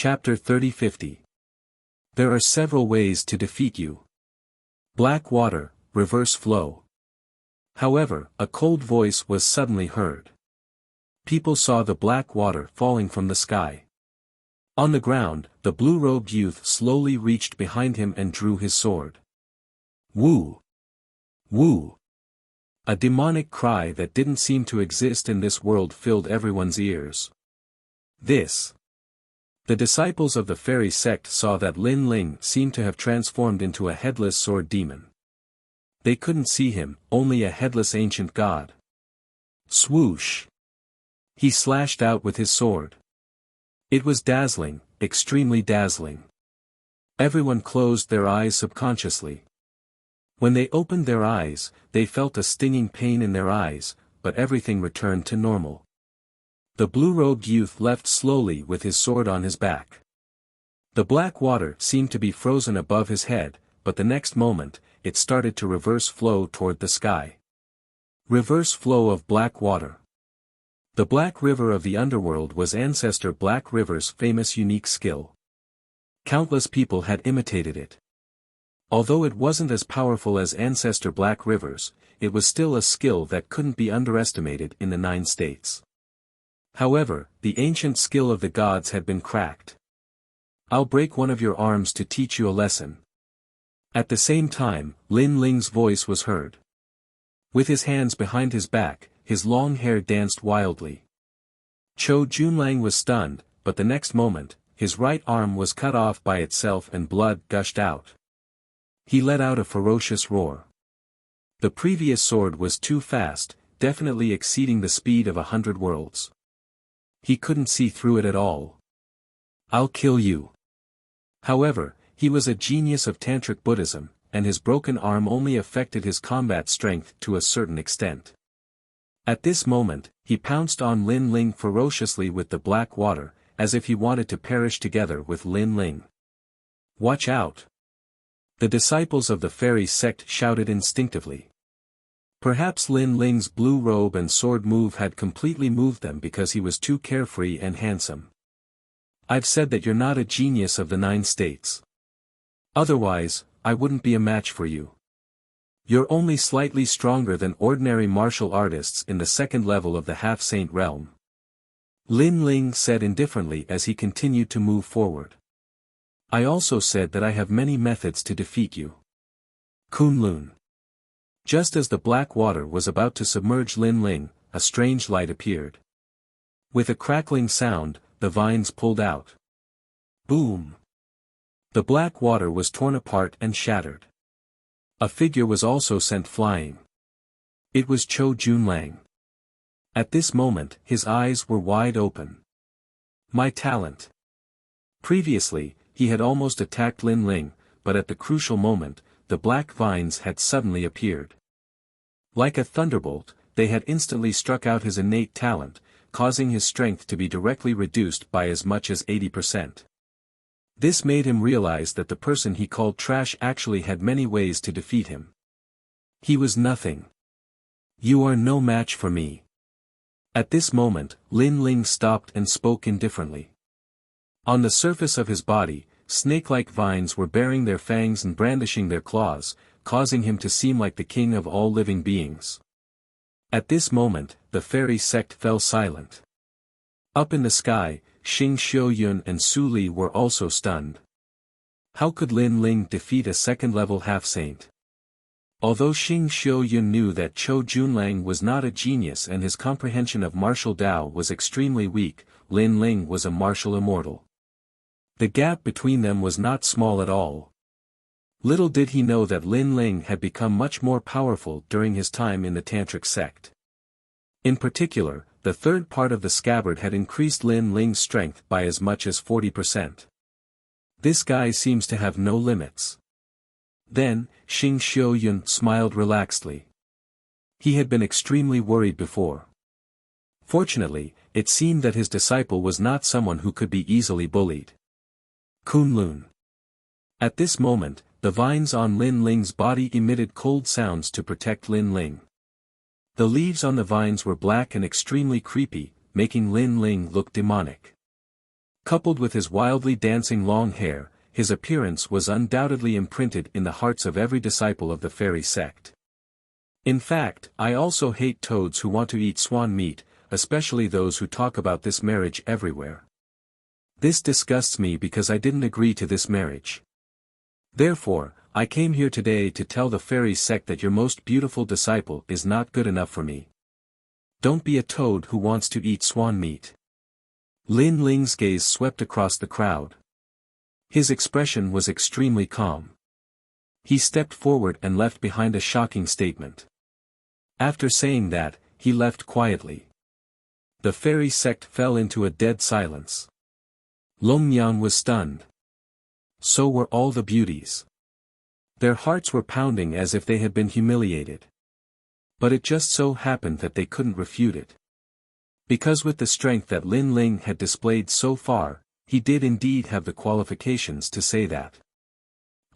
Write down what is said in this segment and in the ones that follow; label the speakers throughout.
Speaker 1: Chapter 30-50. There are several ways to defeat you. Black water, reverse flow. However, a cold voice was suddenly heard. People saw the black water falling from the sky. On the ground, the blue-robed youth slowly reached behind him and drew his sword. Woo! Woo! A demonic cry that didn't seem to exist in this world filled everyone's ears. The disciples of the fairy sect saw that Lin Ling seemed to have transformed into a headless sword demon. They couldn't see him, only a headless ancient god. Swoosh! He slashed out with his sword. It was dazzling, extremely dazzling. Everyone closed their eyes subconsciously. When they opened their eyes, they felt a stinging pain in their eyes, but everything returned to normal. The blue-robed youth left slowly with his sword on his back. The black water seemed to be frozen above his head, but the next moment, it started to reverse flow toward the sky. Reverse flow of black water. The Black River of the underworld was Ancestor Black River's famous unique skill. Countless people had imitated it. Although it wasn't as powerful as Ancestor Black River's, it was still a skill that couldn't be underestimated in the 9 states. However, the ancient skill of the gods had been cracked. I'll break one of your arms to teach you a lesson. At the same time, Lin Ling's voice was heard. With his hands behind his back, his long hair danced wildly. Chou Junlang was stunned, but the next moment, his right arm was cut off by itself and blood gushed out. He let out a ferocious roar. The previous sword was too fast, definitely exceeding the speed of 100 worlds. He couldn't see through it at all. I'll kill you. However, he was a genius of Tantric Buddhism, and his broken arm only affected his combat strength to a certain extent. At this moment, he pounced on Lin Ling ferociously with the black water, as if he wanted to perish together with Lin Ling. Watch out! The disciples of the fairy sect shouted instinctively. Perhaps Lin Ling's blue robe and sword move had completely moved them because he was too carefree and handsome. I've said that you're not a genius of the 9 states. Otherwise, I wouldn't be a match for you. You're only slightly stronger than ordinary martial artists in the 2nd level of the half-saint realm. Lin Ling said indifferently as he continued to move forward. I also said that I have many methods to defeat you. Kunlun. Just as the black water was about to submerge Lin Ling, a strange light appeared. With a crackling sound, the vines pulled out. Boom! The black water was torn apart and shattered. A figure was also sent flying. It was Chou Junlang. At this moment, his eyes were wide open. My talent. Previously, he had almost attacked Lin Ling, but at the crucial moment, the black vines had suddenly appeared. Like a thunderbolt, they had instantly struck out his innate talent, causing his strength to be directly reduced by as much as 80%. This made him realize that the person he called trash actually had many ways to defeat him. He was nothing. You are no match for me. At this moment, Lin Ling stopped and spoke indifferently. On the surface of his body, snake-like vines were baring their fangs and brandishing their claws, causing him to seem like the king of all living beings. At this moment, the fairy sect fell silent. Up in the sky, Xing Xiuyun and Su Li were also stunned. How could Lin Ling defeat a 2nd-level half-saint? Although Xing Xiuyun knew that Chou Junlang was not a genius and his comprehension of martial Tao was extremely weak, Lin Ling was a martial immortal. The gap between them was not small at all. Little did he know that Lin Ling had become much more powerful during his time in the Tantric sect. In particular, the 3rd part of the scabbard had increased Lin Ling's strength by as much as 40%. This guy seems to have no limits. Then, Xing Xiuyun smiled relaxedly. He had been extremely worried before. Fortunately, it seemed that his disciple was not someone who could be easily bullied. Kunlun. At this moment, the vines on Lin Ling's body emitted cold sounds to protect Lin Ling. The leaves on the vines were black and extremely creepy, making Lin Ling look demonic. Coupled with his wildly dancing long hair, his appearance was undoubtedly imprinted in the hearts of every disciple of the fairy sect. In fact, I also hate toads who want to eat swan meat, especially those who talk about this marriage everywhere. This disgusts me because I didn't agree to this marriage. Therefore, I came here today to tell the fairy sect that your most beautiful disciple is not good enough for me. Don't be a toad who wants to eat swan meat. Lin Ling's gaze swept across the crowd. His expression was extremely calm. He stepped forward and left behind a shocking statement. After saying that, he left quietly. The fairy sect fell into a dead silence. Longyan was stunned. So were all the beauties. Their hearts were pounding as if they had been humiliated. But it just so happened that they couldn't refute it. Because with the strength that Lin Ling had displayed so far, he did indeed have the qualifications to say that.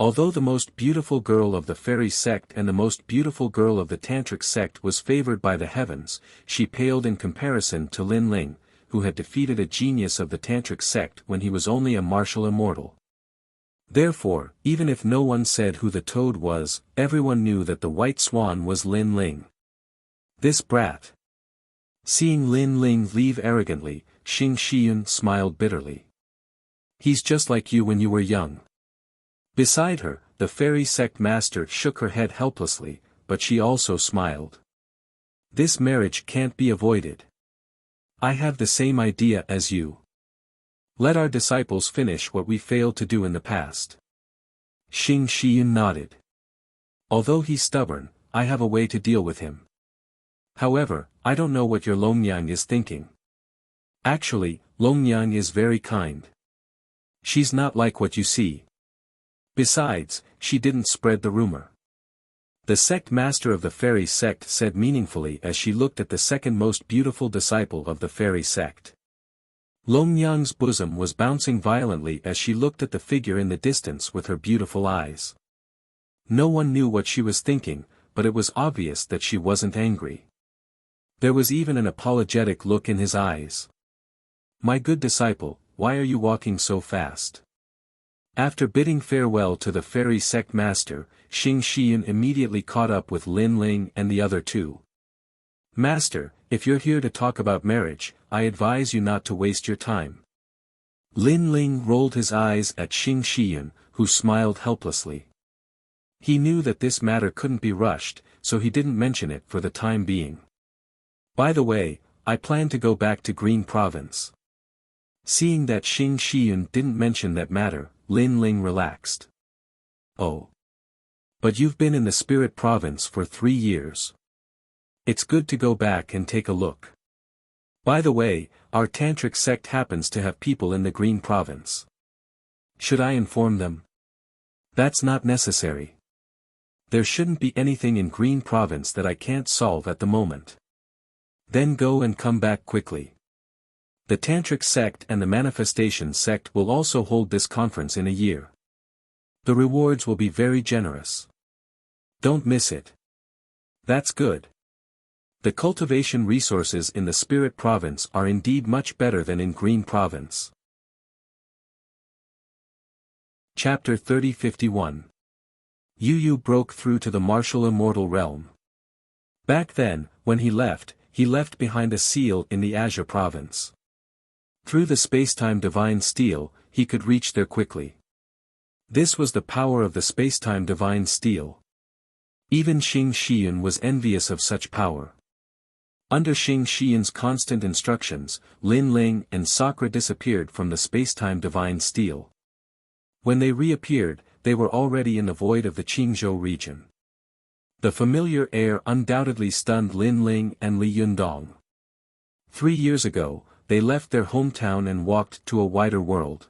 Speaker 1: Although the most beautiful girl of the fairy sect and the most beautiful girl of the tantric sect was favored by the heavens, she paled in comparison to Lin Ling, who had defeated a genius of the tantric sect when he was only a martial immortal. Therefore, even if no one said who the toad was, everyone knew that the white swan was Lin Ling. This brat. Seeing Lin Ling leave arrogantly, Xing Shiyun smiled bitterly. He's just like you when you were young. Beside her, the fairy sect master shook her head helplessly, but she also smiled. This marriage can't be avoided. I have the same idea as you. Let our disciples finish what we failed to do in the past. Xing Shiyun nodded. Although he's stubborn, I have a way to deal with him. However, I don't know what your Longyang is thinking. Actually, Longyang is very kind. She's not like what you see. Besides, she didn't spread the rumor. The sect master of the fairy sect said meaningfully as she looked at the second most beautiful disciple of the fairy sect. Longyang's bosom was bouncing violently as she looked at the figure in the distance with her beautiful eyes. No one knew what she was thinking, but it was obvious that she wasn't angry. There was even an apologetic look in his eyes. My good disciple, why are you walking so fast? After bidding farewell to the fairy sect master, Xing Shiyun immediately caught up with Lin Ling and the other two. Master, if you're here to talk about marriage, I advise you not to waste your time. Lin Ling rolled his eyes at Xing Shiyun, who smiled helplessly. He knew that this matter couldn't be rushed, so he didn't mention it for the time being. By the way, I plan to go back to Green Province. Seeing that Xing Shiyun didn't mention that matter, Lin Ling relaxed. Oh. But you've been in the Spirit Province for 3 years. It's good to go back and take a look. By the way, our tantric sect happens to have people in the Green Province. Should I inform them? That's not necessary. There shouldn't be anything in Green Province that I can't solve at the moment. Then go and come back quickly. The Tantric sect and the Manifestation sect will also hold this conference in a year. The rewards will be very generous. Don't miss it. That's good. The cultivation resources in the Spirit Province are indeed much better than in Green Province. Chapter 3051. Yu Yu broke through to the martial immortal realm. Back then, when he left behind a seal in the Azure Province. Through the spacetime divine steel, he could reach there quickly. This was the power of the spacetime divine steel. Even Xing Shiyun was envious of such power. Under Xing Shiyun's constant instructions, Lin Ling and Sakura disappeared from the spacetime divine steel. When they reappeared, they were already in the void of the Qingzhou region. The familiar air undoubtedly stunned Lin Ling and Li Yundong. 3 years ago, they left their hometown and walked to a wider world.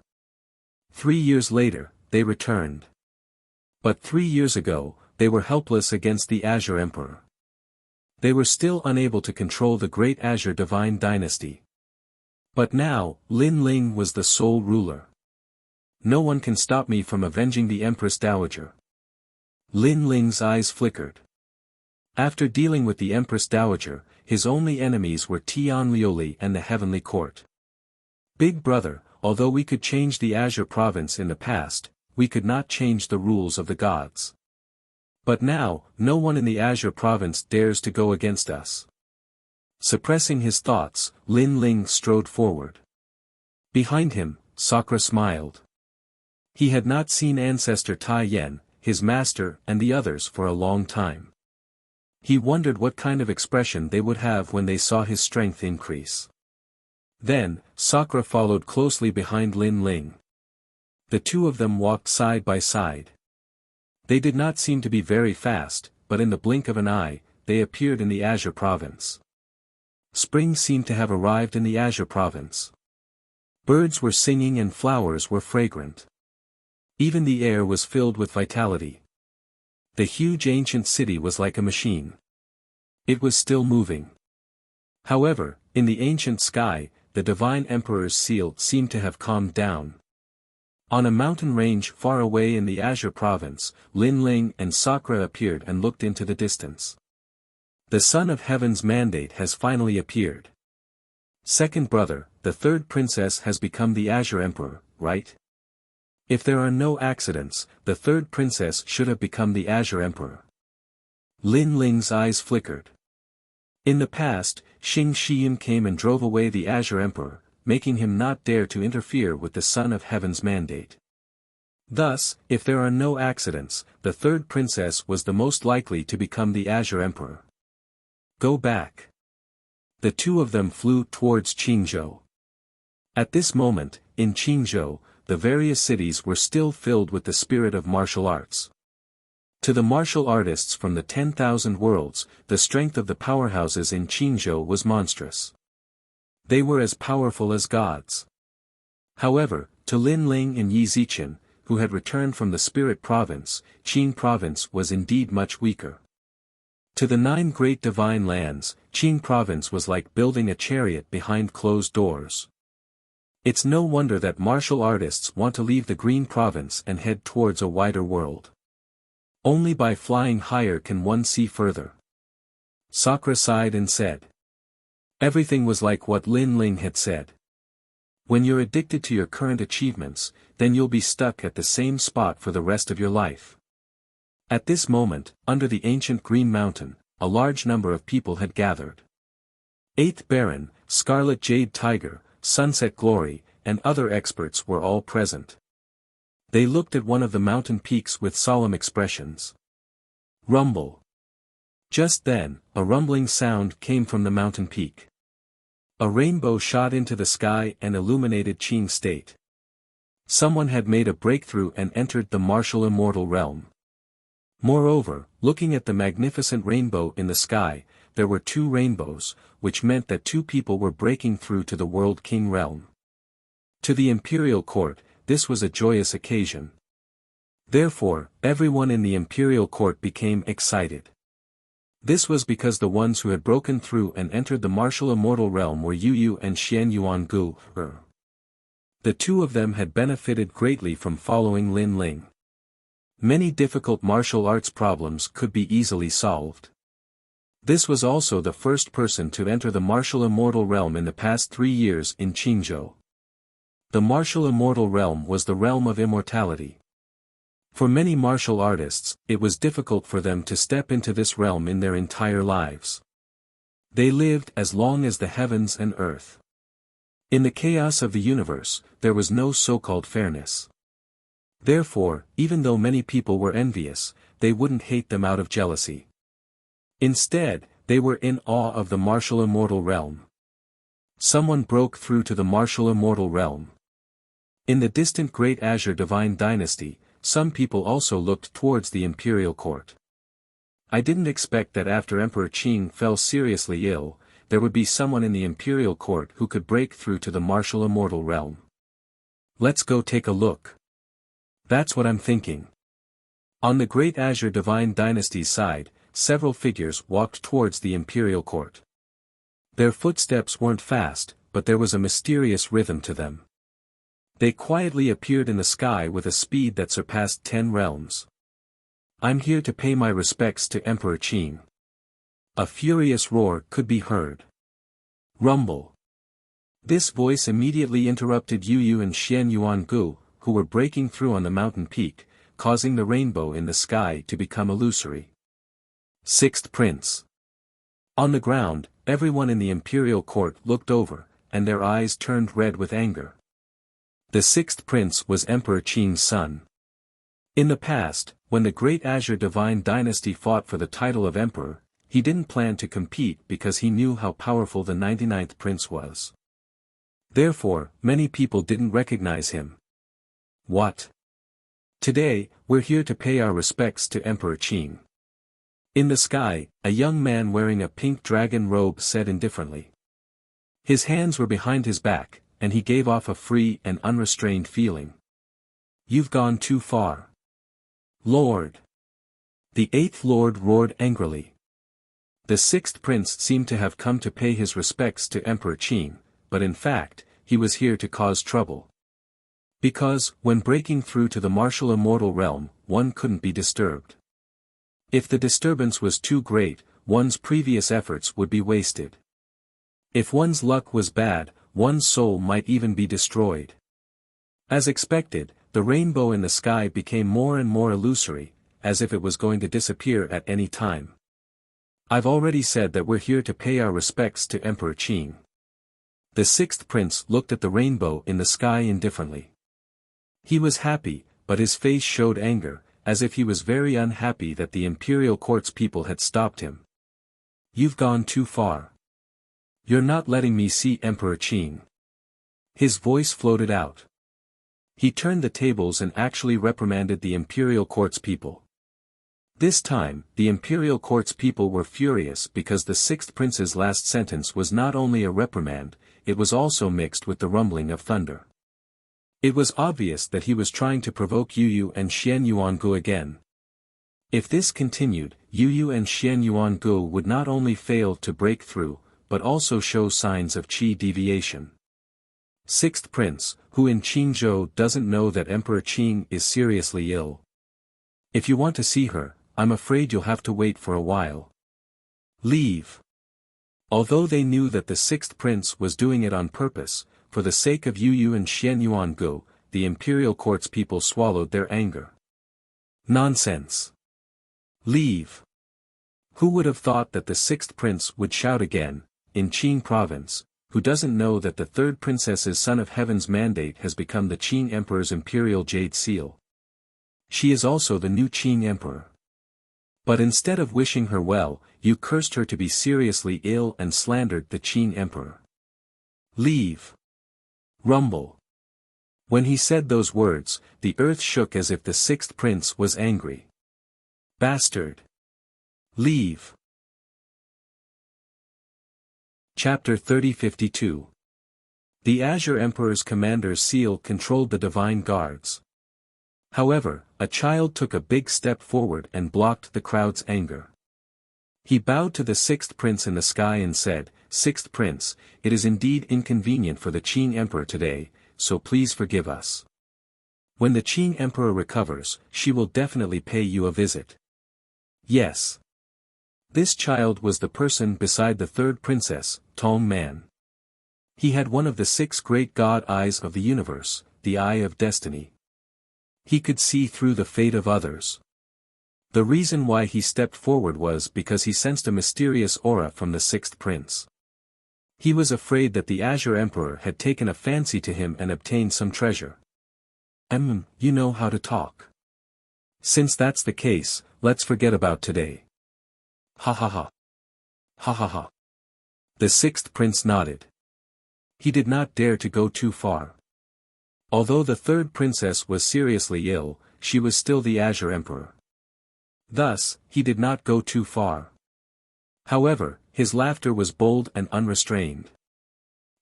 Speaker 1: 3 years later, they returned. But 3 years ago, they were helpless against the Azure Emperor. They were still unable to control the great Azure Divine Dynasty. But now, Lin Ling was the sole ruler. No one can stop me from avenging the Empress Dowager. Lin Ling's eyes flickered. After dealing with the Empress Dowager, his only enemies were Tian Liuli and the Heavenly Court. Big brother, although we could change the Azure province in the past, we could not change the rules of the gods. But now, no one in the Azure province dares to go against us. Suppressing his thoughts, Lin Ling strode forward. Behind him, Sakura smiled. He had not seen Ancestor Tai Yen, his master and the others for a long time. He wondered what kind of expression they would have when they saw his strength increase. Then, Sakura followed closely behind Lin Ling. The two of them walked side by side. They did not seem to be very fast, but in the blink of an eye, they appeared in the Azure province. Spring seemed to have arrived in the Azure province. Birds were singing and flowers were fragrant. Even the air was filled with vitality. The huge ancient city was like a machine. It was still moving. However, in the ancient sky, the divine emperor's seal seemed to have calmed down. On a mountain range far away in the Azure province, Lin Ling and Sakura appeared and looked into the distance. The Son of Heaven's mandate has finally appeared. Second brother, the third princess has become the Azure Emperor, right? If there are no accidents, the third princess should have become the Azure Emperor. Lin Ling's eyes flickered. In the past, Xing Xian came and drove away the Azure Emperor, making him not dare to interfere with the Son of Heaven's mandate. Thus, if there are no accidents, the third princess was the most likely to become the Azure Emperor. Go back. The two of them flew towards Qingzhou. At this moment, in Qingzhou, the various cities were still filled with the spirit of martial arts. To the martial artists from the 10,000 worlds, the strength of the powerhouses in Qingzhou was monstrous. They were as powerful as gods. However, to Lin Ling and Yi Zichen, who had returned from the Spirit Province, Qing Province was indeed much weaker. To the 9 great divine lands, Qing Province was like building a chariot behind closed doors. It's no wonder that martial artists want to leave the Green Province and head towards a wider world. Only by flying higher can one see further. Sakura sighed and said. Everything was like what Lin Ling had said. When you're addicted to your current achievements, then you'll be stuck at the same spot for the rest of your life. At this moment, under the ancient Green Mountain, a large number of people had gathered. 8th Baron, Scarlet Jade Tiger, Sunset Glory, and other experts were all present. They looked at one of the mountain peaks with solemn expressions. Rumble. Just then, a rumbling sound came from the mountain peak. A rainbow shot into the sky and illuminated Qing State. Someone had made a breakthrough and entered the martial immortal realm. Moreover, looking at the magnificent rainbow in the sky, there were 2 rainbows, which meant that 2 people were breaking through to the World King realm. To the imperial court, this was a joyous occasion. Therefore, everyone in the imperial court became excited. This was because the ones who had broken through and entered the martial immortal realm were Yu Yu and Xian Yuangu. The 2 of them had benefited greatly from following Lin Ling. Many difficult martial arts problems could be easily solved. This was also the first person to enter the martial immortal realm in the past 3 years in Qingzhou. The martial immortal realm was the realm of immortality. For many martial artists, it was difficult for them to step into this realm in their entire lives. They lived as long as the heavens and earth. In the chaos of the universe, there was no so-called fairness. Therefore, even though many people were envious, they wouldn't hate them out of jealousy. Instead, they were in awe of the martial immortal realm. Someone broke through to the martial immortal realm. In the distant Great Azure Divine Dynasty, some people also looked towards the imperial court. I didn't expect that after Emperor Qing fell seriously ill, there would be someone in the imperial court who could break through to the martial immortal realm. Let's go take a look. That's what I'm thinking. On the Great Azure Divine Dynasty's side, several figures walked towards the imperial court. Their footsteps weren't fast, but there was a mysterious rhythm to them. They quietly appeared in the sky with a speed that surpassed 10 realms. I'm here to pay my respects to Emperor Qing. A furious roar could be heard. Rumble. This voice immediately interrupted Yu Yu and Xian Yuangu, who were breaking through on the mountain peak, causing the rainbow in the sky to become illusory. Sixth Prince. On the ground, everyone in the imperial court looked over, and their eyes turned red with anger. The sixth prince was Emperor Qing's son. In the past, when the great Azure Divine Dynasty fought for the title of emperor, he didn't plan to compete because he knew how powerful the 99th prince was. Therefore, many people didn't recognize him. What? Today, we're here to pay our respects to Emperor Qing. In the sky, a young man wearing a pink dragon robe said indifferently. His hands were behind his back, and he gave off a free and unrestrained feeling. You've gone too far. Lord! The eighth lord roared angrily. The sixth prince seemed to have come to pay his respects to Emperor Qing, but in fact, he was here to cause trouble. Because, when breaking through to the martial immortal realm, one couldn't be disturbed. If the disturbance was too great, one's previous efforts would be wasted. If one's luck was bad, one's soul might even be destroyed. As expected, the rainbow in the sky became more and more illusory, as if it was going to disappear at any time. I've already said that we're here to pay our respects to Emperor Qing. The sixth prince looked at the rainbow in the sky indifferently. He was happy, but his face showed anger, as if he was very unhappy that the imperial court's people had stopped him. You've gone too far. You're not letting me see Emperor Qing. His voice floated out. He turned the tables and actually reprimanded the imperial court's people. This time, the imperial court's people were furious because the sixth prince's last sentence was not only a reprimand, it was also mixed with the rumbling of thunder. It was obvious that he was trying to provoke Yu Yu and Xian Yuangu again. If this continued, Yu Yu and Xian Yuangu would not only fail to break through, but also show signs of qi deviation. Sixth prince, who in Qingzhou doesn't know that Emperor Qing is seriously ill. If you want to see her, I'm afraid you'll have to wait for a while. Leave. Although they knew that the sixth prince was doing it on purpose, for the sake of Yu Yu and Xian Yuangu, the imperial court's people swallowed their anger. Nonsense. Leave. Who would have thought that the sixth prince would shout again, in Qing province, who doesn't know that the third princess's Son of Heaven's mandate has become the Qing Emperor's imperial jade seal? She is also the new Qing Emperor. But instead of wishing her well, you cursed her to be seriously ill and slandered the Qing Emperor. Leave. Rumble. When he said those words, the earth shook as if the sixth prince was angry. Bastard. Leave. Chapter 30:52. The Azure Emperor's commander's seal controlled the divine guards. However, a child took a big step forward and blocked the crowd's anger. He bowed to the sixth prince in the sky and said, "Sixth prince, it is indeed inconvenient for the Qing Emperor today, so please forgive us. When the Qing Emperor recovers, she will definitely pay you a visit." Yes. This child was the person beside the third princess, Tong Man. He had one of the 6 great god eyes of the universe, the Eye of Destiny. He could see through the fate of others. The reason why he stepped forward was because he sensed a mysterious aura from the sixth prince. He was afraid that the Azure Emperor had taken a fancy to him and obtained some treasure. You know how to talk. Since that's the case, let's forget about today. Ha ha ha. Ha ha ha. The sixth prince nodded. He did not dare to go too far. Although the third princess was seriously ill, she was still the Azure Emperor. Thus, he did not go too far. However, his laughter was bold and unrestrained.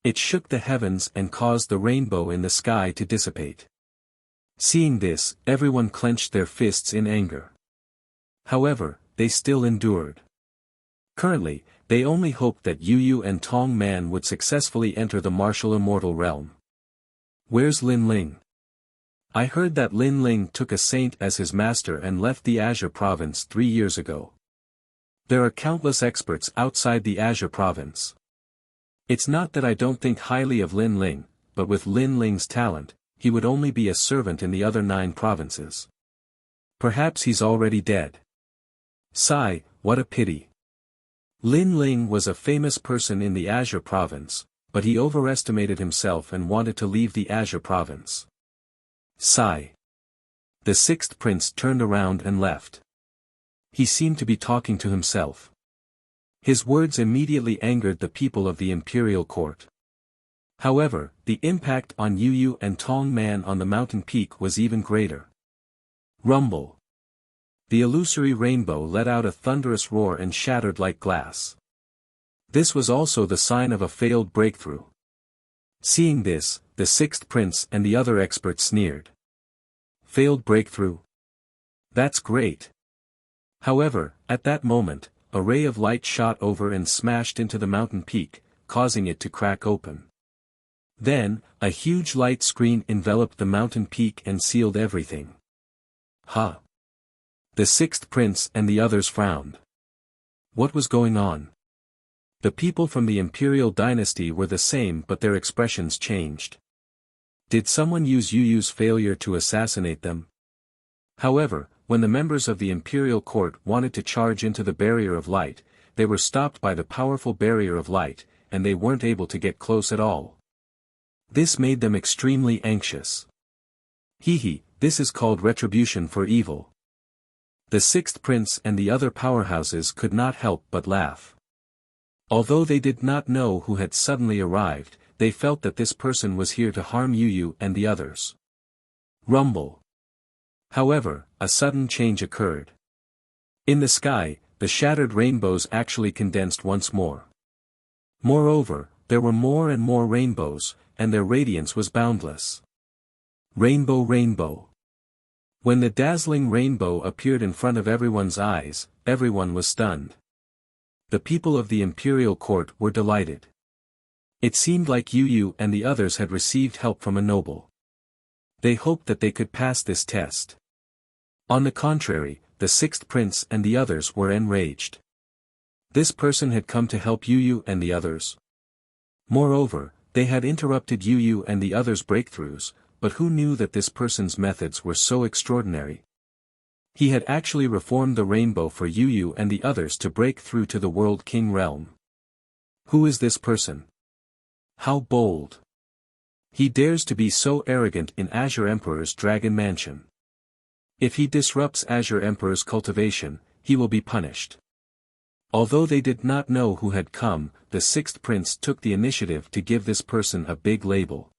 Speaker 1: It shook the heavens and caused the rainbow in the sky to dissipate. Seeing this, everyone clenched their fists in anger. However, they still endured. Currently, they only hoped that Yu Yu and Tong Man would successfully enter the martial immortal realm. Where's Lin Ling? I heard that Lin Ling took a saint as his master and left the Azure province 3 years ago. There are countless experts outside the Azure province. It's not that I don't think highly of Lin Ling, but with Lin Ling's talent, he would only be a servant in the other 9 provinces. Perhaps he's already dead. Sigh, what a pity. Lin Ling was a famous person in the Azure province, but he overestimated himself and wanted to leave the Azure province. Sigh. The 6th prince turned around and left. He seemed to be talking to himself. His words immediately angered the people of the imperial court. However, the impact on Yu Yu and Tong Man on the mountain peak was even greater. Rumble. The illusory rainbow let out a thunderous roar and shattered like glass. This was also the sign of a failed breakthrough. Seeing this, the 6th prince and the other experts sneered. Failed breakthrough? That's great. However, at that moment, a ray of light shot over and smashed into the mountain peak, causing it to crack open. Then, a huge light screen enveloped the mountain peak and sealed everything. Ha! The 6th prince and the others frowned. What was going on? The people from the imperial dynasty were the same, but their expressions changed. Did someone use Yu Yu's failure to assassinate them? However, when the members of the imperial court wanted to charge into the barrier of light, they were stopped by the powerful barrier of light, and they weren't able to get close at all. This made them extremely anxious. Hee, this is called retribution for evil. The 6th prince and the other powerhouses could not help but laugh. Although they did not know who had suddenly arrived, they felt that this person was here to harm Yu Yu and the others. Rumble. However, a sudden change occurred. In the sky, the shattered rainbows actually condensed once more. Moreover, there were more and more rainbows, and their radiance was boundless. Rainbow, rainbow. When the dazzling rainbow appeared in front of everyone's eyes, everyone was stunned. The people of the imperial court were delighted. It seemed like Yu Yu and the others had received help from a noble. They hoped that they could pass this test. On the contrary, the 6th prince and the others were enraged. This person had come to help Yu Yu and the others. Moreover, they had interrupted Yu Yu and the others' breakthroughs, but who knew that this person's methods were so extraordinary? He had actually reformed the rainbow for Yu Yu and the others to break through to the World King realm. Who is this person? How bold! He dares to be so arrogant in Azure Emperor's Dragon Mansion. If he disrupts Azure Emperor's cultivation, he will be punished. Although they did not know who had come, the 6th prince took the initiative to give this person a big label.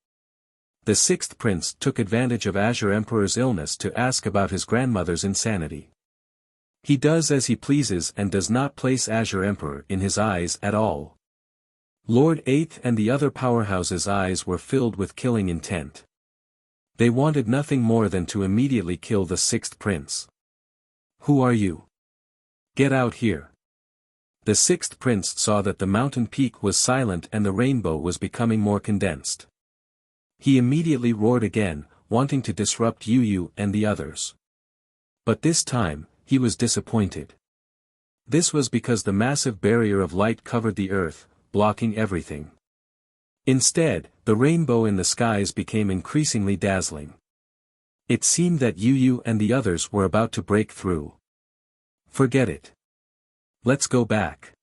Speaker 1: The 6th prince took advantage of Azure Emperor's illness to ask about his grandmother's insanity. He does as he pleases and does not place Azure Emperor in his eyes at all. Lord 8th and the other powerhouses' eyes were filled with killing intent. They wanted nothing more than to immediately kill the 6th prince. Who are you? Get out here. The 6th prince saw that the mountain peak was silent and the rainbow was becoming more condensed. He immediately roared again, wanting to disrupt Yu Yu and the others. But this time, he was disappointed. This was because the massive barrier of light covered the earth, blocking everything. Instead, the rainbow in the skies became increasingly dazzling. It seemed that Yu Yu and the others were about to break through. Forget it. Let's go back.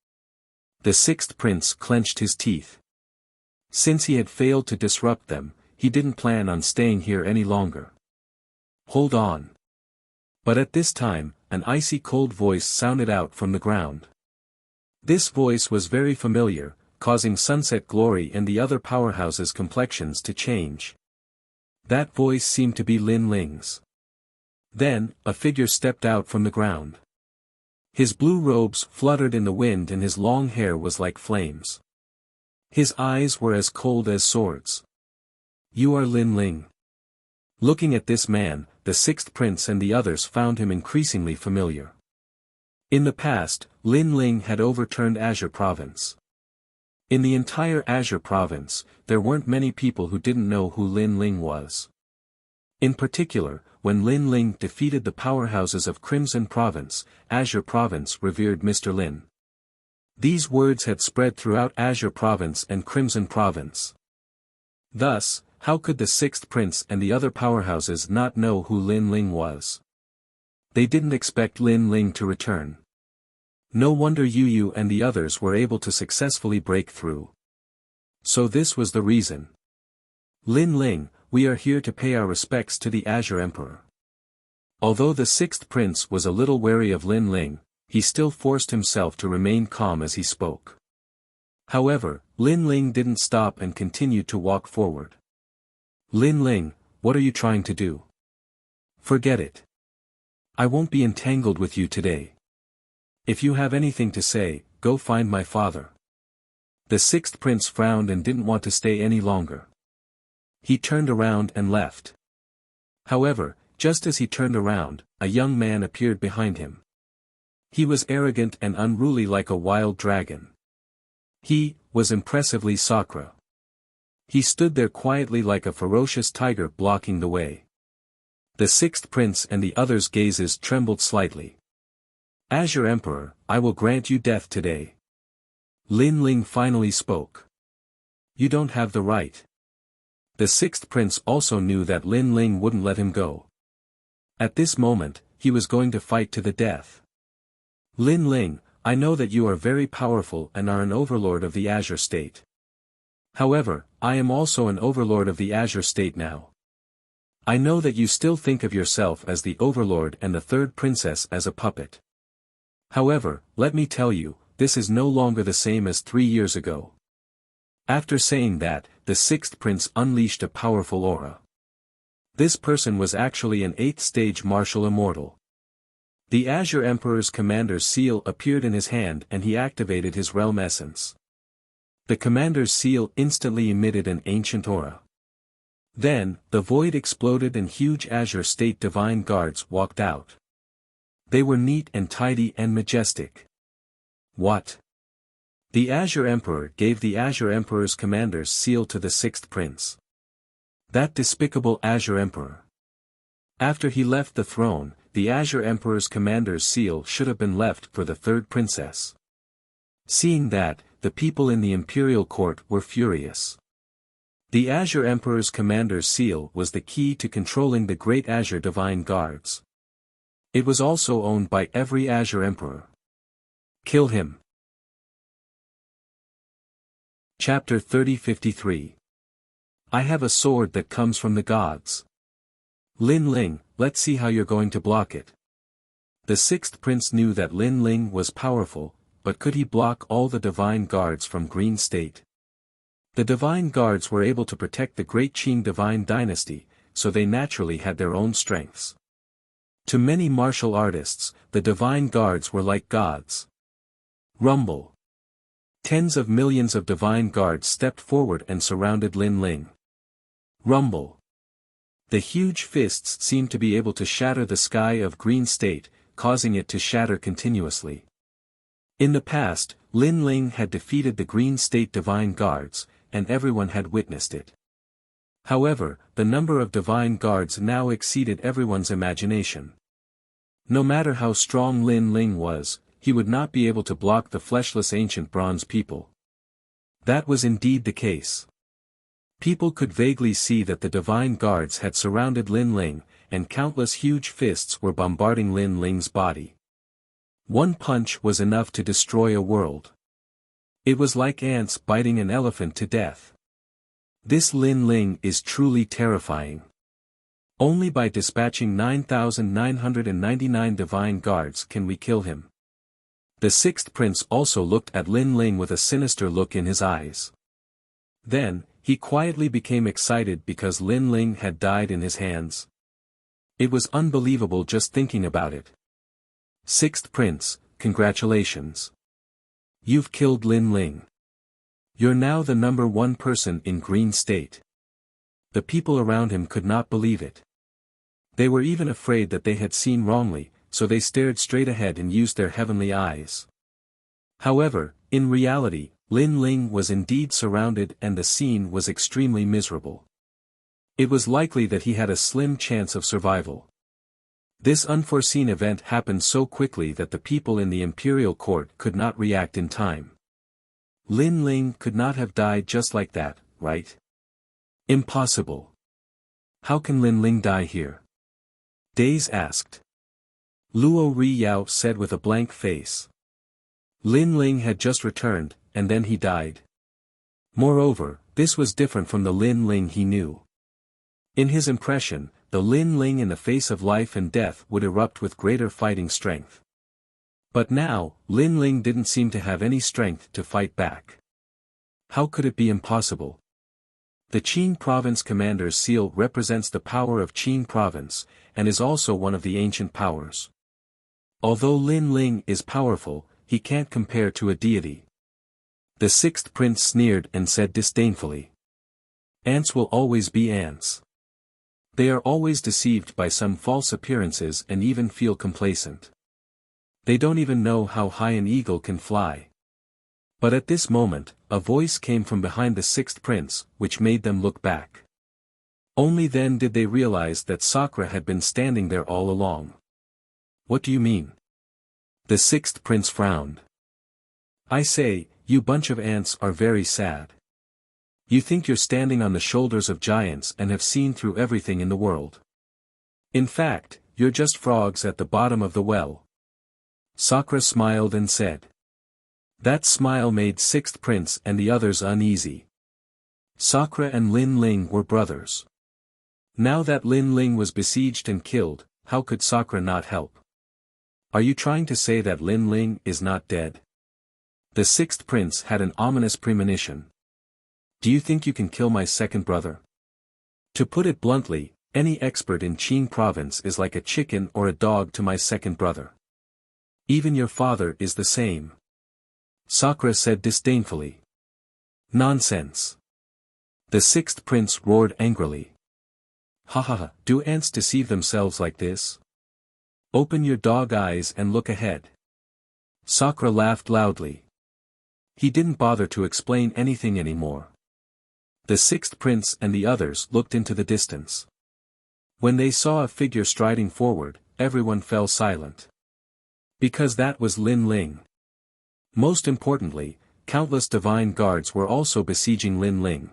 Speaker 1: The 6th prince clenched his teeth. Since he had failed to disrupt them, he didn't plan on staying here any longer. Hold on. But at this time, an icy cold voice sounded out from the ground. This voice was very familiar, causing Sunset Glory and the other powerhouses' complexions to change. That voice seemed to be Lin Ling's. Then, a figure stepped out from the ground. His blue robes fluttered in the wind and his long hair was like flames. His eyes were as cold as swords. You are Lin Ling. Looking at this man, the 6th prince and the others found him increasingly familiar. In the past, Lin Ling had overturned Azure Province. In the entire Azure Province, there weren't many people who didn't know who Lin Ling was. In particular, when Lin Ling defeated the powerhouses of Crimson Province, Azure Province revered Mr. Lin. These words had spread throughout Azure Province and Crimson Province. Thus, how could the sixth prince and the other powerhouses not know who Lin Ling was? They didn't expect Lin Ling to return. No wonder Yu and the others were able to successfully break through. So this was the reason. Lin Ling, we are here to pay our respects to the Azure Emperor. Although the sixth prince was a little wary of Lin Ling, he still forced himself to remain calm as he spoke. However, Lin Ling didn't stop and continued to walk forward. Lin Ling, what are you trying to do? Forget it. I won't be entangled with you today. If you have anything to say, go find my father. The sixth prince frowned and didn't want to stay any longer. He turned around and left. However, just as he turned around, a young man appeared behind him. He was arrogant and unruly like a wild dragon. He was impressively Sakura. He stood there quietly like a ferocious tiger blocking the way. The sixth prince and the others' gazes trembled slightly. Azure Emperor, I will grant you death today. Lin Ling finally spoke. You don't have the right. The sixth prince also knew that Lin Ling wouldn't let him go. At this moment, he was going to fight to the death. Lin Ling, I know that you are very powerful and are an overlord of the Azure State. However, I am also an overlord of the Azure State now. I know that you still think of yourself as the overlord and the third princess as a puppet. However, let me tell you, this is no longer the same as 3 years ago. After saying that, the sixth prince unleashed a powerful aura. This person was actually an 8th stage martial immortal. The Azure Emperor's commander's seal appeared in his hand and he activated his realm essence. The commander's seal instantly emitted an ancient aura. Then, the void exploded and huge Azure State divine guards walked out. They were neat and tidy and majestic. What? The Azure Emperor gave the Azure Emperor's commander's seal to the sixth prince. That despicable Azure Emperor. After he left the throne, the Azure Emperor's commander's seal should have been left for the third princess. Seeing that, the people in the imperial court were furious. The Azure Emperor's commander's seal was the key to controlling the great Azure Divine Guards. It was also owned by every Azure Emperor. Kill him. Chapter 3053. I have a sword that comes from the gods. Lin Ling, let's see how you're going to block it. The sixth prince knew that Lin Ling was powerful, but could he block all the divine guards from Green State? The divine guards were able to protect the great Qing divine dynasty, so they naturally had their own strengths. To many martial artists, the divine guards were like gods. Rumble. Tens of millions of divine guards stepped forward and surrounded Lin Ling. Rumble. The huge fists seemed to be able to shatter the sky of Green State, causing it to shatter continuously. In the past, Lin Ling had defeated the Green State divine guards, and everyone had witnessed it. However, the number of divine guards now exceeded everyone's imagination. No matter how strong Lin Ling was, he would not be able to block the fleshless ancient bronze people. That was indeed the case. People could vaguely see that the divine guards had surrounded Lin Ling, and countless huge fists were bombarding Lin Ling's body. One punch was enough to destroy a world. It was like ants biting an elephant to death. This Lin Ling is truly terrifying. Only by dispatching 9,999 divine guards can we kill him. The sixth prince also looked at Lin Ling with a sinister look in his eyes. Then, he quietly became excited because Lin Ling had died in his hands. It was unbelievable just thinking about it. Sixth prince, congratulations. You've killed Lin Ling. You're now the #1 person in Green State. The people around him could not believe it. They were even afraid that they had seen wrongly, so they stared straight ahead and used their heavenly eyes. However, in reality, Lin Ling was indeed surrounded and the scene was extremely miserable. It was likely that he had a slim chance of survival. This unforeseen event happened so quickly that the people in the imperial court could not react in time. Lin Ling could not have died just like that, right? Impossible. How can Lin Ling die here? Days asked. Luo Riyao said with a blank face. Lin Ling had just returned, and then he died. Moreover, this was different from the Lin Ling he knew. In his impression, the Lin Ling in the face of life and death would erupt with greater fighting strength. But now, Lin Ling didn't seem to have any strength to fight back. How could it be impossible? The Qin province commander's seal represents the power of Qin province, and is also one of the ancient powers. Although Lin Ling is powerful, he can't compare to a deity. The sixth prince sneered and said disdainfully. Ants will always be ants. They are always deceived by some false appearances and even feel complacent. They don't even know how high an eagle can fly. But at this moment, a voice came from behind the sixth prince, which made them look back. Only then did they realize that Sakura had been standing there all along. What do you mean? The sixth prince frowned. I say, you bunch of ants are very sad. You think you're standing on the shoulders of giants and have seen through everything in the world. In fact, you're just frogs at the bottom of the well. Sakura smiled and said. That smile made sixth prince and the others uneasy. Sakura and Lin Ling were brothers. Now that Lin Ling was besieged and killed, how could Sakura not help? Are you trying to say that Lin Ling is not dead? The sixth prince had an ominous premonition. Do you think you can kill my second brother? To put it bluntly, any expert in Qin province is like a chicken or a dog to my second brother. Even your father is the same. Sakura said disdainfully. Nonsense. The sixth prince roared angrily. Ha ha ha, do ants deceive themselves like this? Open your dog eyes and look ahead. Sakura laughed loudly. He didn't bother to explain anything anymore. The sixth prince and the others looked into the distance. When they saw a figure striding forward, everyone fell silent. Because that was Lin Ling. Most importantly, countless divine guards were also besieging Lin Ling.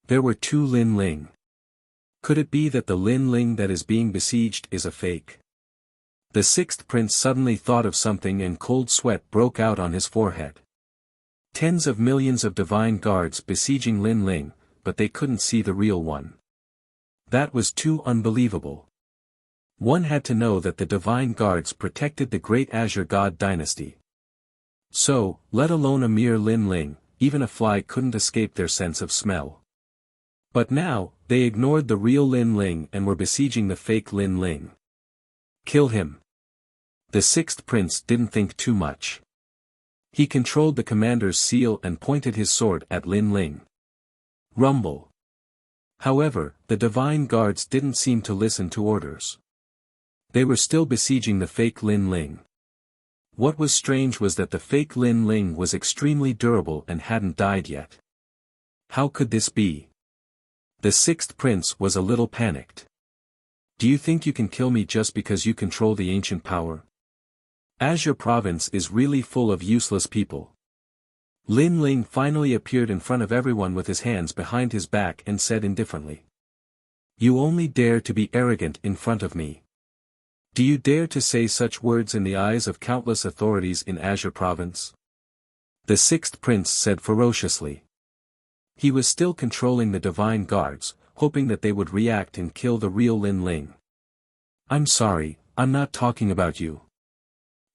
Speaker 1: There were two Lin Ling. Could it be that the Lin Ling that is being besieged is a fake? The sixth prince suddenly thought of something and cold sweat broke out on his forehead. Tens of millions of divine guards besieging Lin Ling, but they couldn't see the real one. That was too unbelievable. One had to know that the divine guards protected the great Azure God dynasty. So, let alone a mere Lin Ling, even a fly couldn't escape their sense of smell. But now, they ignored the real Lin Ling and were besieging the fake Lin Ling. Kill him. The sixth prince didn't think too much. He controlled the commander's seal and pointed his sword at Lin Ling. Rumble. However, the divine guards didn't seem to listen to orders. They were still besieging the fake Lin Ling. What was strange was that the fake Lin Ling was extremely durable and hadn't died yet. How could this be? The sixth prince was a little panicked. Do you think you can kill me just because you control the ancient power? Azure province is really full of useless people. Lin Ling finally appeared in front of everyone with his hands behind his back and said indifferently. You only dare to be arrogant in front of me. Do you dare to say such words in the eyes of countless authorities in Azure province? The sixth prince said ferociously. He was still controlling the divine guards, hoping that they would react and kill the real Lin Ling. I'm sorry, I'm not talking about you.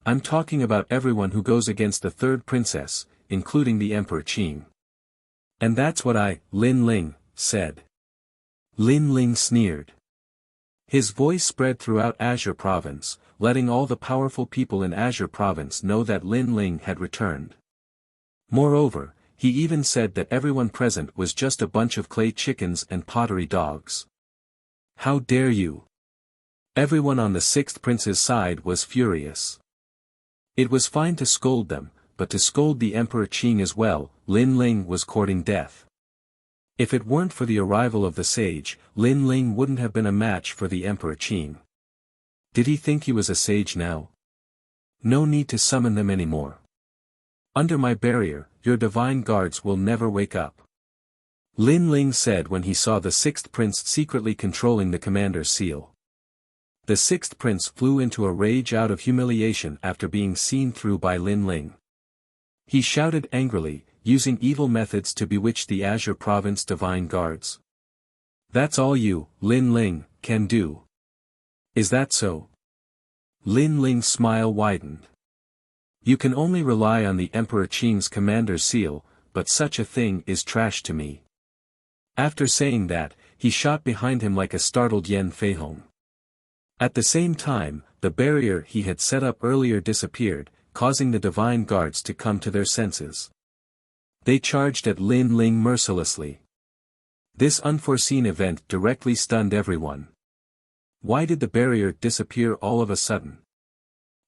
Speaker 1: I'm talking about everyone who goes against the third princess, including the Emperor Qin. And that's what I, Lin Ling, said. Lin Ling sneered. His voice spread throughout Azure province, letting all the powerful people in Azure province know that Lin Ling had returned. Moreover, he even said that everyone present was just a bunch of clay chickens and pottery dogs. How dare you? Everyone on the sixth prince's side was furious. It was fine to scold them, but to scold the Emperor Qin as well. Lin Ling was courting death. If it weren't for the arrival of the sage, Lin Ling wouldn't have been a match for the Emperor Qin. Did he think he was a sage now? No need to summon them anymore. Under my barrier, your divine guards will never wake up. Lin Ling said when he saw the sixth prince secretly controlling the commander's seal. The sixth prince flew into a rage out of humiliation after being seen through by Lin Ling. He shouted angrily, using evil methods to bewitch the Azure Province divine guards. That's all you, Lin Ling, can do. Is that so? Lin Ling's smile widened. You can only rely on the Emperor Qing's commander's seal, but such a thing is trash to me. After saying that, he shot behind him like a startled Yan Feihong. At the same time, the barrier he had set up earlier disappeared, causing the divine guards to come to their senses. They charged at Lin Ling mercilessly. This unforeseen event directly stunned everyone. Why did the barrier disappear all of a sudden?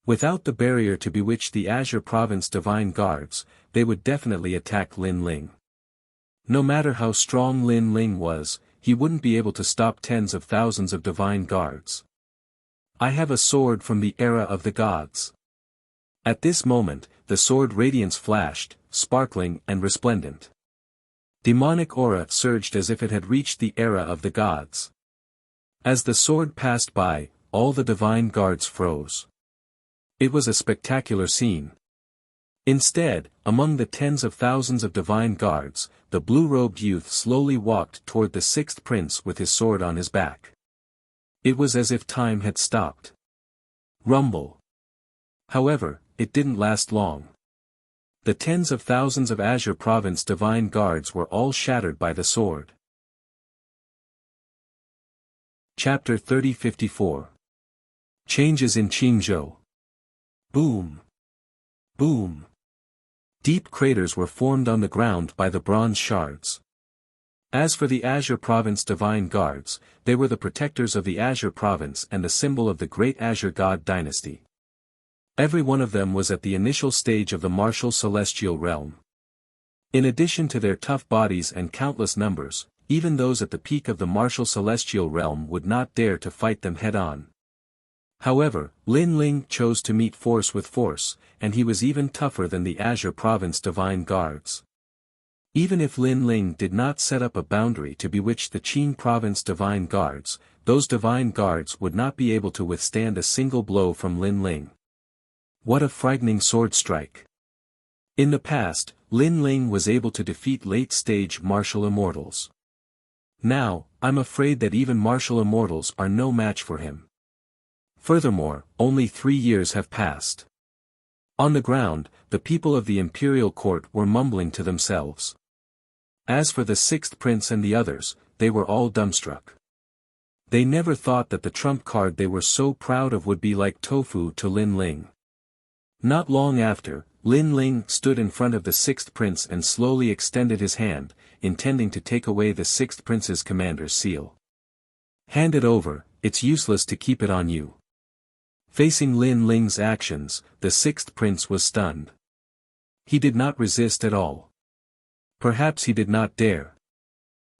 Speaker 1: Without the barrier to bewitch the Azure Province divine guards, they would definitely attack Lin Ling. No matter how strong Lin Ling was, he wouldn't be able to stop tens of thousands of divine guards. I have a sword from the era of the gods. At this moment, the sword radiance flashed, sparkling and resplendent. Demonic aura surged as if it had reached the era of the gods. As the sword passed by, all the divine guards froze. It was a spectacular scene. Instead, among the tens of thousands of divine guards, the blue-robed youth slowly walked toward the sixth prince with his sword on his back. It was as if time had stopped. Rumble. However, it didn't last long. The tens of thousands of Azure Province divine guards were all shattered by the sword. Chapter 3054. Changes in Qingzhou. Boom. Boom. Deep craters were formed on the ground by the bronze shards. As for the Azure Province divine guards, they were the protectors of the Azure Province and the symbol of the great Azure God dynasty. Every one of them was at the initial stage of the martial celestial realm. In addition to their tough bodies and countless numbers, even those at the peak of the martial celestial realm would not dare to fight them head-on. However, Lin Ling chose to meet force with force, and he was even tougher than the Azure Province divine guards. Even if Lin Ling did not set up a boundary to bewitch the Qing Province divine guards, those divine guards would not be able to withstand a single blow from Lin Ling. What a frightening sword strike! In the past, Lin Ling was able to defeat late-stage martial immortals. Now, I'm afraid that even martial immortals are no match for him. Furthermore, only 3 years have passed. On the ground, the people of the imperial court were mumbling to themselves. As for the sixth prince and the others, they were all dumbstruck. They never thought that the trump card they were so proud of would be like tofu to Lin Ling. Not long after, Lin Ling stood in front of the sixth prince and slowly extended his hand, intending to take away the sixth prince's commander's seal. Hand it over, it's useless to keep it on you. Facing Lin Ling's actions, the sixth prince was stunned. He did not resist at all. Perhaps he did not dare.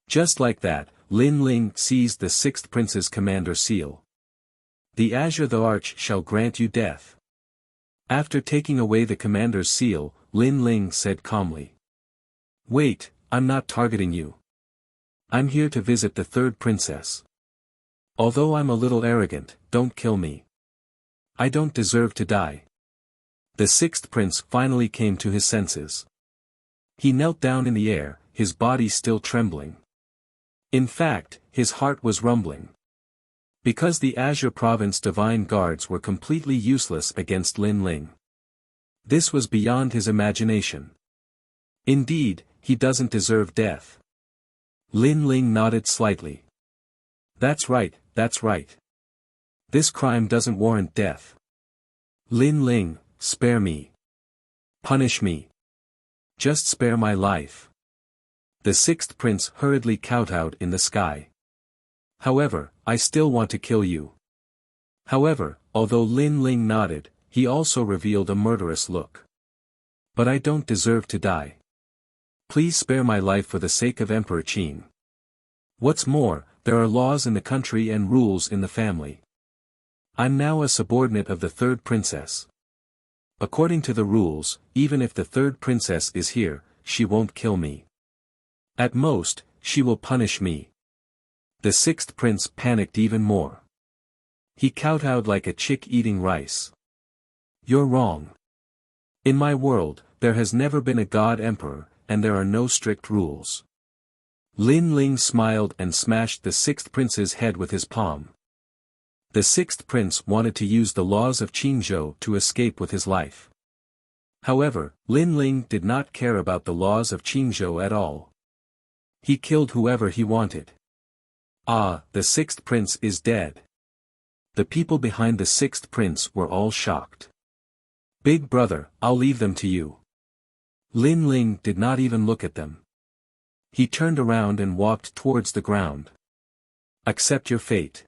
Speaker 1: Just like that, Lin Ling seized the sixth prince's commander's seal. The Azure the Arch shall grant you death. After taking away the commander's seal, Lin Ling said calmly. Wait, I'm not targeting you. I'm here to visit the third princess. Although I'm a little arrogant, don't kill me. I don't deserve to die. The sixth prince finally came to his senses. He knelt down in the air, his body still trembling. In fact, his heart was rumbling. Because the Azure Province divine guards were completely useless against Lin Ling. This was beyond his imagination. Indeed, he doesn't deserve death. Lin Ling nodded slightly. That's right, that's right. This crime doesn't warrant death. Lin Ling, spare me. Punish me. Just spare my life. The sixth prince hurriedly kowtowed in the sky. However, I still want to kill you. However, although Lin Ling nodded, he also revealed a murderous look. But I don't deserve to die. Please spare my life for the sake of Emperor Qin. What's more, there are laws in the country and rules in the family. I'm now a subordinate of the third princess. According to the rules, even if the third princess is here, she won't kill me. At most, she will punish me. The sixth prince panicked even more. He kowtowed like a chick eating rice. You're wrong. In my world, there has never been a god emperor, and there are no strict rules. Lin Ling smiled and smashed the sixth prince's head with his palm. The sixth prince wanted to use the laws of Qingzhou to escape with his life. However, Lin Ling did not care about the laws of Qingzhou at all. He killed whoever he wanted. Ah, the sixth prince is dead. The people behind the sixth prince were all shocked. Big brother, I'll leave them to you. Lin Ling did not even look at them. He turned around and walked towards the ground. Accept your fate.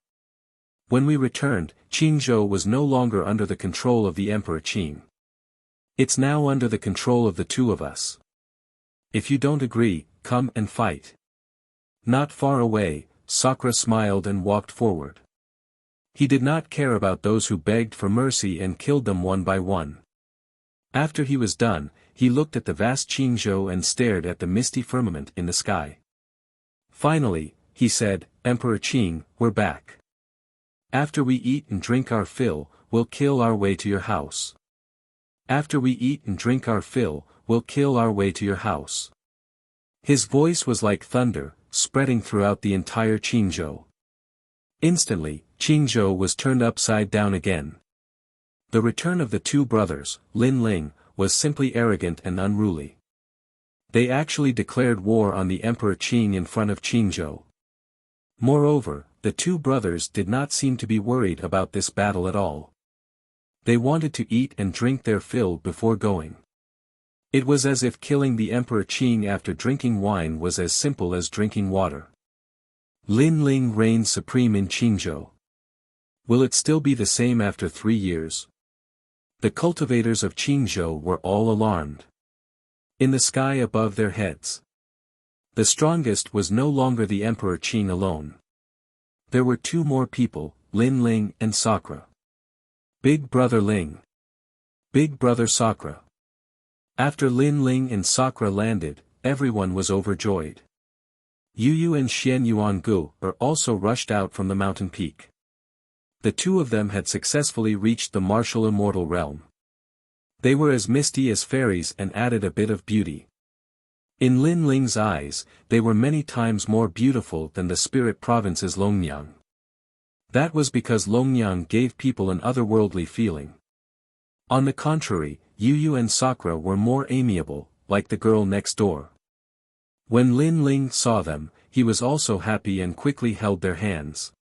Speaker 1: When we returned, Qingzhou was no longer under the control of the Emperor Qing. It's now under the control of the two of us. If you don't agree, come and fight. Not far away, Sakura smiled and walked forward. He did not care about those who begged for mercy and killed them one by one. After he was done, he looked at the vast Qingzhou and stared at the misty firmament in the sky. Finally, he said, Emperor Qing, we're back. After we eat and drink our fill, we'll kill our way to your house. After we eat and drink our fill, we'll kill our way to your house. His voice was like thunder, spreading throughout the entire Qingzhou. Instantly, Qingzhou was turned upside down again. The return of the two brothers, Lin Ling, was simply arrogant and unruly. They actually declared war on the Emperor Qing in front of Qingzhou. Moreover, the two brothers did not seem to be worried about this battle at all. They wanted to eat and drink their fill before going. It was as if killing the Emperor Qing after drinking wine was as simple as drinking water. Lin Ling reigned supreme in Qingzhou. Will it still be the same after 3 years? The cultivators of Qingzhou were all alarmed. In the sky above their heads, the strongest was no longer the Emperor Qing alone. There were two more people, Lin Ling and Sakura. Big brother Ling. Big brother Sakura. After Lin Ling and Sakura landed, everyone was overjoyed. Yu Yu and Xian Yuangu are also rushed out from the mountain peak. The two of them had successfully reached the martial immortal realm. They were as misty as fairies and added a bit of beauty. In Lin Ling's eyes, they were many times more beautiful than the spirit province's Longnyang. That was because Longnyang gave people an otherworldly feeling. On the contrary, Yu Yu and Sakura were more amiable, like the girl next door. When Lin Ling saw them, he was also happy and quickly held their hands.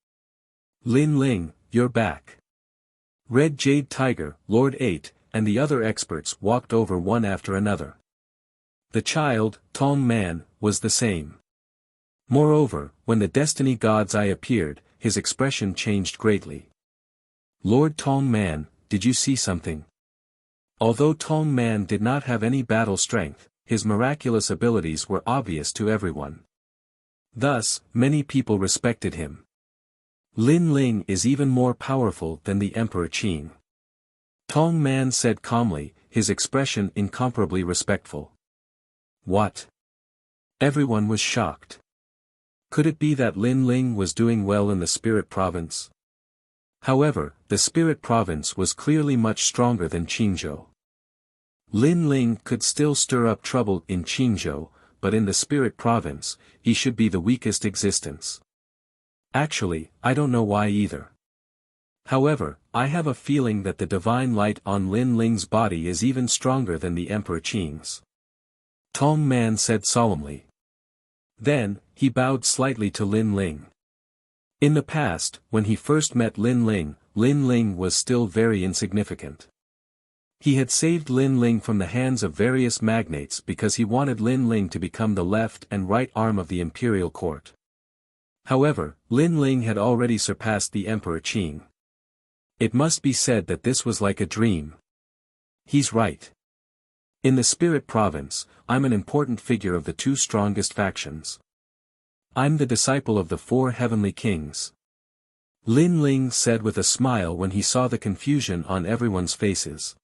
Speaker 1: Lin Ling, you're back. Red Jade Tiger, Lord 8, and the other experts walked over one after another. The child, Tong Man, was the same. Moreover, when the Destiny God's eye appeared, his expression changed greatly. Lord Tong Man, did you see something? Although Tong Man did not have any battle strength, his miraculous abilities were obvious to everyone. Thus, many people respected him. Lin Ling is even more powerful than the Emperor Qing. Tong Man said calmly, his expression incomparably respectful. What? Everyone was shocked. Could it be that Lin Ling was doing well in the Spirit Province? However, the Spirit Province was clearly much stronger than Qingzhou. Lin Ling could still stir up trouble in Qingzhou, but in the Spirit Province, he should be the weakest existence. Actually, I don't know why either. However, I have a feeling that the divine light on Lin Ling's body is even stronger than the Emperor Qing's. Tong Man said solemnly. Then, he bowed slightly to Lin Ling. In the past, when he first met Lin Ling was still very insignificant. He had saved Lin Ling from the hands of various magnates because he wanted Lin Ling to become the left and right arm of the imperial court. However, Lin Ling had already surpassed the Emperor Qing. It must be said that this was like a dream. He's right. In the Spirit Province, I'm an important figure of the two strongest factions. I'm the disciple of the 4 heavenly kings. Lin Ling said with a smile when he saw the confusion on everyone's faces.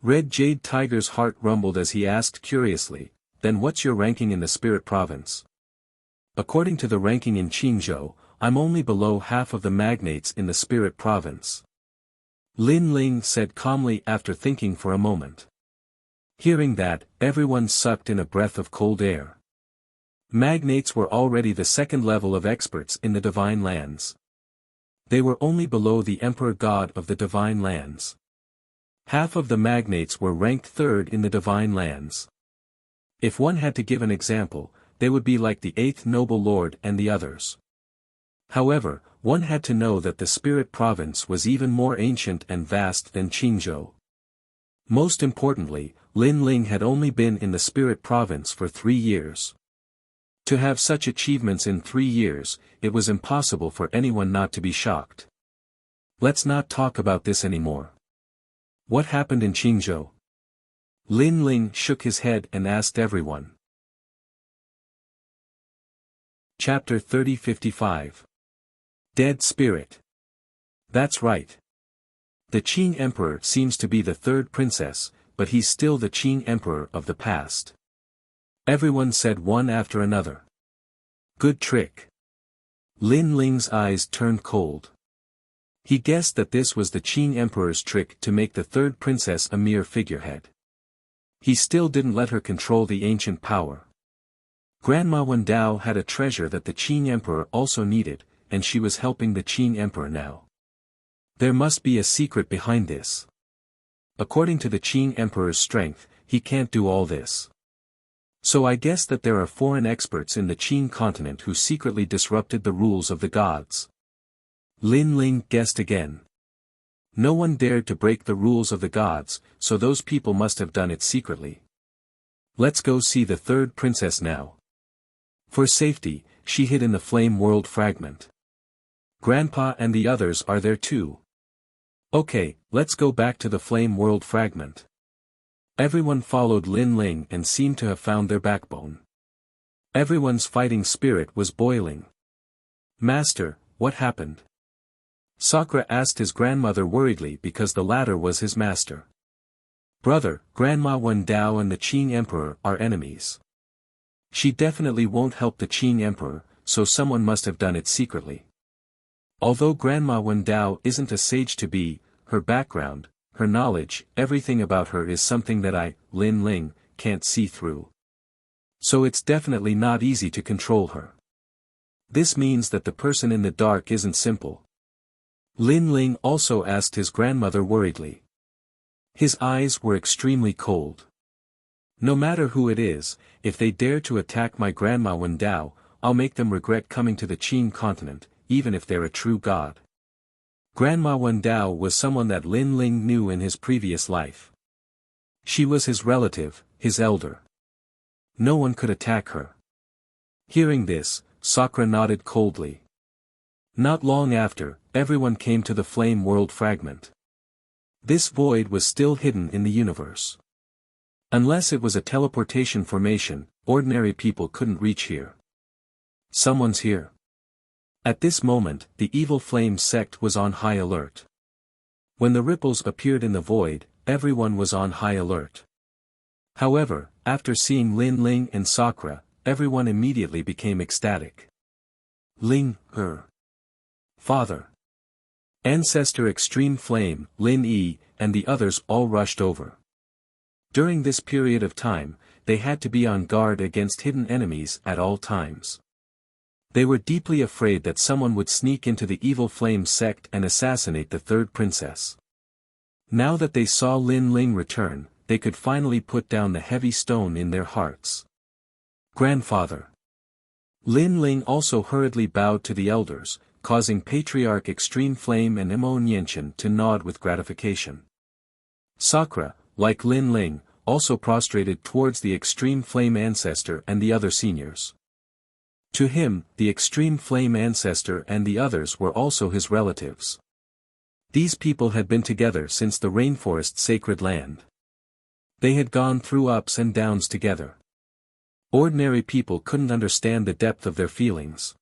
Speaker 1: Red Jade Tiger's heart rumbled as he asked curiously, "Then what's your ranking in the Spirit Province?" "According to the ranking in Qingzhou, I'm only below half of the magnates in the Spirit Province," Lin Ling said calmly after thinking for a moment. Hearing that, everyone sucked in a breath of cold air. Magnates were already the second level of experts in the Divine Lands. They were only below the Emperor God of the Divine Lands. Half of the magnates were ranked third in the Divine Lands. If one had to give an example, they would be like the eighth noble lord and the others. However, one had to know that the Spirit Province was even more ancient and vast than Qingzhou. Most importantly, Lin Ling had only been in the Spirit Province for 3 years. To have such achievements in 3 years, it was impossible for anyone not to be shocked. Let's not talk about this anymore. What happened in Qingzhou? Lin Ling shook his head and asked everyone. Chapter 3055. Dead Spirit. That's right. The Qing Emperor seems to be the third princess, but he's still the Qing Emperor of the past. Everyone said one after another. Good trick. Lin Ling's eyes turned cold. He guessed that this was the Qing Emperor's trick to make the third princess a mere figurehead. He still didn't let her control the ancient power. Grandma Wendao had a treasure that the Qing Emperor also needed, and she was helping the Qing Emperor now. There must be a secret behind this. According to the Qing Emperor's strength, he can't do all this. So I guess that there are foreign experts in the Qing continent who secretly disrupted the rules of the gods. Lin Ling guessed again. No one dared to break the rules of the gods, so those people must have done it secretly. Let's go see the third princess now. For safety, she hid in the Flame World fragment. Grandpa and the others are there too. Okay, let's go back to the Flame World fragment. Everyone followed Lin Ling and seemed to have found their backbone. Everyone's fighting spirit was boiling. Master, what happened? Sakura asked his grandmother worriedly because the latter was his master. Brother, Grandma Wendao and the Qing Emperor are enemies. She definitely won't help the Qing Emperor, so someone must have done it secretly. Although Grandma Wendao isn't a sage to be, her background, her knowledge, everything about her is something that I, Lin Ling, can't see through. So it's definitely not easy to control her. This means that the person in the dark isn't simple. Lin Ling also asked his grandmother worriedly. His eyes were extremely cold. No matter who it is, if they dare to attack my Grandma Wendao, I'll make them regret coming to the Qing continent, even if they're a true god. Grandma Wendao was someone that Lin Ling knew in his previous life. She was his relative, his elder. No one could attack her. Hearing this, Sakura nodded coldly. Not long after, everyone came to the Flame World fragment. This void was still hidden in the universe. Unless it was a teleportation formation, ordinary people couldn't reach here. Someone's here. At this moment, the Evil Flame sect was on high alert. When the ripples appeared in the void, everyone was on high alert. However, after seeing Lin Ling and Sakura, everyone immediately became ecstatic. Ling, her father, Ancestor Extreme Flame, Lin Yi, and the others all rushed over. During this period of time, they had to be on guard against hidden enemies at all times. They were deeply afraid that someone would sneak into the Evil Flame sect and assassinate the third princess. Now that they saw Lin Ling return, they could finally put down the heavy stone in their hearts. Grandfather. Lin Ling also hurriedly bowed to the elders, causing Patriarch Extreme Flame and Imo Nianchen to nod with gratification. Sakura, like Lin Ling, also prostrated towards the Extreme Flame Ancestor and the other seniors. To him, the Extreme Flame Ancestor and the others were also his relatives. These people had been together since the Rainforest Sacred Land. They had gone through ups and downs together. Ordinary people couldn't understand the depth of their feelings.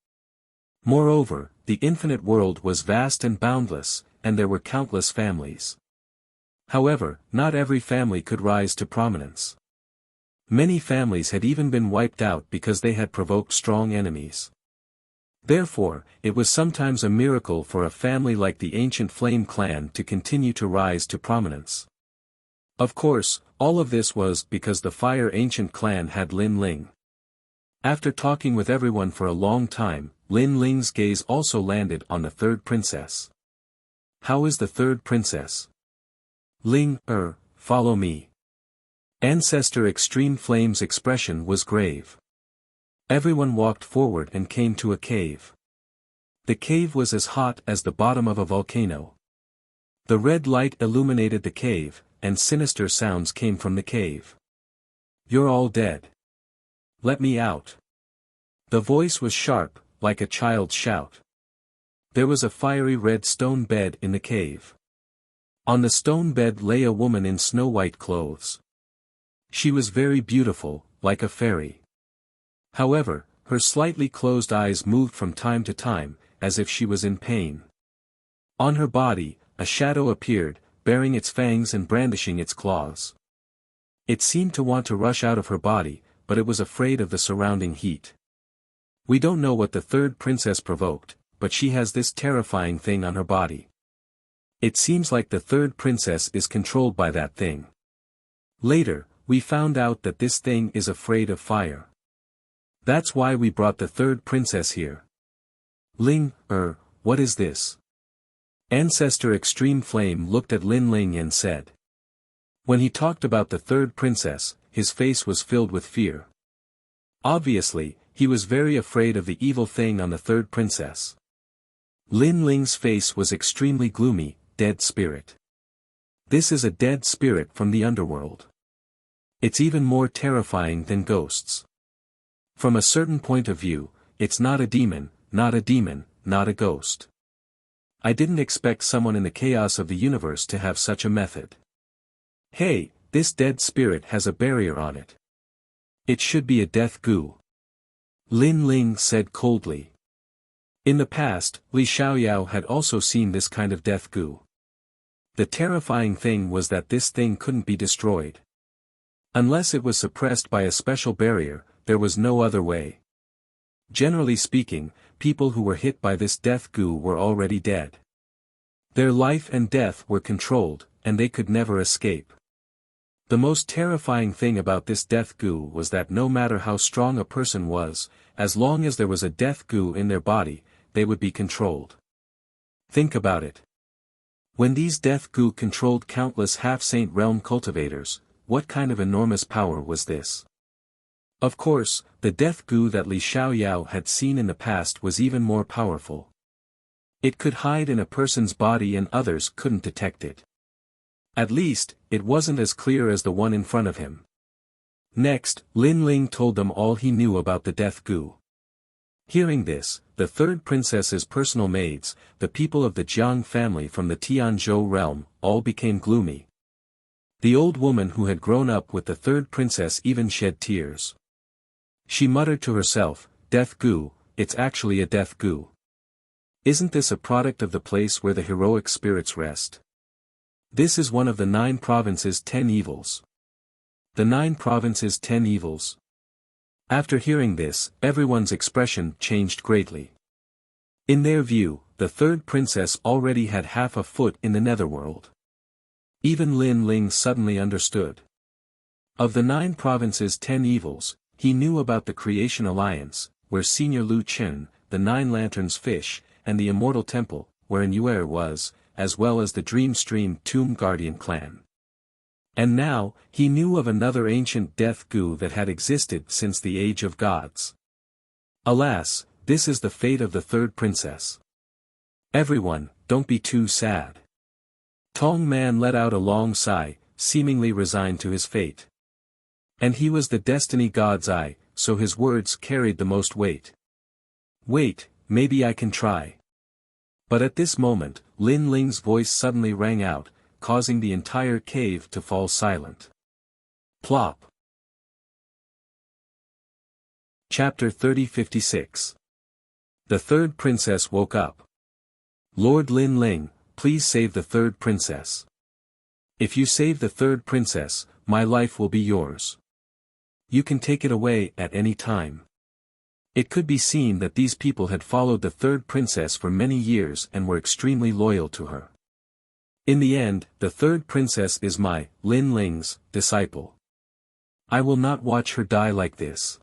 Speaker 1: Moreover, the infinite world was vast and boundless, and there were countless families. However, not every family could rise to prominence. Many families had even been wiped out because they had provoked strong enemies. Therefore, it was sometimes a miracle for a family like the ancient Flame clan to continue to rise to prominence. Of course, all of this was because the Fire Ancient clan had Lin Ling. After talking with everyone for a long time, Lin Ling's gaze also landed on the third princess. "How is the third princess?" "Ling, follow me." Ancestor Extreme Flame's expression was grave. Everyone walked forward and came to a cave. The cave was as hot as the bottom of a volcano. The red light illuminated the cave, and sinister sounds came from the cave. "You're all dead. Let me out." The voice was sharp, like a child's shout. There was a fiery red stone bed in the cave. On the stone bed lay a woman in snow-white clothes. She was very beautiful, like a fairy. However, her slightly closed eyes moved from time to time, as if she was in pain. On her body, a shadow appeared, baring its fangs and brandishing its claws. It seemed to want to rush out of her body, but it was afraid of the surrounding heat. We don't know what the third princess provoked, but she has this terrifying thing on her body. It seems like the third princess is controlled by that thing. Later, we found out that this thing is afraid of fire. That's why we brought the third princess here. "Ling, what is this?" Ancestor Extreme Flame looked at Lin Ling and said. When he talked about the third princess, his face was filled with fear. Obviously, he was very afraid of the evil thing on the third princess. Lin Ling's face was extremely gloomy, dead spirit. This is a dead spirit from the underworld. It's even more terrifying than ghosts. From a certain point of view, it's not a demon, not a ghost. I didn't expect someone in the chaos of the universe to have such a method. Hey, this dead spirit has a barrier on it. It should be a death goo. Lin Ling said coldly. In the past, Li Xiaoyao had also seen this kind of death goo. The terrifying thing was that this thing couldn't be destroyed. Unless it was suppressed by a special barrier, there was no other way. Generally speaking, people who were hit by this death goo were already dead. Their life and death were controlled, and they could never escape. The most terrifying thing about this death goo was that no matter how strong a person was, as long as there was a death goo in their body, they would be controlled. Think about it. When these death goo controlled countless half-saint realm cultivators, what kind of enormous power was this? Of course, the death goo that Li Xiaoyao had seen in the past was even more powerful. It could hide in a person's body and others couldn't detect it. At least, it wasn't as clear as the one in front of him. Next, Lin Ling told them all he knew about the death goo. Hearing this, the third princess's personal maids, the people of the Jiang family from the Tianzhou realm, all became gloomy. The old woman who had grown up with the third princess even shed tears. She muttered to herself, "Death goo, it's actually a death goo. Isn't this a product of the place where the heroic spirits rest? This is one of the 9 provinces' 10 evils. The 9 provinces' 10 evils." After hearing this, everyone's expression changed greatly. In their view, the third princess already had half a foot in the netherworld. Even Lin Ling suddenly understood. Of the 9 provinces' 10 evils, he knew about the Creation Alliance, where Senior Lu Chen, the 9 Lanterns Fish, and the Immortal Temple, wherein Yuer was, as well as the Dream Stream Tomb Guardian clan. And now, he knew of another ancient death goo that had existed since the Age of Gods. Alas, this is the fate of the third princess. Everyone, don't be too sad. Tong Man let out a long sigh, seemingly resigned to his fate. And he was the destiny god's eye, so his words carried the most weight. Wait, maybe I can try. But at this moment, Lin Ling's voice suddenly rang out, causing the entire cave to fall silent. Plop. Chapter 3056. The third princess woke up. Lord Lin Ling, please save the third princess. If you save the third princess, my life will be yours. You can take it away at any time. It could be seen that these people had followed the third princess for many years and were extremely loyal to her. In the end, the third princess is my, Lin Ling's, disciple. I will not watch her die like this.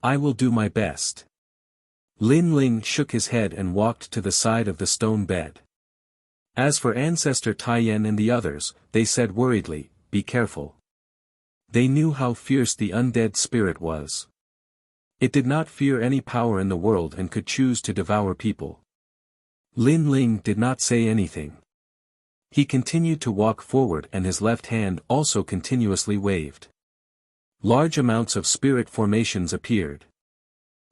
Speaker 1: I will do my best. Lin Ling shook his head and walked to the side of the stone bed. As for Ancestor Taiyan and the others, they said worriedly, be careful. They knew how fierce the undead spirit was. It did not fear any power in the world and could choose to devour people. Lin Ling did not say anything. He continued to walk forward and his left hand also continuously waved. Large amounts of spirit formations appeared.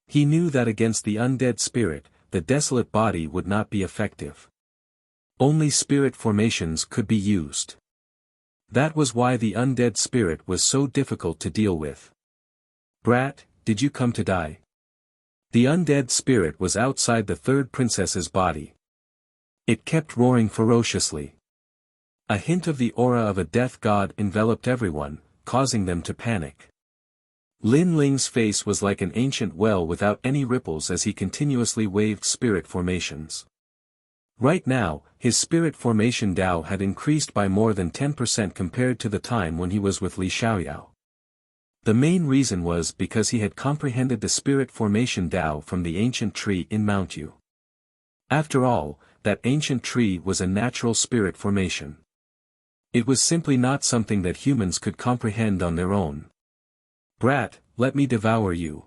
Speaker 1: He knew that against the undead spirit, the desolate body would not be effective. Only spirit formations could be used. That was why the undead spirit was so difficult to deal with. Brat, did you come to die? The undead spirit was outside the third princess's body. It kept roaring ferociously. A hint of the aura of a death god enveloped everyone, causing them to panic. Lin Ling's face was like an ancient well without any ripples as he continuously waved spirit formations. Right now, his spirit formation Dao had increased by more than 10% compared to the time when he was with Li Xiaoyao. The main reason was because he had comprehended the spirit formation Dao from the ancient tree in Mount Yu. After all, that ancient tree was a natural spirit formation. It was simply not something that humans could comprehend on their own. Brat, let me devour you!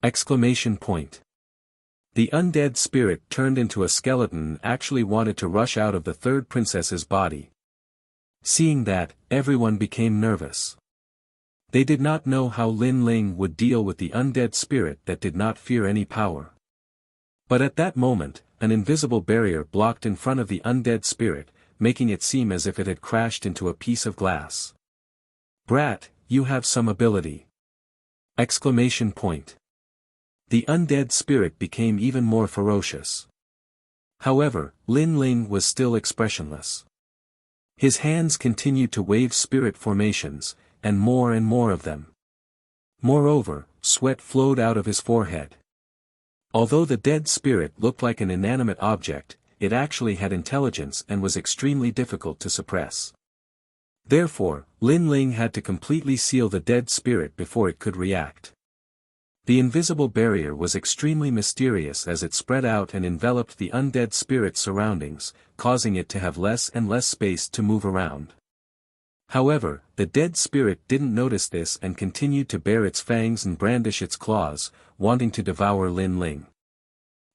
Speaker 1: Exclamation point. The undead spirit turned into a skeleton and actually wanted to rush out of the third princess's body. Seeing that, everyone became nervous. They did not know how Lin Ling would deal with the undead spirit that did not fear any power. But at that moment, an invisible barrier blocked in front of the undead spirit, making it seem as if it had crashed into a piece of glass. Brat, you have some ability! Exclamation point. The undead spirit became even more ferocious. However, Lin Ling was still expressionless. His hands continued to wave spirit formations, and more of them. Moreover, sweat flowed out of his forehead. Although the dead spirit looked like an inanimate object, it actually had intelligence and was extremely difficult to suppress. Therefore, Lin Ling had to completely seal the dead spirit before it could react. The invisible barrier was extremely mysterious as it spread out and enveloped the undead spirit's surroundings, causing it to have less and less space to move around. However, the dead spirit didn't notice this and continued to bare its fangs and brandish its claws, wanting to devour Lin Ling.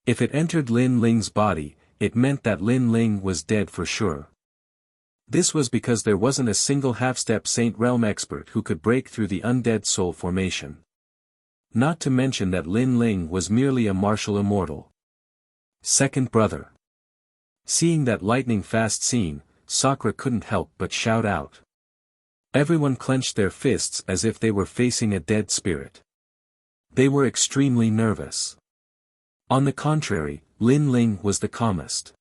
Speaker 1: If it entered Lin Ling's body, it meant that Lin Ling was dead for sure. This was because there wasn't a single half-step Saint Realm expert who could break through the undead soul formation. Not to mention that Lin Ling was merely a martial immortal. Second brother. Seeing that lightning-fast scene, Sakura couldn't help but shout out. Everyone clenched their fists as if they were facing a dead spirit. They were extremely nervous. On the contrary, Lin Ling was the calmest.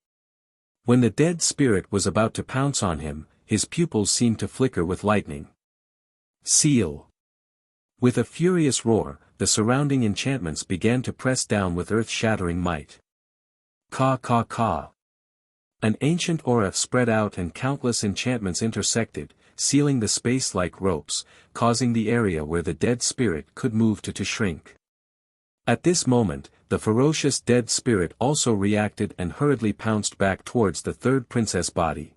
Speaker 1: When the dead spirit was about to pounce on him, his pupils seemed to flicker with lightning. Seal! With a furious roar, the surrounding enchantments began to press down with earth-shattering might. Ka ka ka! An ancient aura spread out and countless enchantments intersected, sealing the space like ropes, causing the area where the dead spirit could move to shrink. At this moment, the ferocious dead spirit also reacted and hurriedly pounced back towards the third princess body.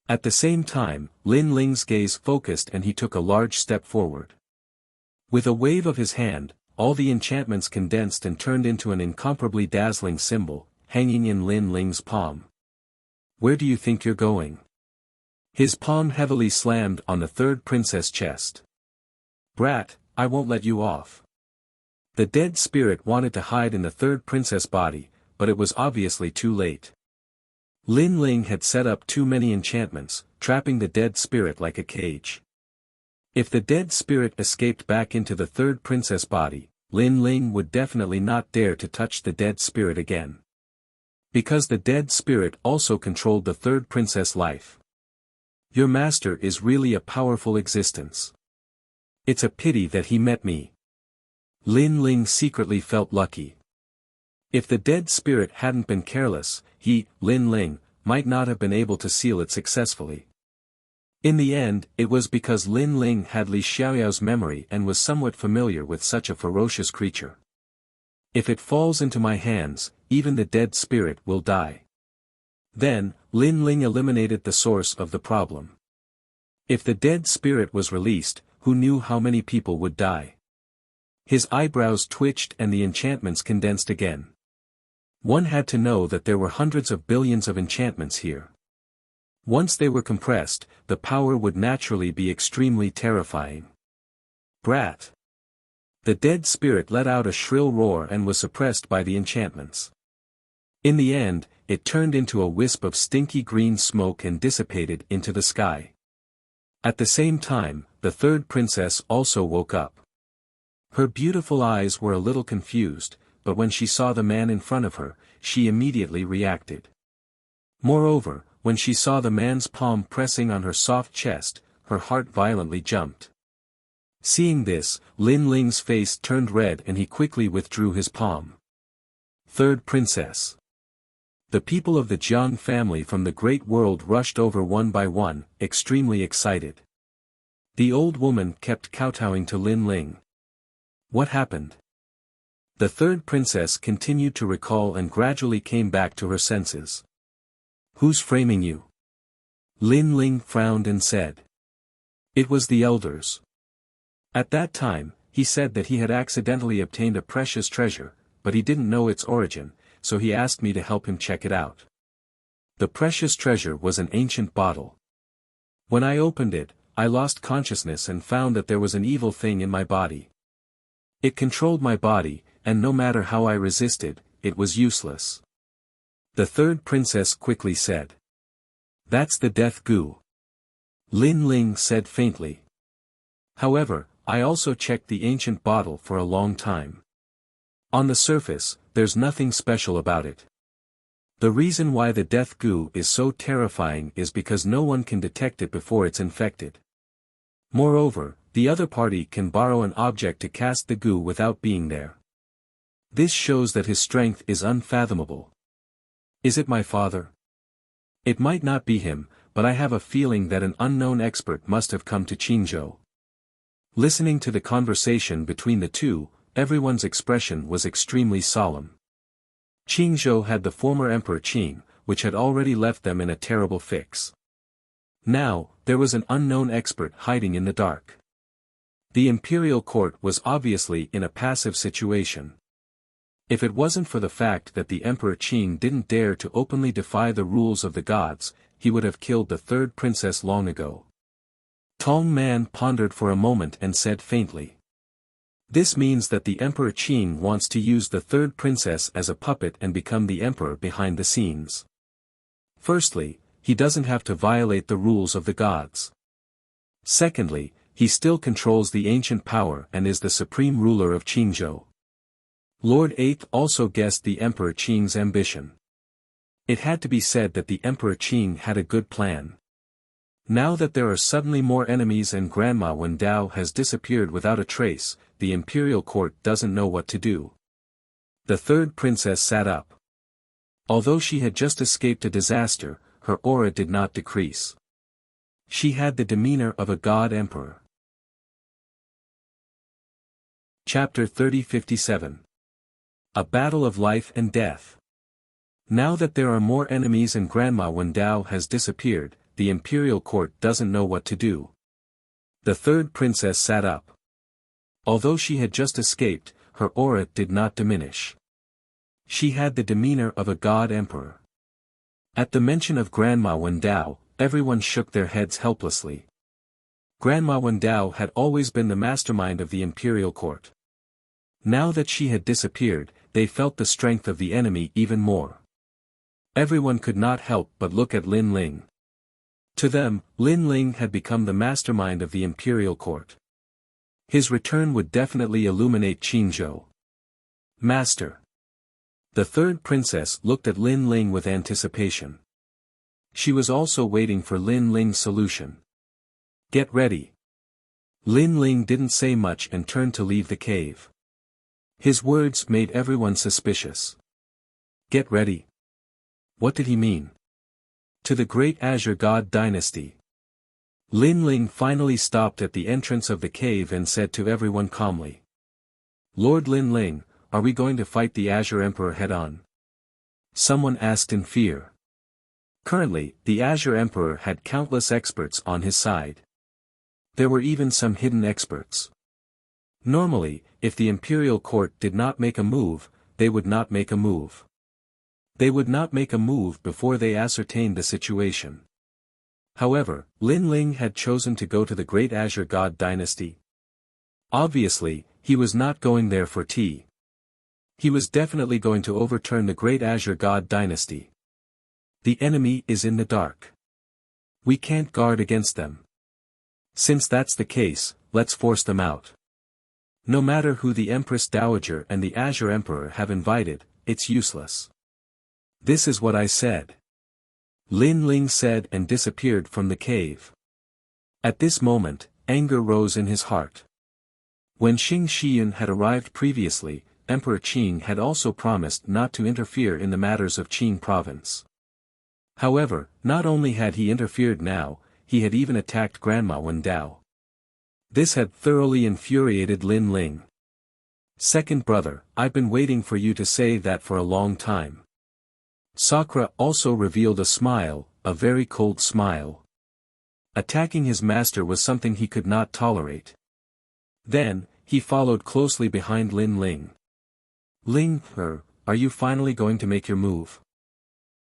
Speaker 1: At the same time, Lin Ling's gaze focused and he took a large step forward. With a wave of his hand, all the enchantments condensed and turned into an incomparably dazzling symbol, hanging in Lin Ling's palm. Where do you think you're going? His palm heavily slammed on the third princess' chest. Brat, I won't let you off. The dead spirit wanted to hide in the third princess' body, but it was obviously too late. Lin Ling had set up too many enchantments, trapping the dead spirit like a cage. If the dead spirit escaped back into the third princess' body, Lin Ling would definitely not dare to touch the dead spirit again. Because the dead spirit also controlled the third princess' life. Your master is really a powerful existence. It's a pity that he met me. Lin Ling secretly felt lucky. If the dead spirit hadn't been careless, he, Lin Ling, might not have been able to seal it successfully. In the end, it was because Lin Ling had Li Xiaoyao's memory and was somewhat familiar with such a ferocious creature. If it falls into my hands, even the dead spirit will die. Then, Lin Ling eliminated the source of the problem. If the dead spirit was released, who knew how many people would die? His eyebrows twitched and the enchantments condensed again. One had to know that there were hundreds of billions of enchantments here. Once they were compressed, the power would naturally be extremely terrifying. Brat! The dead spirit let out a shrill roar and was suppressed by the enchantments. In the end, it turned into a wisp of stinky green smoke and dissipated into the sky. At the same time, the third princess also woke up. Her beautiful eyes were a little confused, but when she saw the man in front of her, she immediately reacted. Moreover, when she saw the man's palm pressing on her soft chest, her heart violently jumped. Seeing this, Lin Ling's face turned red and he quickly withdrew his palm. Third princess. The people of the Jiang family from the great world rushed over one by one, extremely excited. The old woman kept kowtowing to Lin Ling. What happened? The third princess continued to recall and gradually came back to her senses. Who's framing you? Lin Ling frowned and said. It was the elders. At that time, he said that he had accidentally obtained a precious treasure, but he didn't know its origin, so he asked me to help him check it out. The precious treasure was an ancient bottle. When I opened it, I lost consciousness and found that there was an evil thing in my body. It controlled my body, and no matter how I resisted, it was useless. The third princess quickly said. That's the death goo. Lin Ling said faintly. However, I also checked the ancient bottle for a long time. On the surface, there's nothing special about it. The reason why the death goo is so terrifying is because no one can detect it before it's infected. Moreover, the other party can borrow an object to cast the goo without being there. This shows that his strength is unfathomable. Is it my father? It might not be him, but I have a feeling that an unknown expert must have come to Qingzhou. Listening to the conversation between the two, everyone's expression was extremely solemn. Qingzhou had the former Emperor Qing, which had already left them in a terrible fix. Now, there was an unknown expert hiding in the dark. The imperial court was obviously in a passive situation. If it wasn't for the fact that the Emperor Qing didn't dare to openly defy the rules of the gods, he would have killed the third princess long ago. Tong Man pondered for a moment and said faintly. This means that the Emperor Qing wants to use the third princess as a puppet and become the emperor behind the scenes. Firstly, he doesn't have to violate the rules of the gods. Secondly, he still controls the ancient power and is the supreme ruler of Qingzhou. Lord 8th also guessed the Emperor Qing's ambition. It had to be said that the Emperor Qing had a good plan. Now that there are suddenly more enemies and Grandma Wendao has disappeared without a trace, the imperial court doesn't know what to do. The third princess sat up. Although she had just escaped a disaster, her aura did not decrease. She had the demeanor of a god emperor. Chapter 3057. A Battle of Life and Death. Now that there are more enemies and Grandma Wendao has disappeared, the imperial court doesn't know what to do. The third princess sat up. Although she had just escaped, her aura did not diminish. She had the demeanor of a god emperor. At the mention of Grandma Wendao, everyone shook their heads helplessly. Grandma Wendao had always been the mastermind of the imperial court. Now that she had disappeared, they felt the strength of the enemy even more. Everyone could not help but look at Lin Ling. To them, Lin Ling had become the mastermind of the imperial court. His return would definitely illuminate Qingzhou. Master. The third princess looked at Lin Ling with anticipation. She was also waiting for Lin Ling's solution. Get ready. Lin Ling didn't say much and turned to leave the cave. His words made everyone suspicious. Get ready. What did he mean? To the great Azure God dynasty. Lin Ling finally stopped at the entrance of the cave and said to everyone calmly. Lord Lin Ling, are we going to fight the Azure Emperor head-on? Someone asked in fear. Currently, the Azure Emperor had countless experts on his side. There were even some hidden experts. Normally, if the imperial court did not make a move, they would not make a move. They would not make a move before they ascertained the situation. However, Lin Ling had chosen to go to the Great Azure God dynasty. Obviously, he was not going there for tea. He was definitely going to overturn the Great Azure God dynasty. The enemy is in the dark. We can't guard against them. Since that's the case, let's force them out. No matter who the Empress Dowager and the Azure Emperor have invited, it's useless. This is what I said. Lin Ling said and disappeared from the cave. At this moment, anger rose in his heart. When Xing Xian had arrived previously, Emperor Qing had also promised not to interfere in the matters of Qing province. However, not only had he interfered now, he had even attacked Grandma Wen Dao. This had thoroughly infuriated Lin Ling. Second brother, I've been waiting for you to say that for a long time. Sakura also revealed a smile, a very cold smile. Attacking his master was something he could not tolerate. Then, he followed closely behind Lin Ling. Ling, are you finally going to make your move?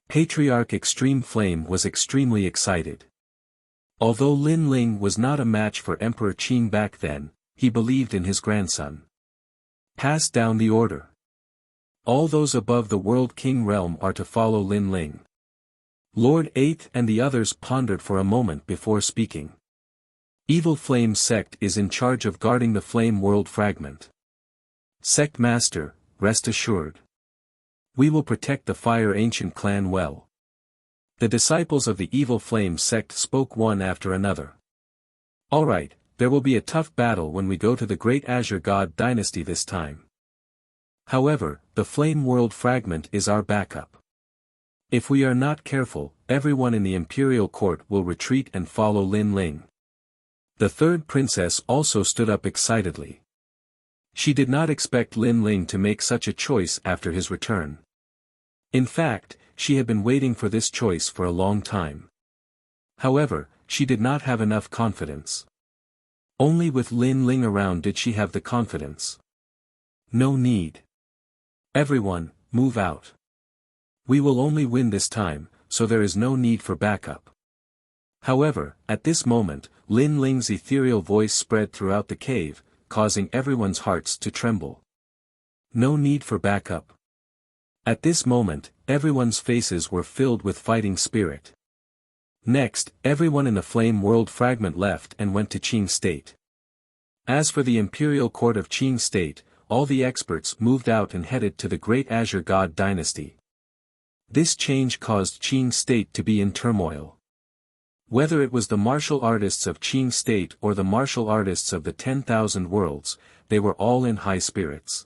Speaker 1: Patriarch Extreme Flame was extremely excited. Although Lin Ling was not a match for Emperor Qing back then, he believed in his grandson. Pass down the order. All those above the World King realm are to follow Lin Ling. Lord Eighth and the others pondered for a moment before speaking. Evil Flame Sect is in charge of guarding the Flame World Fragment. Sect Master, rest assured. We will protect the Fire Ancient clan well. The disciples of the Evil Flame Sect spoke one after another. Alright, there will be a tough battle when we go to the Great Azure God Dynasty this time. However, the Flame World Fragment is our backup. If we are not careful, everyone in the Imperial Court will retreat and follow Lin Ling. The third princess also stood up excitedly. She did not expect Lin Ling to make such a choice after his return. In fact, she had been waiting for this choice for a long time. However, she did not have enough confidence. Only with Lin Ling around did she have the confidence. No need. Everyone, move out. We will only win this time, so there is no need for backup. However, at this moment, Lin Ling's ethereal voice spread throughout the cave, causing everyone's hearts to tremble. No need for backup. At this moment, everyone's faces were filled with fighting spirit. Next, everyone in the Flame World Fragment left and went to Qing State. As for the Imperial Court of Qing State, all the experts moved out and headed to the Great Azure God Dynasty. This change caused Qing State to be in turmoil. Whether it was the martial artists of Qing State or the martial artists of the 10,000 Worlds, they were all in high spirits.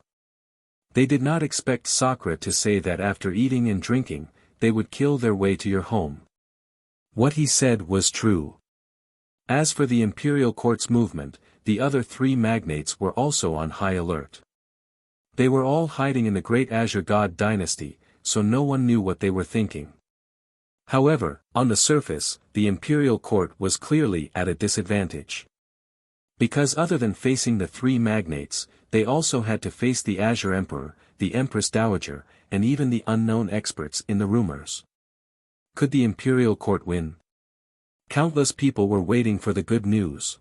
Speaker 1: They did not expect Sakura to say that after eating and drinking, they would kill their way to your home. What he said was true. As for the Imperial Court's movement, the other three magnates were also on high alert. They were all hiding in the Great Azure God Dynasty, so no one knew what they were thinking. However, on the surface, the Imperial Court was clearly at a disadvantage. Because other than facing the three magnates, they also had to face the Azure Emperor, the Empress Dowager, and even the unknown experts in the rumors. Could the Imperial Court win? Countless people were waiting for the good news.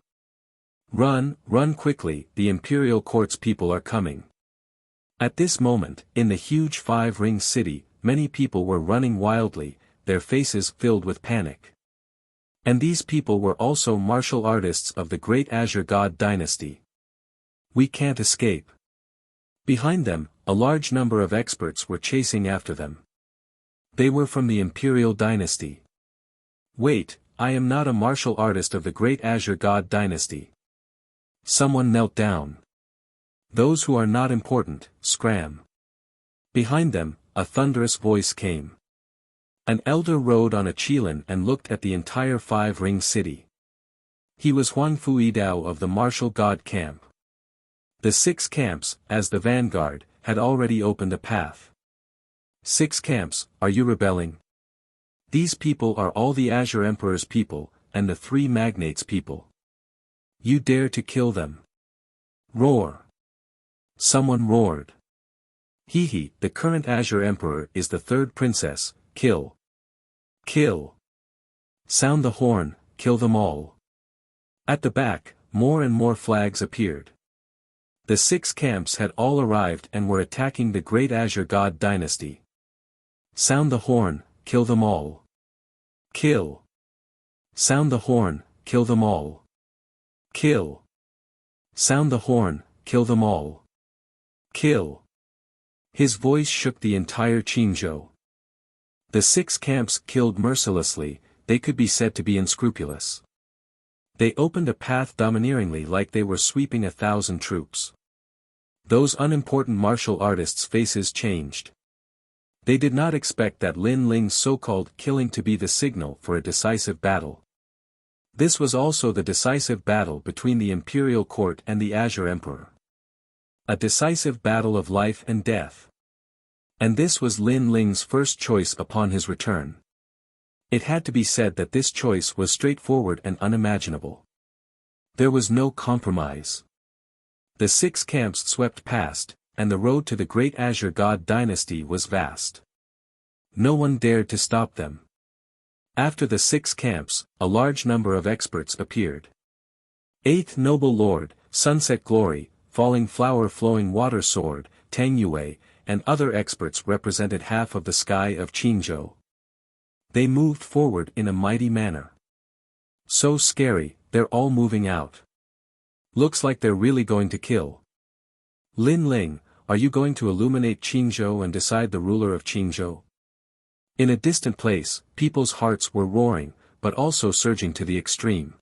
Speaker 1: Run, run quickly, the Imperial Court's people are coming. At this moment, in the huge five-ring city, many people were running wildly, their faces filled with panic. And these people were also martial artists of the Great Azure God Dynasty. We can't escape. Behind them, a large number of experts were chasing after them. They were from the Imperial Dynasty. Wait, I am not a martial artist of the Great Azure God Dynasty. Someone knelt down. Those who are not important, scram. Behind them, a thunderous voice came. An elder rode on a qilin and looked at the entire five-ring city. He was Huang Fuidao of the martial god camp. The 6 camps, as the vanguard, had already opened a path. 6 camps, are you rebelling? These people are all the Azure Emperor's people, and the 3 magnates' people. You dare to kill them? Roar! Someone roared. He, the current Azure Emperor is the 3rd princess, kill. Kill. Sound the horn, kill them all. At the back, more and more flags appeared. The 6 camps had all arrived and were attacking the Great Azure God Dynasty. Sound the horn, kill them all. Kill. Sound the horn, kill them all. Kill. Sound the horn, kill them all. Kill. His voice shook the entire Qingzhou. The 6 camps killed mercilessly, they could be said to be unscrupulous. They opened a path domineeringly like they were sweeping 1,000 troops. Those unimportant martial artists' faces changed. They did not expect that Lin Ling's so-called killing to be the signal for a decisive battle. This was also the decisive battle between the Imperial Court and the Azure Emperor. A decisive battle of life and death. And this was Lin Ling's first choice upon his return. It had to be said that this choice was straightforward and unimaginable. There was no compromise. The 6 camps swept past, and the road to the Great Azure God Dynasty was vast. No one dared to stop them. After the 6 camps, a large number of experts appeared. 8th Noble Lord, Sunset Glory, Falling Flower Flowing Water Sword, Tang Yue, and other experts represented half of the sky of Qingzhou. They moved forward in a mighty manner. So scary, they're all moving out. Looks like they're really going to kill. Lin Ling, are you going to illuminate Qingzhou and decide the ruler of Qingzhou? In a distant place, people's hearts were roaring, but also surging to the extreme.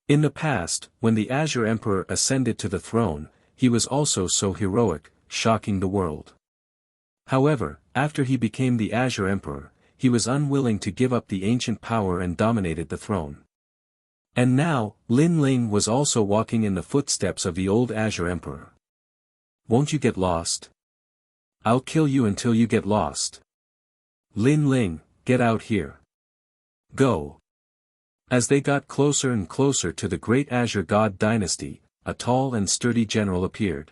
Speaker 1: In the past, when the Azure Emperor ascended to the throne, he was also so heroic, shocking the world. However, after he became the Azure Emperor, he was unwilling to give up the ancient power and dominated the throne. And now, Lin Ling was also walking in the footsteps of the old Azure Emperor. Won't you get lost? I'll kill you until you get lost. Lin Ling, get out here. Go. As they got closer and closer to the Great Azure God Dynasty, a tall and sturdy general appeared.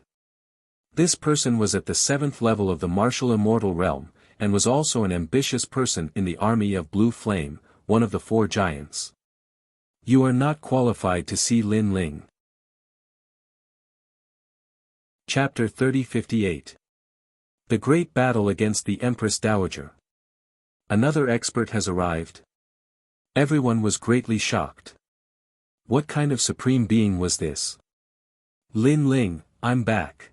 Speaker 1: This person was at the 7th level of the martial immortal realm, and was also an ambitious person in the army of Blue Flame, one of the 4 giants. You are not qualified to see Lin Ling. Chapter 3058. The Great Battle Against the Empress Dowager. Another expert has arrived. Everyone was greatly shocked. What kind of supreme being was this? Lin Ling, I'm back.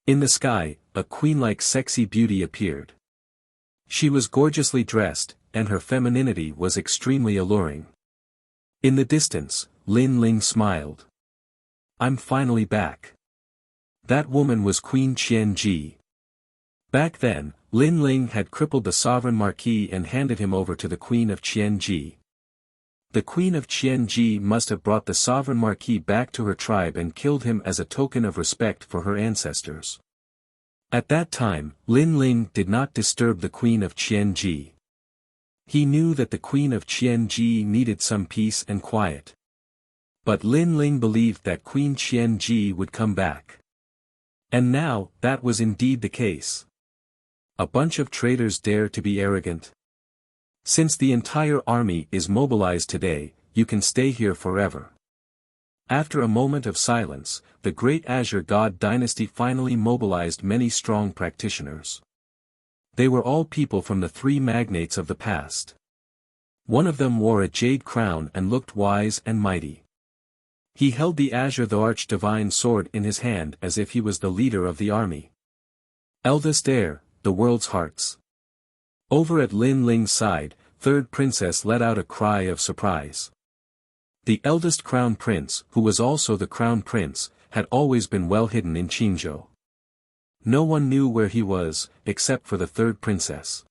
Speaker 1: In the sky, a queen-like sexy beauty appeared. She was gorgeously dressed, and her femininity was extremely alluring. In the distance, Lin Ling smiled. I'm finally back. That woman was Queen Qianji. Back then, Lin Ling had crippled the sovereign marquis and handed him over to the Queen of Qianji. The Queen of Qianji must have brought the sovereign marquis back to her tribe and killed him as a token of respect for her ancestors. At that time, Lin Ling did not disturb the Queen of Qianji. He knew that the Queen of Qianji needed some peace and quiet. But Lin Ling believed that Queen Qianji would come back. And now, that was indeed the case. A bunch of traitors dare to be arrogant. Since the entire army is mobilized today, you can stay here forever. After a moment of silence, the Great Azure God Dynasty finally mobilized many strong practitioners. They were all people from the 3 magnates of the past. One of them wore a jade crown and looked wise and mighty. He held the azure the arch-divine sword in his hand as if he was the leader of the army. Eldest heir, the world's hearts. Over at Lin Ling's side, third princess let out a cry of surprise. The eldest crown prince, who was also the crown prince, had always been well hidden in Qingzhou. No one knew where he was, except for the third princess.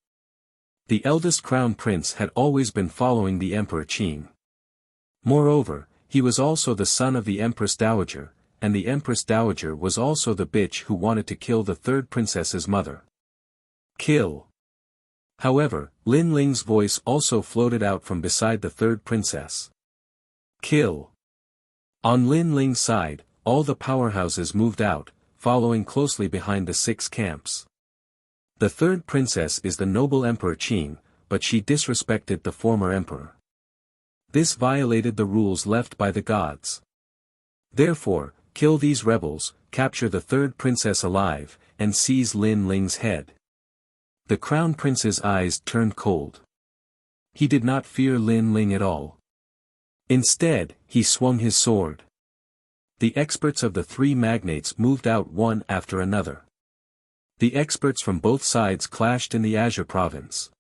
Speaker 1: The eldest crown prince had always been following the Emperor Qing. Moreover, he was also the son of the Empress Dowager, and the Empress Dowager was also the bitch who wanted to kill the third princess's mother. Kill. However, Lin Ling's voice also floated out from beside the third princess. Kill. On Lin Ling's side, all the powerhouses moved out, following closely behind the 6 camps. The third princess is the noble Emperor Qing, but she disrespected the former emperor. This violated the rules left by the gods. Therefore, kill these rebels, capture the third princess alive, and seize Lin Ling's head. The crown prince's eyes turned cold. He did not fear Lin Ling at all. Instead, he swung his sword. The experts of the 3 magnates moved out one after another. The experts from both sides clashed in the Azure province.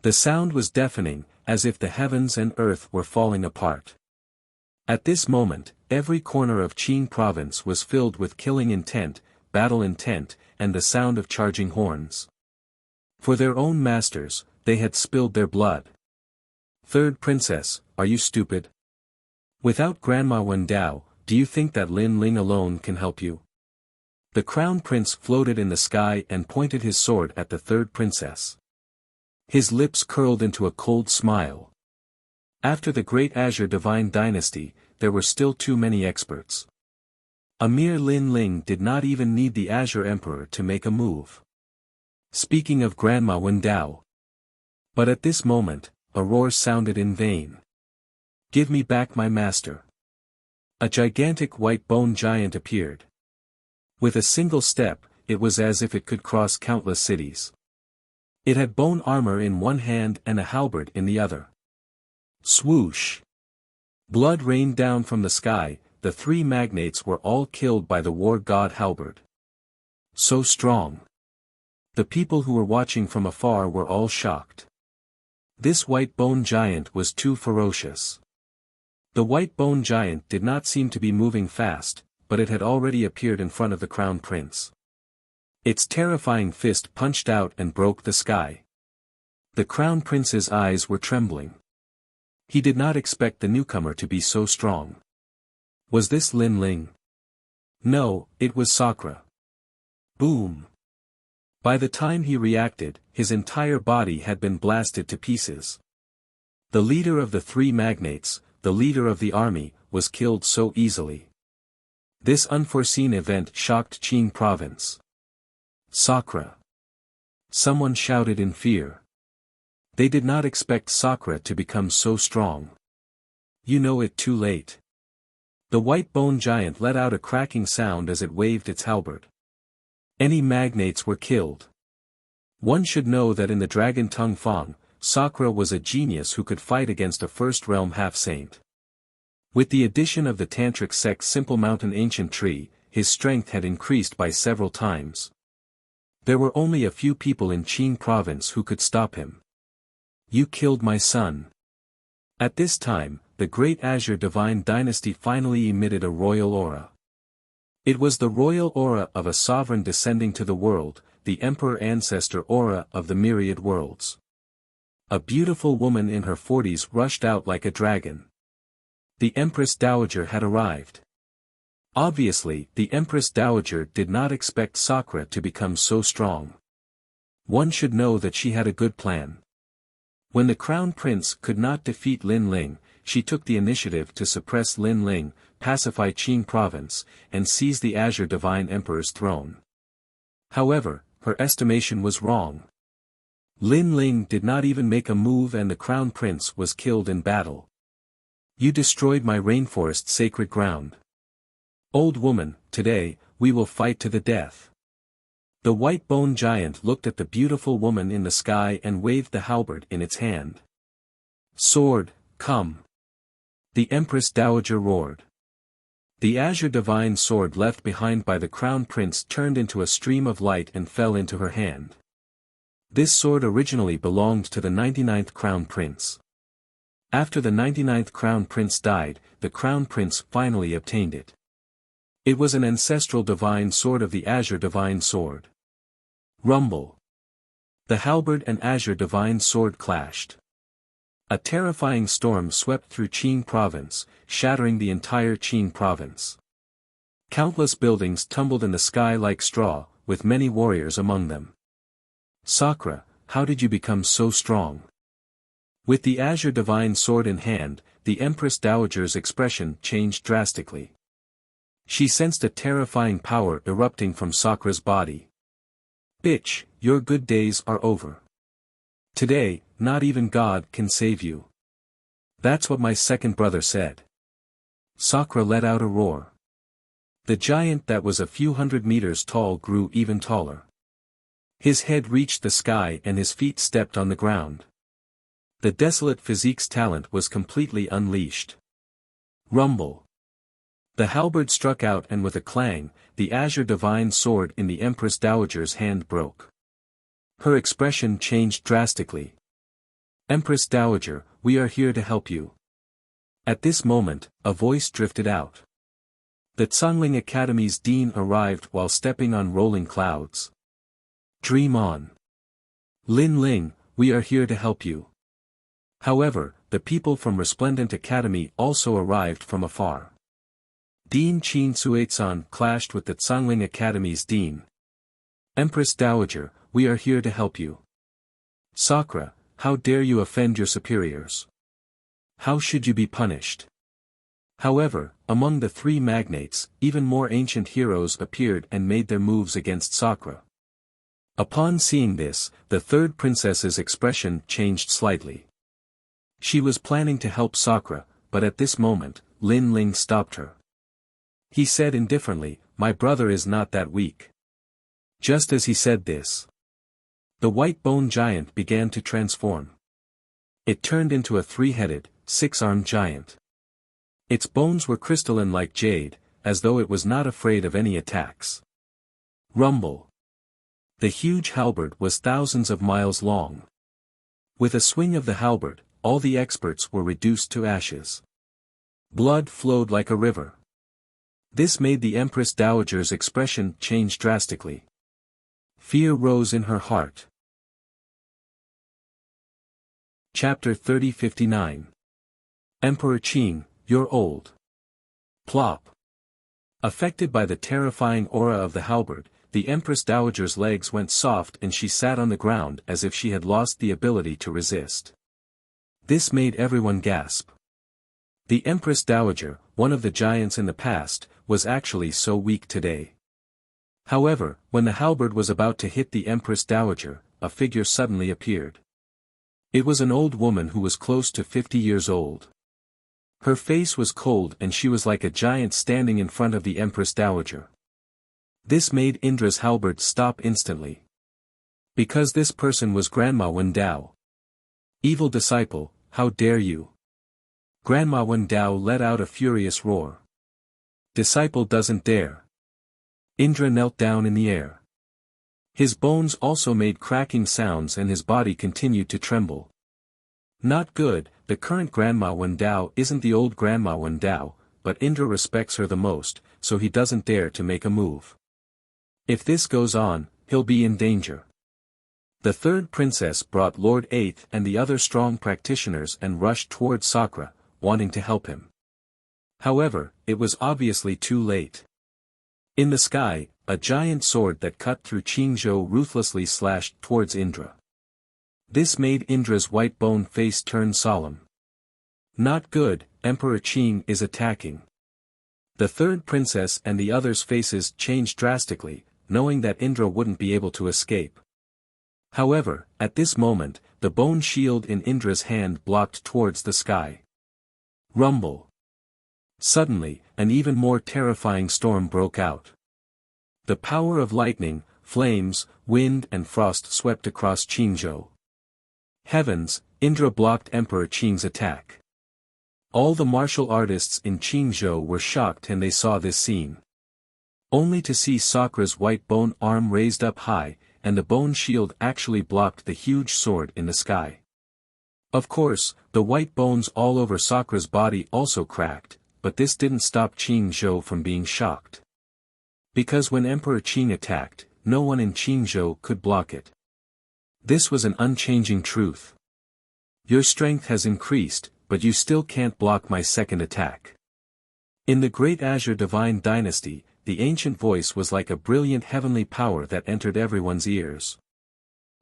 Speaker 1: The sound was deafening, as if the heavens and earth were falling apart. At this moment, every corner of Qing province was filled with killing intent, battle intent, and the sound of charging horns. For their own masters, they had spilled their blood. Third princess, are you stupid? Without Grandma Wendao, do you think that Lin Ling alone can help you? The crown prince floated in the sky and pointed his sword at the third princess. His lips curled into a cold smile. After the great Azure Divine Dynasty, there were still too many experts. A mere Lin Ling did not even need the Azure Emperor to make a move. Speaking of Grandma Wendao. But at this moment, a roar sounded in vain. Give me back my master. A gigantic white bone giant appeared. With a single step, it was as if it could cross countless cities. It had bone armor in one hand and a halberd in the other. Swoosh! Blood rained down from the sky, the 3 magnates were all killed by the war god halberd. So strong. The people who were watching from afar were all shocked. This white bone giant was too ferocious. The white bone giant did not seem to be moving fast, but it had already appeared in front of the crown prince. Its terrifying fist punched out and broke the sky. The crown prince's eyes were trembling. He did not expect the newcomer to be so strong. Was this Lin Ling? No, it was Sakura. Boom! By the time he reacted, his entire body had been blasted to pieces. The leader of the 3 magnates, the leader of the army, was killed so easily. This unforeseen event shocked Qing province. Sakura! Someone shouted in fear. They did not expect Sakura to become so strong. You know it too late. The white bone giant let out a cracking sound as it waved its halberd. Any magnates were killed. One should know that in the Dragon Tongue Fong, Sakura was a genius who could fight against a first-realm half-saint. With the addition of the Tantric sect Simple Mountain Ancient Tree, his strength had increased by several times. There were only a few people in Qing province who could stop him. You killed my son. At this time, the great Azure Divine Dynasty finally emitted a royal aura. It was the royal aura of a sovereign descending to the world, the Emperor Ancestor aura of the myriad worlds. A beautiful woman in her 40s rushed out like a dragon. The Empress Dowager had arrived. Obviously, the Empress Dowager did not expect Sakura to become so strong. One should know that she had a good plan. When the Crown Prince could not defeat Lin Ling, she took the initiative to suppress Lin Ling, pacify Qing province, and seize the Azure Divine Emperor's throne. However, her estimation was wrong. Lin Ling did not even make a move and the Crown Prince was killed in battle. You destroyed my rainforest sacred ground. Old woman, today, we will fight to the death. The white bone giant looked at the beautiful woman in the sky and waved the halberd in its hand. Sword, come. The Empress Dowager roared. The azure divine sword left behind by the crown prince turned into a stream of light and fell into her hand. This sword originally belonged to the 99th crown prince. After the 99th crown prince died, the crown prince finally obtained it. It was an ancestral divine sword of the azure divine sword. Rumble. The halberd and azure divine sword clashed. A terrifying storm swept through Qing province, shattering the entire Qing province. Countless buildings tumbled in the sky like straw, with many warriors among them. Sakura, how did you become so strong? With the azure divine sword in hand, the Empress Dowager's expression changed drastically. She sensed a terrifying power erupting from Sakura's body. Bitch, your good days are over. Today, not even God can save you. That's what my second brother said. Sakura let out a roar. The giant that was a few hundred meters tall grew even taller. His head reached the sky and his feet stepped on the ground. The desolate physique's talent was completely unleashed. Rumble. The halberd struck out and with a clang, the azure divine sword in the Empress Dowager's hand broke. Her expression changed drastically. Empress Dowager, we are here to help you. At this moment, a voice drifted out. The Tsangling Academy's dean arrived while stepping on rolling clouds. Dream on. Lin Ling, we are here to help you. However, the people from Resplendent Academy also arrived from afar. Dean Qin Suetsan clashed with the Tsangling Academy's dean. Empress Dowager, we are here to help you. Sakura, how dare you offend your superiors? How should you be punished? However, among the three magnates, even more ancient heroes appeared and made their moves against Sakura. Upon seeing this, the third princess's expression changed slightly. She was planning to help Sakura, but at this moment, Lin Ling stopped her. He said indifferently, my brother is not that weak. Just as he said this, the white bone giant began to transform. It turned into a three-headed, six-armed giant. Its bones were crystalline like jade, as though it was not afraid of any attacks. Rumble. The huge halberd was thousands of miles long. With a swing of the halberd, all the experts were reduced to ashes. Blood flowed like a river. This made the Empress Dowager's expression change drastically. Fear rose in her heart. Chapter 3059. Emperor Qing, you're old. Plop. Affected by the terrifying aura of the halberd, the Empress Dowager's legs went soft and she sat on the ground as if she had lost the ability to resist. This made everyone gasp. The Empress Dowager, one of the giants in the past, was actually so weak today. However, when the halberd was about to hit the Empress Dowager, a figure suddenly appeared. It was an old woman who was close to 50 years old. Her face was cold and she was like a giant standing in front of the Empress Dowager. This made Indra's halberd stop instantly. Because this person was Grandma Wendao. Evil disciple, how dare you? Grandma Wendao let out a furious roar. Disciple doesn't dare. Indra knelt down in the air. His bones also made cracking sounds and his body continued to tremble. Not good, the current Grandma Wendao isn't the old Grandma Wendao, but Indra respects her the most, so he doesn't dare to make a move. If this goes on, he'll be in danger. The third princess brought Lord Eighth and the other strong practitioners and rushed towards Sakura, wanting to help him. However, it was obviously too late. In the sky, a giant sword that cut through Qingzhou ruthlessly slashed towards Indra. This made Indra's white bone face turn solemn. Not good, Emperor Qing is attacking. The third princess and the others' faces changed drastically, knowing that Indra wouldn't be able to escape. However, at this moment, the bone shield in Indra's hand blocked towards the sky. Rumble. Suddenly, an even more terrifying storm broke out. The power of lightning, flames, wind and frost swept across Qingzhou. Heavens, Indra blocked Emperor Qing's attack. All the martial artists in Qingzhou were shocked and they saw this scene. Only to see Sakra's white bone arm raised up high, and the bone shield actually blocked the huge sword in the sky. Of course, the white bones all over Sakra's body also cracked, but this didn't stop Qingzhou from being shocked. Because when Emperor Qing attacked, no one in Qingzhou could block it. This was an unchanging truth. Your strength has increased, but you still can't block my second attack. In the Great Azure Divine Dynasty, the ancient voice was like a brilliant heavenly power that entered everyone's ears.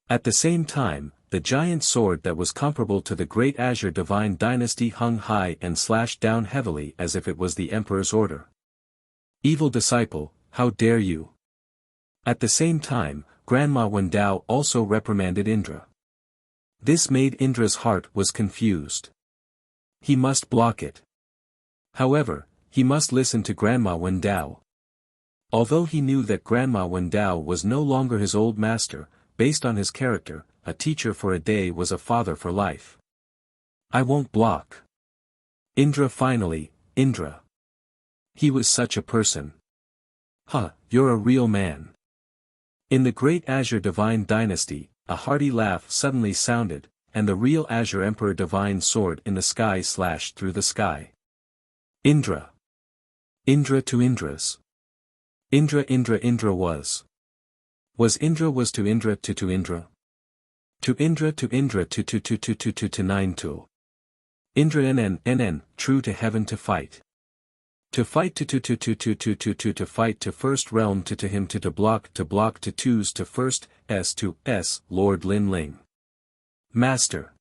Speaker 1: At the same time, the giant sword that was comparable to the Great Azure Divine Dynasty hung high and slashed down heavily as if it was the emperor's order. Evil disciple, how dare you! At the same time, Grandma Wendao also reprimanded Indra. This made Indra's heart was confused. He must block it. However, he must listen to Grandma Wendao. Although he knew that Grandma Wendao was no longer his old master, based on his character, a teacher for a day was a father for life. I won't block. Indra finally, Indra. He was such a person. Huh, you're a real man. In the Great Azure Divine Dynasty, a hearty laugh suddenly sounded, and the real Azure Emperor Divine Sword in the sky slashed through the sky. Indra. Indra to Indras. Indra was. Was Indra was to Indra to Indra. To Indra to Indra to 9 to. Indra nn, true to heaven to fight. To fight to fight to first realm to him to block to twos to first s, Lord Lin Ling. Master.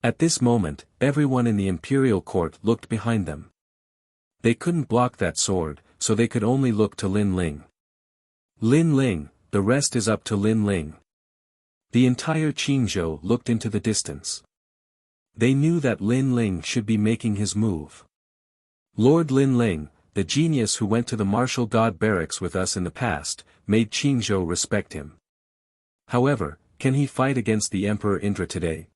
Speaker 1: At this moment, everyone in the imperial court looked behind them. They couldn't block that sword, so they could only look to Lin Ling. Lin Ling, the rest is up to Lin Ling. The entire Qingzhou looked into the distance. They knew that Lin Ling should be making his move. Lord Lin Ling, the genius who went to the martial god barracks with us in the past, made Qingzhou respect him. However, can he fight against the Emperor Indra today?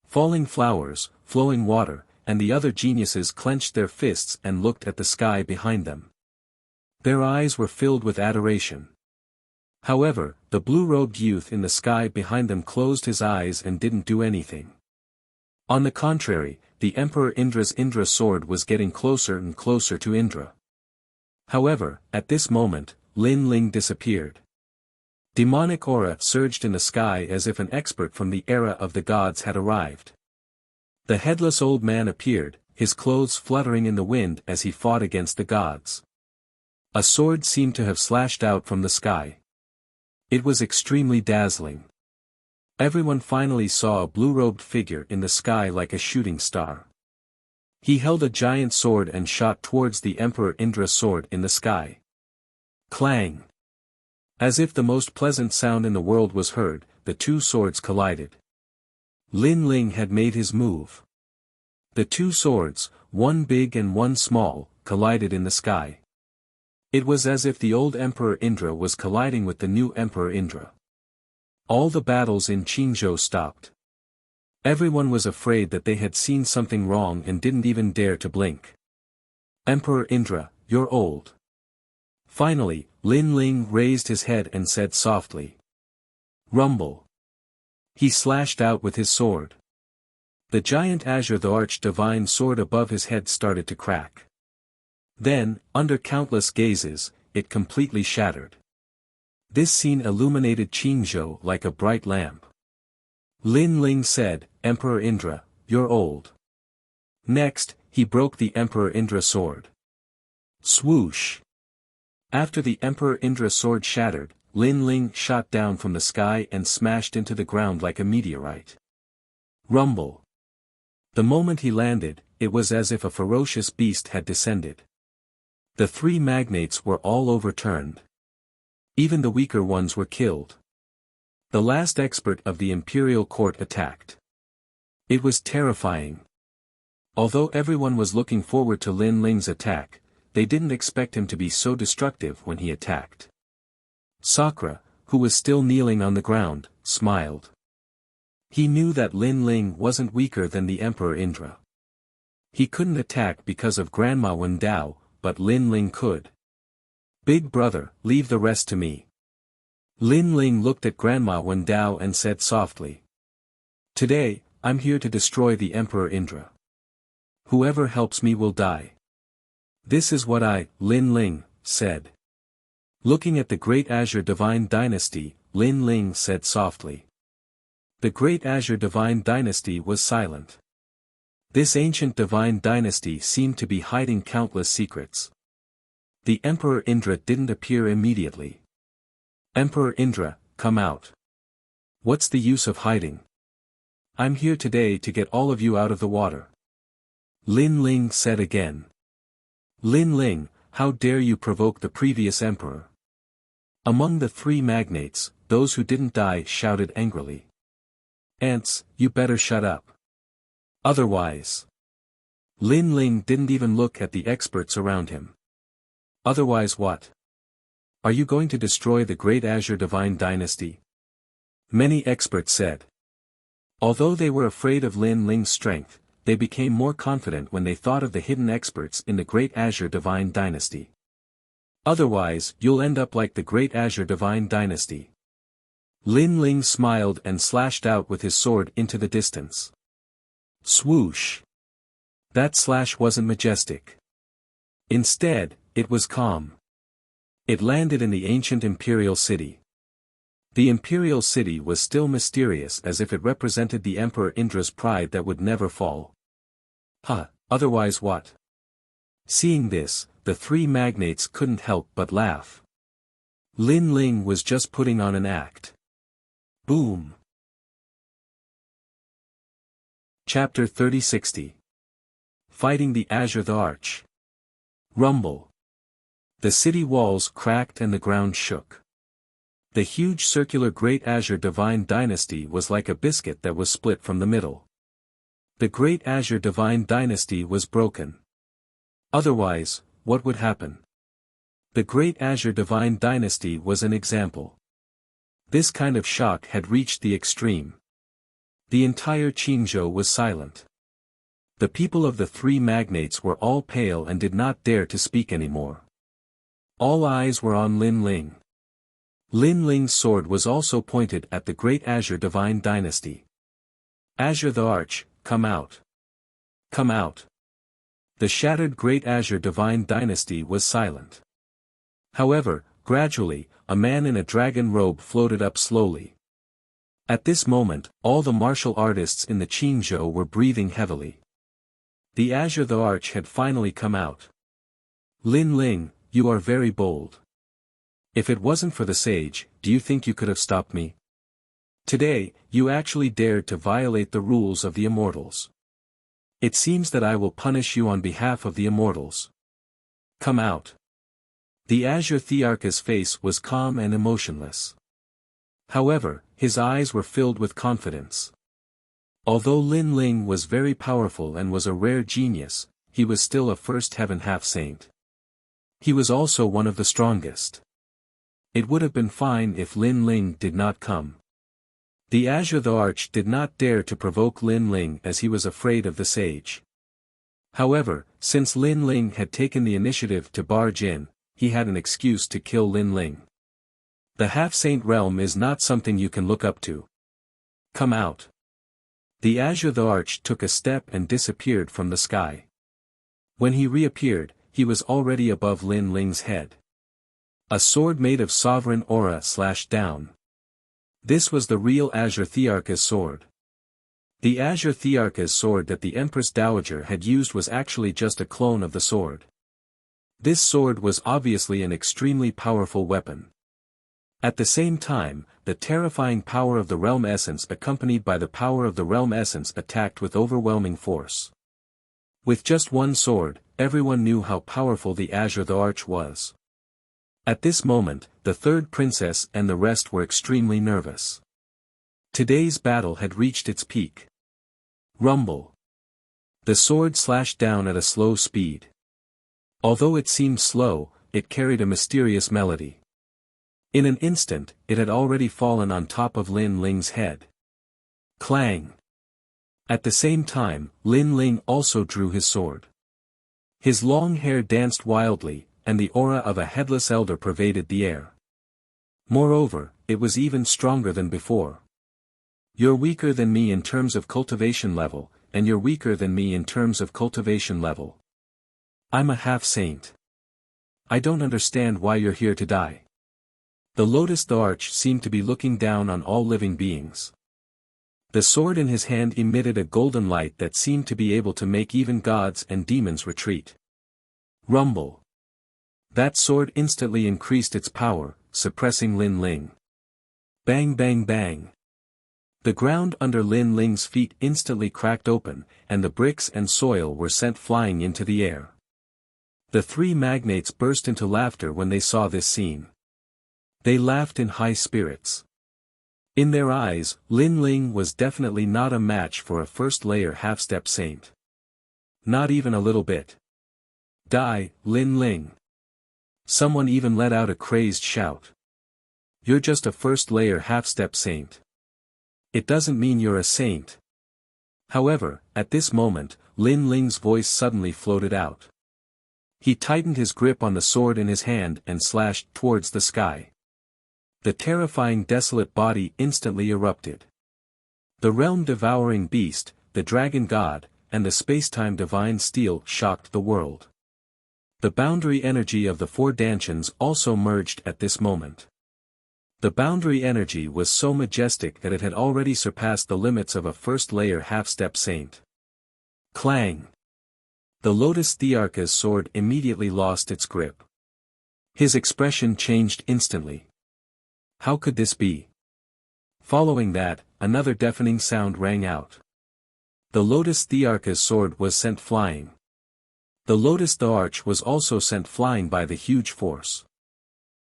Speaker 1: Falling flowers, flowing water, and the other geniuses clenched their fists and looked at the sky behind them. Their eyes were filled with adoration. However, the blue-robed youth in the sky behind them closed his eyes and didn't do anything. On the contrary, the Emperor Indra's Indra sword was getting closer and closer to Indra. However, at this moment, Lin Ling disappeared. Demonic aura surged in the sky as if an expert from the era of the gods had arrived. The headless old man appeared, his clothes fluttering in the wind as he fought against the gods. A sword seemed to have slashed out from the sky. It was extremely dazzling. Everyone finally saw a blue-robed figure in the sky like a shooting star. He held a giant sword and shot towards the Emperor Indra's sword in the sky. Clang! As if the most pleasant sound in the world was heard, the two swords collided. Lin Ling had made his move. The two swords, one big and one small, collided in the sky. It was as if the old Emperor Indra was colliding with the new Emperor Indra. All the battles in Qingzhou stopped. Everyone was afraid that they had seen something wrong and didn't even dare to blink. Emperor Indra, you're old. Finally, Lin Ling raised his head and said softly. Rumble. He slashed out with his sword. The giant azure the arch divine sword above his head started to crack. Then, under countless gazes, it completely shattered. This scene illuminated Qingzhou like a bright lamp. Lin Ling said, Emperor Indra, you're old. Next, he broke the Emperor Indra sword. Swoosh! After the Emperor Indra sword shattered, Lin Ling shot down from the sky and smashed into the ground like a meteorite. Rumble! The moment he landed, it was as if a ferocious beast had descended. The three magnates were all overturned. Even the weaker ones were killed. The last expert of the imperial court attacked. It was terrifying. Although everyone was looking forward to Lin Ling's attack, they didn't expect him to be so destructive when he attacked. Sakra, who was still kneeling on the ground, smiled. He knew that Lin Ling wasn't weaker than the Emperor Indra. He couldn't attack because of Grandma Wen Dao, but Lin Ling could. Big brother, leave the rest to me. Lin Ling looked at Grandma Wen Dao and said softly. Today, I'm here to destroy the Emperor Indra. Whoever helps me will die. This is what I, Lin Ling, said. Looking at the Great Azure Divine Dynasty, Lin Ling said softly. The Great Azure Divine Dynasty was silent. This ancient divine dynasty seemed to be hiding countless secrets. The Emperor Indra didn't appear immediately. Emperor Indra, come out. What's the use of hiding? I'm here today to get all of you out of the water. Lin Ling said again. Lin Ling, how dare you provoke the previous emperor? Among the three magnates, those who didn't die shouted angrily. Ants, you better shut up. Otherwise. Lin Ling didn't even look at the experts around him. Otherwise what? Are you going to destroy the Great Azure Divine Dynasty? Many experts said. Although they were afraid of Lin Ling's strength, they became more confident when they thought of the hidden experts in the Great Azure Divine Dynasty. Otherwise, you'll end up like the Great Azure Divine Dynasty. Lin Ling smiled and slashed out with his sword into the distance. Swoosh! That slash wasn't majestic. Instead, it was calm. It landed in the ancient imperial city. The imperial city was still mysterious as if it represented the Emperor Indra's pride that would never fall. Otherwise what? Seeing this, the three magnates couldn't help but laugh. Lin Ling was just putting on an act. Boom! Chapter 3060. Fighting the Azure the Arch. Rumble. The city walls cracked and the ground shook. The huge circular Great Azure Divine Dynasty was like a biscuit that was split from the middle. The Great Azure Divine Dynasty was broken. Otherwise, what would happen? The Great Azure Divine Dynasty was an example. This kind of shock had reached the extreme. The entire Qingzhou was silent. The people of the three magnates were all pale and did not dare to speak anymore. All eyes were on Lin Ling. Lin Ling's sword was also pointed at the Great Azure Divine Dynasty. Azure the Arch, come out. Come out. The shattered Great Azure Divine Dynasty was silent. However, gradually, a man in a dragon robe floated up slowly. At this moment, all the martial artists in the Qingzhou were breathing heavily. The Azure the Arch had finally come out. Lin Ling, you are very bold. If it wasn't for the sage, do you think you could have stopped me? Today, you actually dared to violate the rules of the immortals. It seems that I will punish you on behalf of the immortals. Come out. The Azure Thearch's face was calm and emotionless. However, his eyes were filled with confidence. Although Lin Ling was very powerful and was a rare genius, he was still a first heaven half-saint. He was also one of the strongest. It would have been fine if Lin Ling did not come. The Azure the Arch did not dare to provoke Lin Ling as he was afraid of the sage. However, since Lin Ling had taken the initiative to barge in, he had an excuse to kill Lin Ling. The half-saint realm is not something you can look up to. Come out. The Azure the Arch took a step and disappeared from the sky. When he reappeared, he was already above Lin Ling's head. A sword made of sovereign aura slashed down. This was the real Azure Thearch's sword. The Azure Thearch's sword that the Empress Dowager had used was actually just a clone of the sword. This sword was obviously an extremely powerful weapon. At the same time, the terrifying power of the Realm Essence accompanied by the power of the Realm Essence attacked with overwhelming force. With just one sword, everyone knew how powerful the Azure the Arch was. At this moment, the third princess and the rest were extremely nervous. Today's battle had reached its peak. Rumble. The sword slashed down at a slow speed. Although it seemed slow, it carried a mysterious melody. In an instant, it had already fallen on top of Lin Ling's head. Clang! At the same time, Lin Ling also drew his sword. His long hair danced wildly, and the aura of a headless elder pervaded the air. Moreover, it was even stronger than before. You're weaker than me in terms of cultivation level, and you're weaker than me in terms of cultivation level. I'm a half-saint. I don't understand why you're here to die. The Lotus the Arch seemed to be looking down on all living beings. The sword in his hand emitted a golden light that seemed to be able to make even gods and demons retreat. Rumble. That sword instantly increased its power, suppressing Lin Ling. Bang bang bang. The ground under Lin Ling's feet instantly cracked open, and the bricks and soil were sent flying into the air. The three magnates burst into laughter when they saw this scene. They laughed in high spirits. In their eyes, Lin Ling was definitely not a match for a first-layer half-step saint. Not even a little bit. Die, Lin Ling. Someone even let out a crazed shout. You're just a first-layer half-step saint. It doesn't mean you're a saint. However, at this moment, Lin Ling's voice suddenly floated out. He tightened his grip on the sword in his hand and slashed towards the sky. The terrifying desolate body instantly erupted. The realm-devouring beast, the dragon god, and the space-time divine steel shocked the world. The boundary energy of the four Dantians also merged at this moment. The boundary energy was so majestic that it had already surpassed the limits of a first-layer half-step saint. Clang! The Lotus Thearka's sword immediately lost its grip. His expression changed instantly. How could this be? Following that, another deafening sound rang out. The Lotus Thearka's sword was sent flying. The Lotus the Arch was also sent flying by the huge force.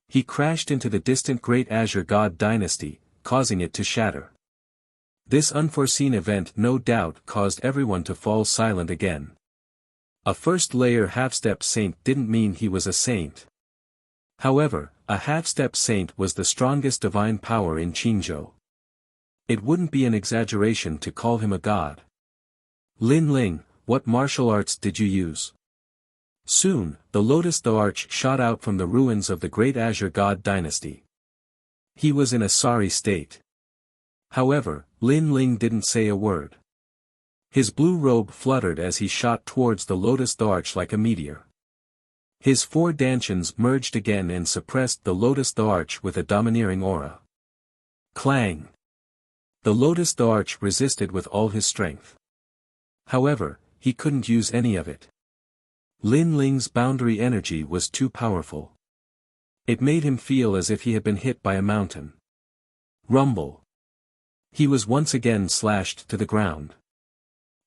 Speaker 1: He crashed into the distant Great Azure God dynasty, causing it to shatter. This unforeseen event no doubt caused everyone to fall silent again. A first-layer half-step saint didn't mean he was a saint. However, a half-step saint was the strongest divine power in Qingzhou. It wouldn't be an exaggeration to call him a god. Lin Ling, what martial arts did you use? Soon, the Lotus the Arch shot out from the ruins of the Great Azure God dynasty. He was in a sorry state. However, Lin Ling didn't say a word. His blue robe fluttered as he shot towards the Lotus the Arch like a meteor. His four Dantians merged again and suppressed the Lotus the Arch with a domineering aura. Clang! The Lotus the Arch resisted with all his strength. However, he couldn't use any of it. Lin Ling's boundary energy was too powerful. It made him feel as if he had been hit by a mountain. Rumble! He was once again slashed to the ground.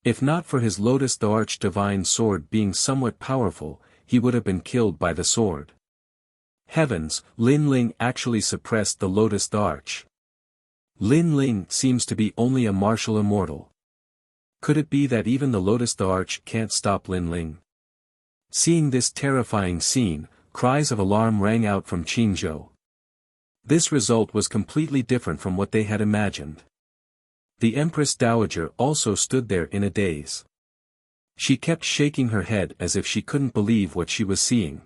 Speaker 1: If not for his Lotus the Arch divine sword being somewhat powerful, he would have been killed by the sword. Heavens, Lin Ling actually suppressed the Lotus the Arch. Lin Ling seems to be only a martial immortal. Could it be that even the Lotus the Arch can't stop Lin Ling? Seeing this terrifying scene, cries of alarm rang out from Qingzhou. This result was completely different from what they had imagined. The Empress Dowager also stood there in a daze. She kept shaking her head as if she couldn't believe what she was seeing.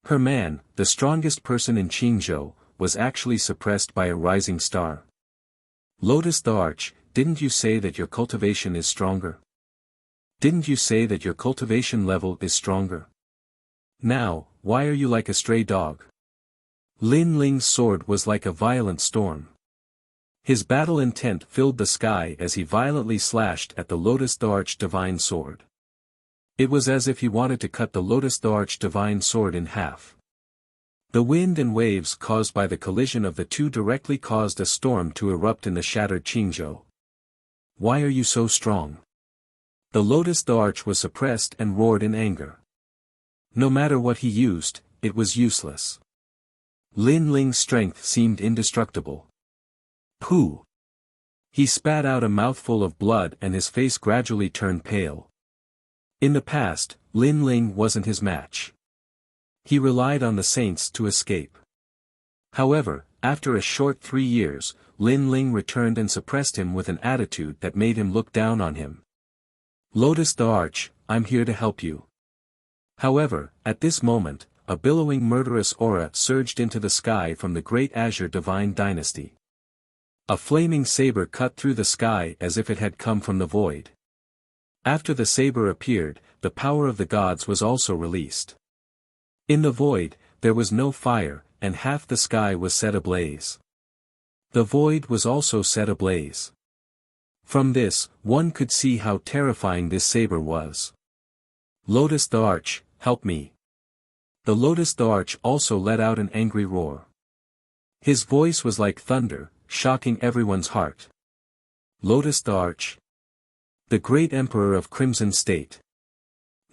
Speaker 1: Her man, the strongest person in Qingzhou, was actually suppressed by a rising star. Lotus the Arch, didn't you say that your cultivation is stronger? Didn't you say that your cultivation level is stronger? Now, why are you like a stray dog? Lin Ling's sword was like a violent storm. His battle intent filled the sky as he violently slashed at the Lotus the Arch divine sword. It was as if he wanted to cut the Lotus the Arch divine sword in half. The wind and waves caused by the collision of the two directly caused a storm to erupt in the shattered Qingzhou. Why are you so strong? The Lotus the Arch was suppressed and roared in anger. No matter what he used, it was useless. Lin Ling's strength seemed indestructible. Pooh! He spat out a mouthful of blood and his face gradually turned pale. In the past, Lin Ling wasn't his match. He relied on the saints to escape. However, after a short 3 years, Lin Ling returned and suppressed him with an attitude that made him look down on him. Lotus the Arch, I'm here to help you. However, at this moment, a billowing murderous aura surged into the sky from the great Azure Divine Dynasty. A flaming saber cut through the sky as if it had come from the void. After the saber appeared, the power of the gods was also released. In the void, there was no fire, and half the sky was set ablaze. The void was also set ablaze. From this, one could see how terrifying this saber was. Lotus the Arch, help me. The Lotus the Arch also let out an angry roar. His voice was like thunder, shocking everyone's heart. Lotus the Arch. The great Emperor of Crimson State.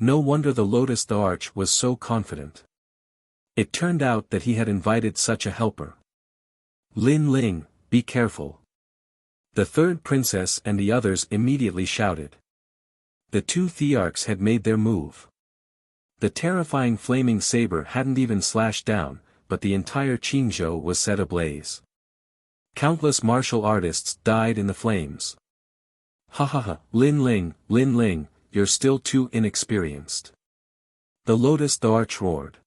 Speaker 1: No wonder the Lotus the Arch was so confident. It turned out that he had invited such a helper. Lin Ling, be careful. The third princess and the others immediately shouted. The two Thearchs had made their move. The terrifying flaming saber hadn't even slashed down, but the entire Qingzhou was set ablaze. Countless martial artists died in the flames. Ha ha ha, Lin Ling, you're still too inexperienced. The Lotus the Arch roared.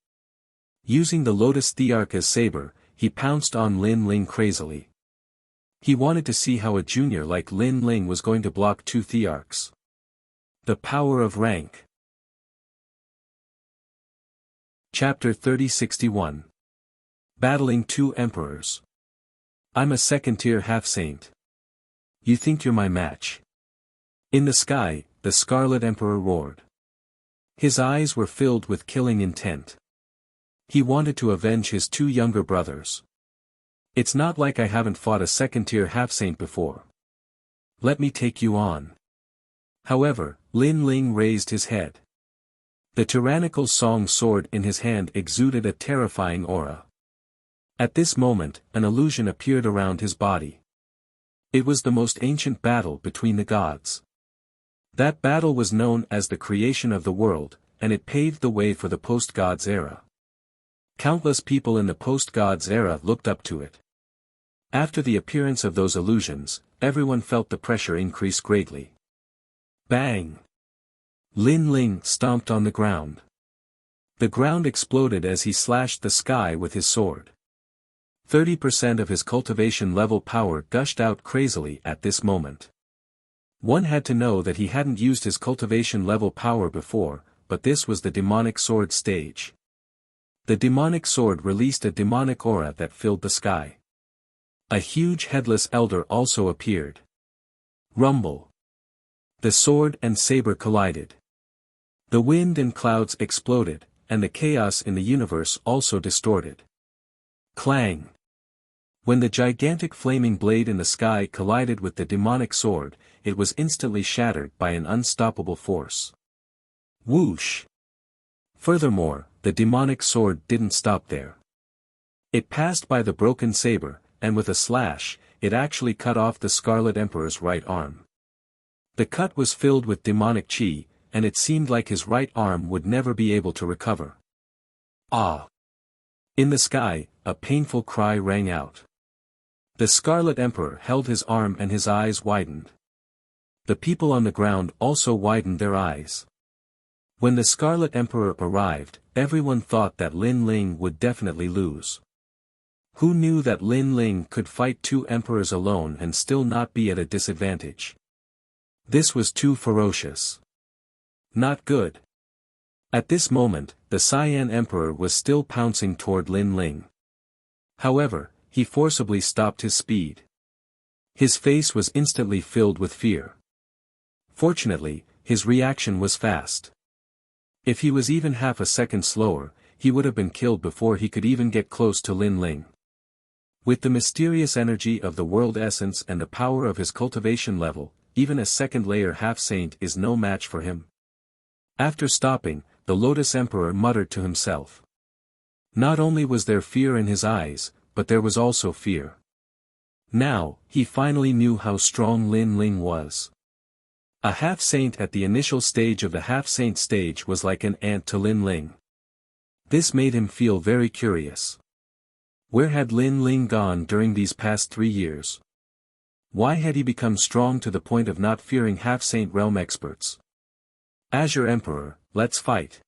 Speaker 1: Using the Lotus Thearch's saber, he pounced on Lin Ling crazily. He wanted to see how a junior like Lin Ling was going to block two Thearchs. The power of rank. Chapter 3061. Battling Two Emperors. I'm a second-tier half-saint. You think you're my match? In the sky, the Scarlet Emperor roared. His eyes were filled with killing intent. He wanted to avenge his two younger brothers. It's not like I haven't fought a second-tier half-saint before. Let me take you on. However, Lin Ling raised his head. The tyrannical song sword in his hand exuded a terrifying aura. At this moment, an illusion appeared around his body. It was the most ancient battle between the gods. That battle was known as the creation of the world, and it paved the way for the post-gods era. Countless people in the post-gods era looked up to it. After the appearance of those illusions, everyone felt the pressure increase greatly. Bang! Lin Ling stomped on the ground. The ground exploded as he slashed the sky with his sword. 30% of his cultivation level power gushed out crazily at this moment. One had to know that he hadn't used his cultivation level power before, but this was the demonic sword stage. The demonic sword released a demonic aura that filled the sky. A huge headless elder also appeared. Rumble. The sword and saber collided. The wind and clouds exploded, and the chaos in the universe also distorted. Clang. When the gigantic flaming blade in the sky collided with the demonic sword, it was instantly shattered by an unstoppable force. Whoosh! Furthermore, the demonic sword didn't stop there. It passed by the broken saber, and with a slash, it actually cut off the Scarlet Emperor's right arm. The cut was filled with demonic chi, and it seemed like his right arm would never be able to recover. Ah! In the sky, a painful cry rang out. The Scarlet Emperor held his arm and his eyes widened. The people on the ground also widened their eyes. When the Scarlet Emperor arrived, everyone thought that Lin Ling would definitely lose. Who knew that Lin Ling could fight two emperors alone and still not be at a disadvantage? This was too ferocious. Not good. At this moment, the Cyan Emperor was still pouncing toward Lin Ling. However, he forcibly stopped his speed. His face was instantly filled with fear. Fortunately, his reaction was fast. If he was even half a second slower, he would have been killed before he could even get close to Lin Ling. With the mysterious energy of the world essence and the power of his cultivation level, even a second-layer half-saint is no match for him. After stopping, the Lotus Emperor muttered to himself. Not only was there fear in his eyes, but there was also fear. Now, he finally knew how strong Lin Ling was. A half-saint at the initial stage of the half-saint stage was like an ant to Lin Ling. This made him feel very curious. Where had Lin Ling gone during these past 3 years? Why had he become strong to the point of not fearing half-Saint Realm experts? Azure Emperor, let's fight.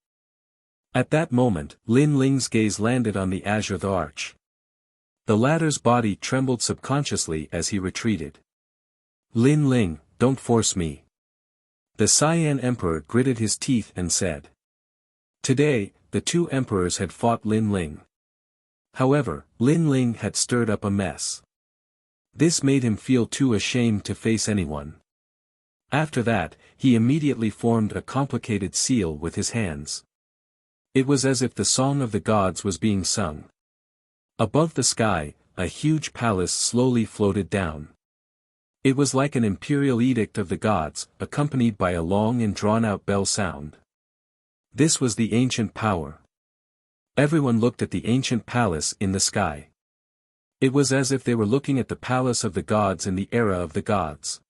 Speaker 1: At that moment, Lin Ling's gaze landed on the Azure the Arch. The latter's body trembled subconsciously as he retreated. Lin Ling, don't force me. The Cyan Emperor gritted his teeth and said. Today, the two emperors had fought Lin Ling. However, Lin Ling had stirred up a mess. This made him feel too ashamed to face anyone. After that, he immediately formed a complicated seal with his hands. It was as if the song of the gods was being sung. Above the sky, a huge palace slowly floated down. It was like an imperial edict of the gods, accompanied by a long and drawn-out bell sound. This was the ancient power. Everyone looked at the ancient palace in the sky. It was as if they were looking at the palace of the gods in the era of the gods.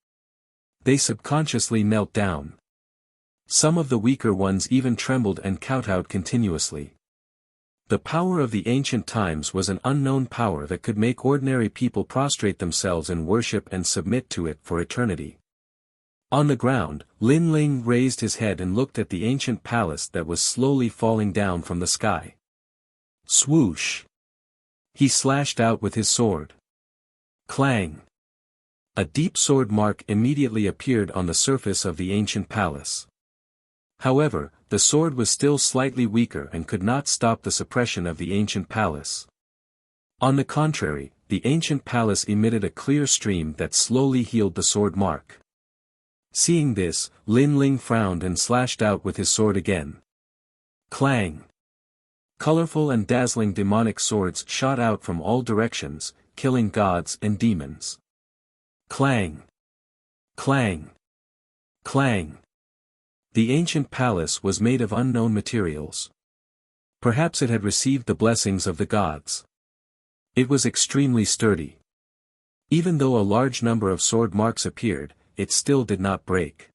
Speaker 1: They subconsciously knelt down. Some of the weaker ones even trembled and kowtowed continuously. The power of the ancient times was an unknown power that could make ordinary people prostrate themselves in worship and submit to it for eternity. On the ground, Lin Ling raised his head and looked at the ancient palace that was slowly falling down from the sky. Swoosh! He slashed out with his sword. Clang! A deep sword mark immediately appeared on the surface of the ancient palace. However, the sword was still slightly weaker and could not stop the suppression of the ancient palace. On the contrary, the ancient palace emitted a clear stream that slowly healed the sword mark. Seeing this, Lin Ling frowned and slashed out with his sword again. Clang! Colorful and dazzling demonic swords shot out from all directions, killing gods and demons. Clang! Clang! Clang! The ancient palace was made of unknown materials. Perhaps it had received the blessings of the gods. It was extremely sturdy. Even though a large number of sword marks appeared, it still did not break.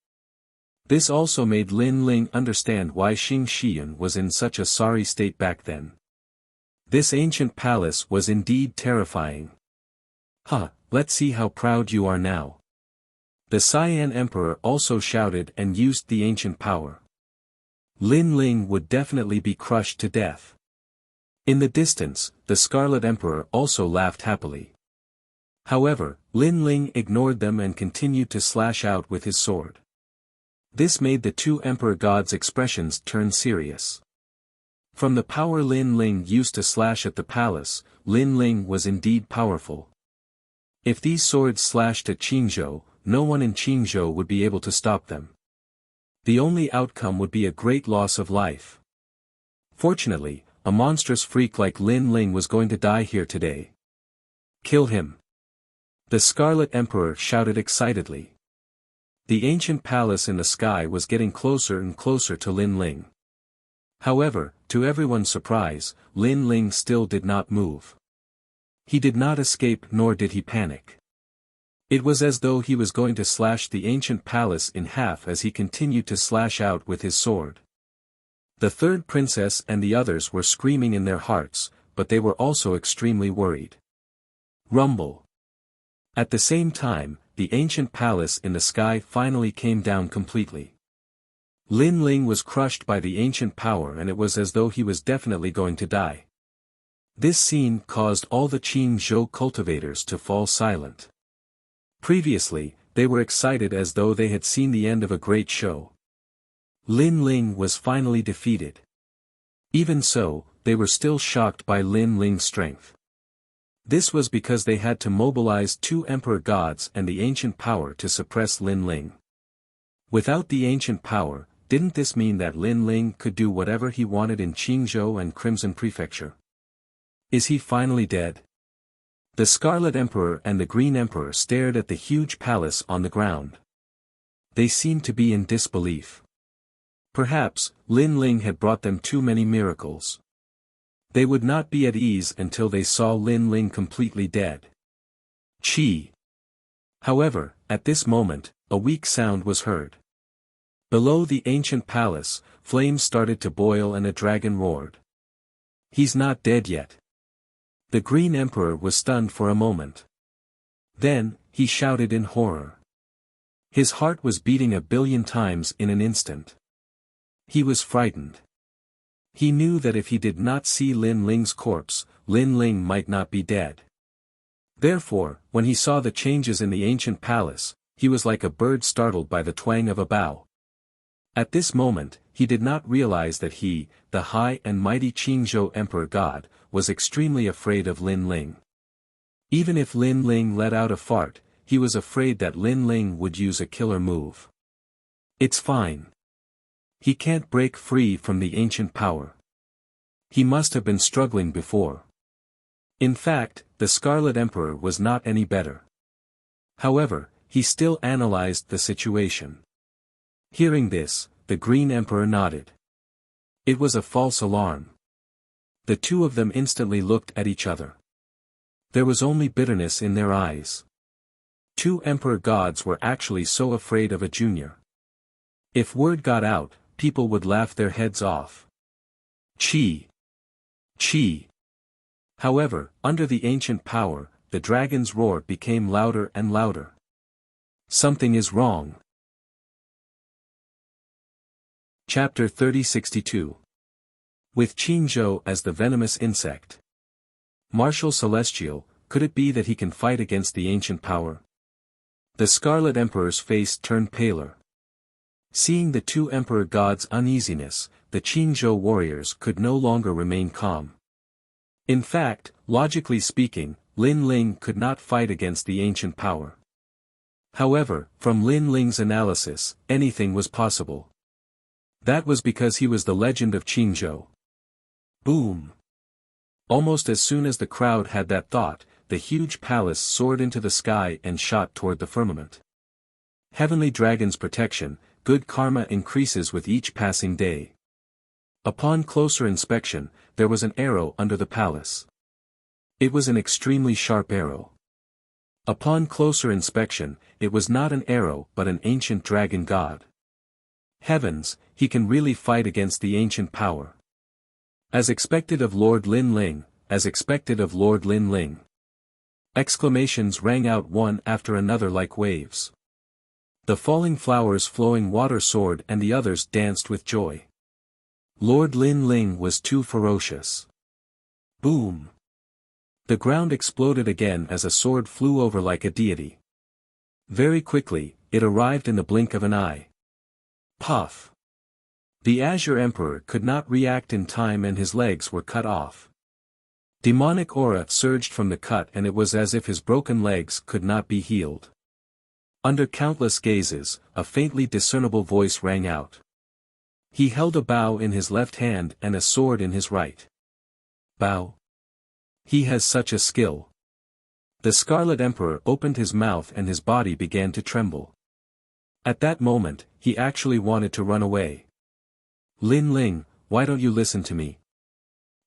Speaker 1: This also made Lin Ling understand why Xing Xian was in such a sorry state back then. This ancient palace was indeed terrifying. Let's see how proud you are now. The Cyan Emperor also shouted and used the ancient power. Lin Ling would definitely be crushed to death. In the distance, the Scarlet Emperor also laughed happily. However, Lin Ling ignored them and continued to slash out with his sword. This made the two Emperor gods' expressions turn serious. From the power Lin Ling used to slash at the palace, Lin Ling was indeed powerful. If these swords slashed at Qingzhou, no one in Qingzhou would be able to stop them. The only outcome would be a great loss of life. Fortunately, a monstrous freak like Lin Ling was going to die here today. Kill him! The Scarlet Emperor shouted excitedly. The ancient palace in the sky was getting closer and closer to Lin Ling. However, to everyone's surprise, Lin Ling still did not move. He did not escape nor did he panic. It was as though he was going to slash the ancient palace in half as he continued to slash out with his sword. The third princess and the others were screaming in their hearts, but they were also extremely worried. Rumble. At the same time, the ancient palace in the sky finally came down completely. Lin Ling was crushed by the ancient power and it was as though he was definitely going to die. This scene caused all the Qingzhou cultivators to fall silent. Previously, they were excited as though they had seen the end of a great show. Lin Ling was finally defeated. Even so, they were still shocked by Lin Ling's strength. This was because they had to mobilize two emperor gods and the ancient power to suppress Lin Ling. Without the ancient power, didn't this mean that Lin Ling could do whatever he wanted in Qingzhou and Crimson Prefecture? Is he finally dead? The Scarlet Emperor and the Green Emperor stared at the huge palace on the ground. They seemed to be in disbelief. Perhaps, Lin Ling had brought them too many miracles. They would not be at ease until they saw Lin Ling completely dead. Chi. However, at this moment, a weak sound was heard. Below the ancient palace, flames started to boil and a dragon roared. He's not dead yet. The Green Emperor was stunned for a moment. Then, he shouted in horror. His heart was beating 1,000,000,000 times in an instant. He was frightened. He knew that if he did not see Lin Ling's corpse, Lin Ling might not be dead. Therefore, when he saw the changes in the ancient palace, he was like a bird startled by the twang of a bow. At this moment, he did not realize that he, the high and mighty Qingzhou Emperor God, was extremely afraid of Lin Ling. Even if Lin Ling let out a fart, he was afraid that Lin Ling would use a killer move. It's fine. He can't break free from the ancient power. He must have been struggling before. In fact, the Scarlet Emperor was not any better. However, he still analyzed the situation. Hearing this, the Green Emperor nodded. It was a false alarm. The two of them instantly looked at each other. There was only bitterness in their eyes. Two Emperor gods were actually so afraid of a junior. If word got out, people would laugh their heads off. Chi! Chi! However, under the ancient power, the dragon's roar became louder and louder. Something is wrong. Chapter 3062. With Qingzhou as the venomous insect. Martial Celestial, could it be that he can fight against the ancient power? The Scarlet Emperor's face turned paler. Seeing the two Emperor gods' uneasiness, the Qingzhou warriors could no longer remain calm. In fact, logically speaking, Lin Ling could not fight against the ancient power. However, from Lin Ling's analysis, anything was possible. That was because he was the legend of Qingzhou. Boom! Almost as soon as the crowd had that thought, the huge palace soared into the sky and shot toward the firmament. Heavenly Dragon's protection, good karma increases with each passing day. Upon closer inspection, there was an arrow under the palace. It was an extremely sharp arrow. Upon closer inspection, it was not an arrow but an ancient dragon god. Heavens, he can really fight against the ancient power. As expected of Lord Lin Ling, as expected of Lord Lin Ling. Exclamations rang out one after another like waves. The falling flowers flowing water soared and the others danced with joy. Lord Lin Ling was too ferocious. Boom! The ground exploded again as a sword flew over like a deity. Very quickly, it arrived in the blink of an eye. Puff! The Azure Emperor could not react in time and his legs were cut off. Demonic aura surged from the cut and it was as if his broken legs could not be healed. Under countless gazes, a faintly discernible voice rang out. He held a bow in his left hand and a sword in his right. Bow. He has such a skill. The Scarlet Emperor opened his mouth and his body began to tremble. At that moment, he actually wanted to run away. Lin Ling, why don't you listen to me?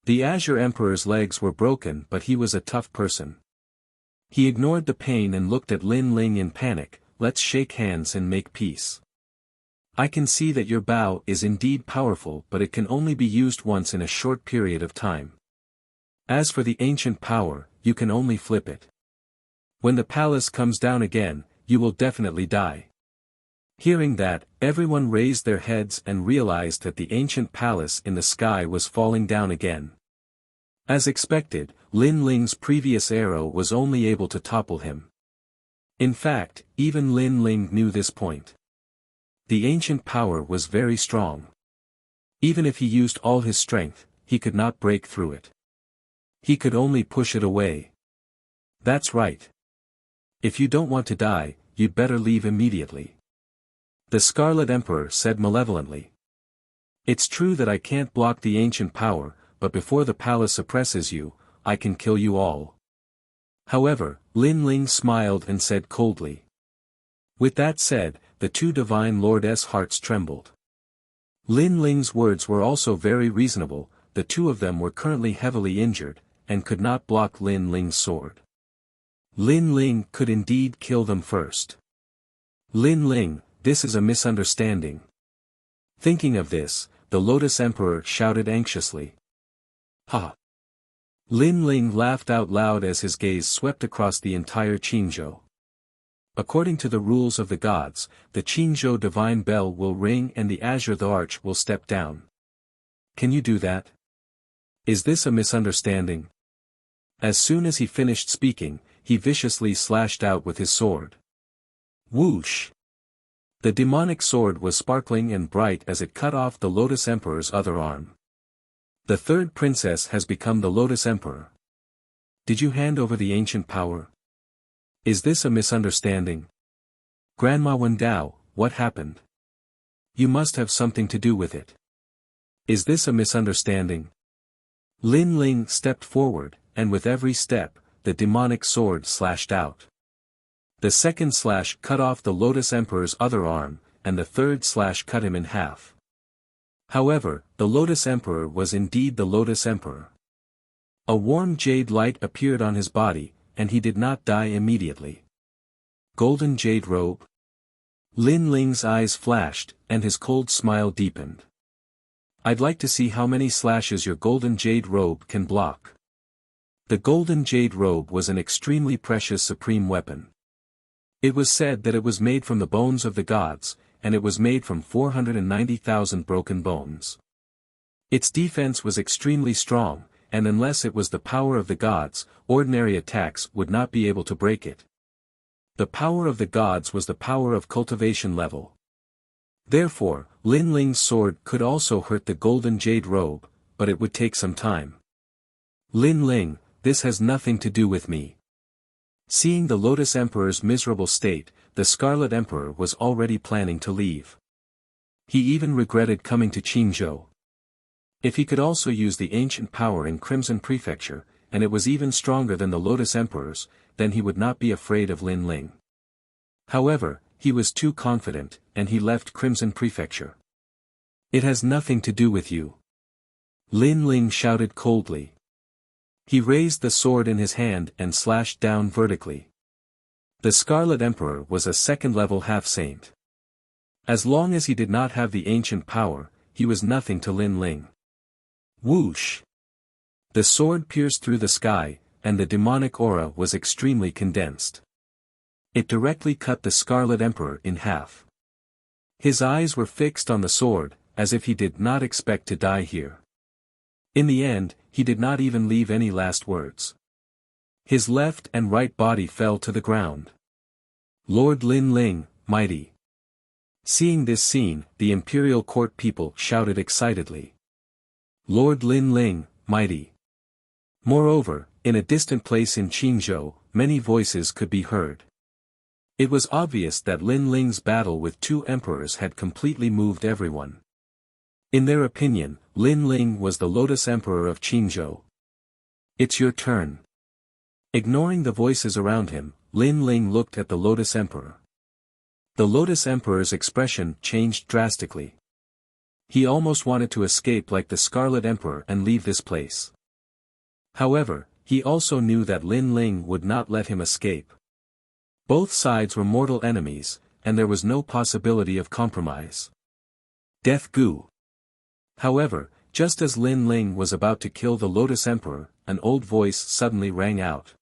Speaker 1: The Azure Emperor's legs were broken but he was a tough person. He ignored the pain and looked at Lin Ling in panic. Let's shake hands and make peace. I can see that your bow is indeed powerful but it can only be used once in a short period of time. As for the ancient power, you can only flip it. When the palace comes down again, you will definitely die. Hearing that, everyone raised their heads and realized that the ancient palace in the sky was falling down again. As expected, Lin Ling's previous arrow was only able to topple him. In fact, even Lin Ling knew this point. The ancient power was very strong. Even if he used all his strength, he could not break through it. He could only push it away. That's right. If you don't want to die, you'd better leave immediately. The Scarlet Emperor said malevolently. It's true that I can't block the ancient power, but before the palace suppresses you, I can kill you all. However, Lin Ling smiled and said coldly. With that said, the two divine lordess' hearts trembled. Lin Ling's words were also very reasonable, the two of them were currently heavily injured, and could not block Lin Ling's sword. Lin Ling could indeed kill them first. Lin Ling, this is a misunderstanding. Thinking of this, the Lotus Emperor shouted anxiously. Ha! Lin Ling laughed out loud as his gaze swept across the entire Qingzhou. According to the rules of the gods, the Qingzhou divine bell will ring and the azure the arch will step down. Can you do that? Is this a misunderstanding? As soon as he finished speaking, he viciously slashed out with his sword. Whoosh! The demonic sword was sparkling and bright as it cut off the Lotus Emperor's other arm. The third princess has become the Lotus Emperor. Did you hand over the ancient power? Is this a misunderstanding? Grandma Wendao, what happened? You must have something to do with it. Is this a misunderstanding? Lin Ling stepped forward, and with every step, the demonic sword slashed out. The second slash cut off the Lotus Emperor's other arm, and the third slash cut him in half. However, the Lotus Emperor was indeed the Lotus Emperor. A warm jade light appeared on his body, and he did not die immediately. Golden jade robe? Lin Ling's eyes flashed, and his cold smile deepened. I'd like to see how many slashes your golden jade robe can block. The golden jade robe was an extremely precious supreme weapon. It was said that it was made from the bones of the gods, and it was made from 490,000 broken bones. Its defense was extremely strong, and unless it was the power of the gods, ordinary attacks would not be able to break it. The power of the gods was the power of cultivation level. Therefore, Lin Ling's sword could also hurt the golden jade robe, but it would take some time. Lin Ling, this has nothing to do with me. Seeing the Lotus Emperor's miserable state, the Scarlet Emperor was already planning to leave. He even regretted coming to Qingzhou. If he could also use the ancient power in Crimson Prefecture, and it was even stronger than the Lotus Emperor's, then he would not be afraid of Lin Ling. However, he was too confident, and he left Crimson Prefecture. It has nothing to do with you. Lin Ling shouted coldly. He raised the sword in his hand and slashed down vertically. The Scarlet Emperor was a second-level half-saint. As long as he did not have the ancient power, he was nothing to Lin Ling. Whoosh! The sword pierced through the sky, and the demonic aura was extremely condensed. It directly cut the Scarlet Emperor in half. His eyes were fixed on the sword, as if he did not expect to die here. In the end, he did not even leave any last words. His left and right body fell to the ground. Lord Lin Ling, mighty. Seeing this scene, the imperial court people shouted excitedly. Lord Lin Ling, mighty. Moreover, in a distant place in Qingzhou, many voices could be heard. It was obvious that Lin Ling's battle with two emperors had completely moved everyone. In their opinion, Lin Ling was the Lotus Emperor of Qingzhou. It's your turn. Ignoring the voices around him, Lin Ling looked at the Lotus Emperor. The Lotus Emperor's expression changed drastically. He almost wanted to escape like the Scarlet Emperor and leave this place. However, he also knew that Lin Ling would not let him escape. Both sides were mortal enemies, and there was no possibility of compromise. Death Gu. However, just as Lin Ling was about to kill the Lotus Emperor, an old voice suddenly rang out.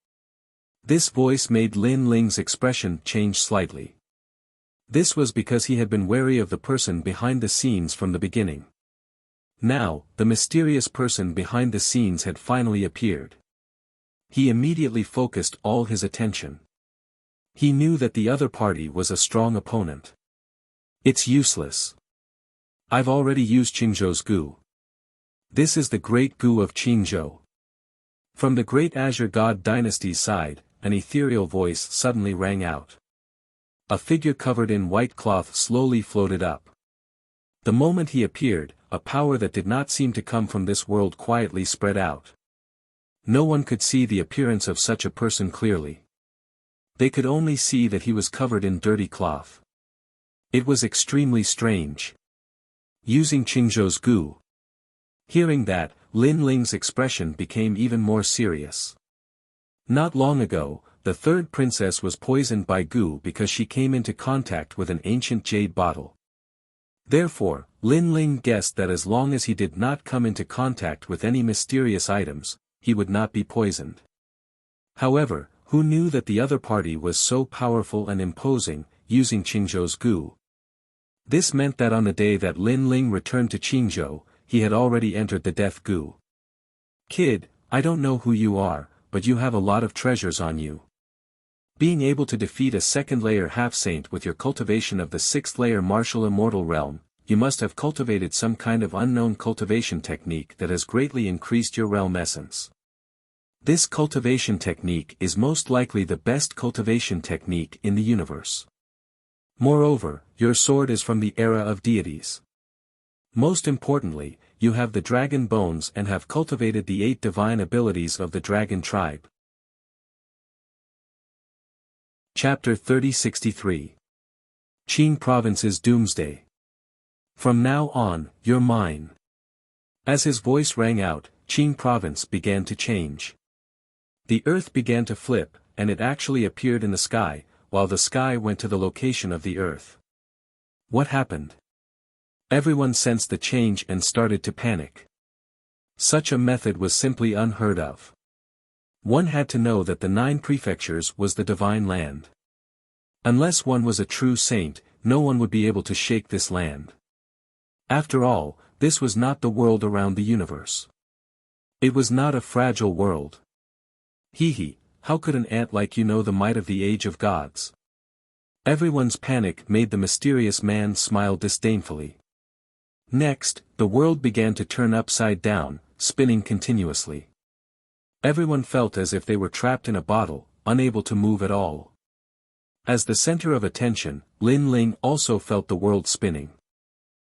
Speaker 1: This voice made Lin Ling's expression change slightly. This was because he had been wary of the person behind the scenes from the beginning. Now, the mysterious person behind the scenes had finally appeared. He immediately focused all his attention. He knew that the other party was a strong opponent. It's useless. I've already used Qingzhou's Gu. This is the great Gu of Qingzhou. From the great Azure God dynasty's side, an ethereal voice suddenly rang out. A figure covered in white cloth slowly floated up. The moment he appeared, a power that did not seem to come from this world quietly spread out. No one could see the appearance of such a person clearly. They could only see that he was covered in dirty cloth. It was extremely strange. Using Qingzhou's Gu. Hearing that, Lin Ling's expression became even more serious. Not long ago, the third princess was poisoned by Gu because she came into contact with an ancient jade bottle. Therefore, Lin Ling guessed that as long as he did not come into contact with any mysterious items, he would not be poisoned. However, who knew that the other party was so powerful and imposing, using Qingzhou's goo? This meant that on the day that Lin Ling returned to Qingzhou, he had already entered the death goo. Kid, I don't know who you are, but you have a lot of treasures on you. Being able to defeat a second-layer half-saint with your cultivation of the sixth-layer martial immortal realm, you must have cultivated some kind of unknown cultivation technique that has greatly increased your realm essence. This cultivation technique is most likely the best cultivation technique in the universe. Moreover, your sword is from the era of deities. Most importantly, you have the dragon bones and have cultivated the 8 divine abilities of the dragon tribe. Chapter 3063. Qing Province's Doomsday. From now on, you're mine. As his voice rang out, Qing Province began to change. The earth began to flip, and it actually appeared in the sky, while the sky went to the location of the earth. What happened? Everyone sensed the change and started to panic. Such a method was simply unheard of. One had to know that the 9 prefectures was the divine land. Unless one was a true saint, no one would be able to shake this land. After all, this was not the world around the universe. It was not a fragile world. Hee, how could an ant like you know the might of the age of gods? Everyone's panic made the mysterious man smile disdainfully. Next, the world began to turn upside down, spinning continuously. Everyone felt as if they were trapped in a bottle, unable to move at all. As the center of attention, Lin Ling also felt the world spinning.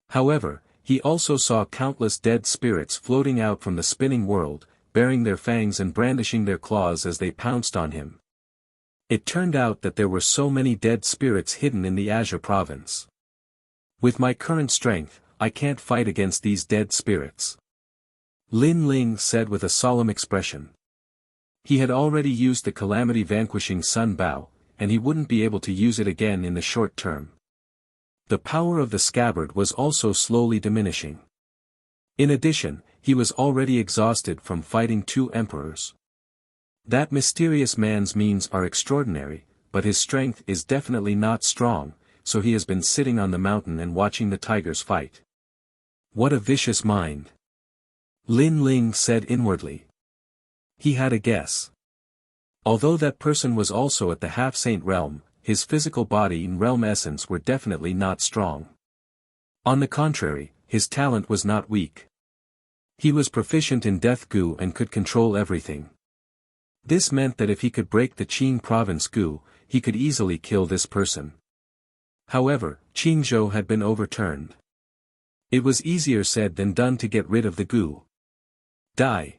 Speaker 1: However, he also saw countless dead spirits floating out from the spinning world, baring their fangs and brandishing their claws as they pounced on him. It turned out that there were so many dead spirits hidden in the Azure province. With my current strength, I can't fight against these dead spirits. Lin Ling said with a solemn expression. He had already used the calamity-vanquishing Sun Bao, and he wouldn't be able to use it again in the short term. The power of the scabbard was also slowly diminishing. In addition, he was already exhausted from fighting 2 emperors. That mysterious man's means are extraordinary, but his strength is definitely not strong, so he has been sitting on the mountain and watching the tigers fight. What a vicious mind! Lin Ling said inwardly. He had a guess. Although that person was also at the half-saint realm, his physical body and realm essence were definitely not strong. On the contrary, his talent was not weak. He was proficient in death goo and could control everything. This meant that if he could break the Qing province goo, he could easily kill this person. However, Qingzhou had been overturned. It was easier said than done to get rid of the goo. Die.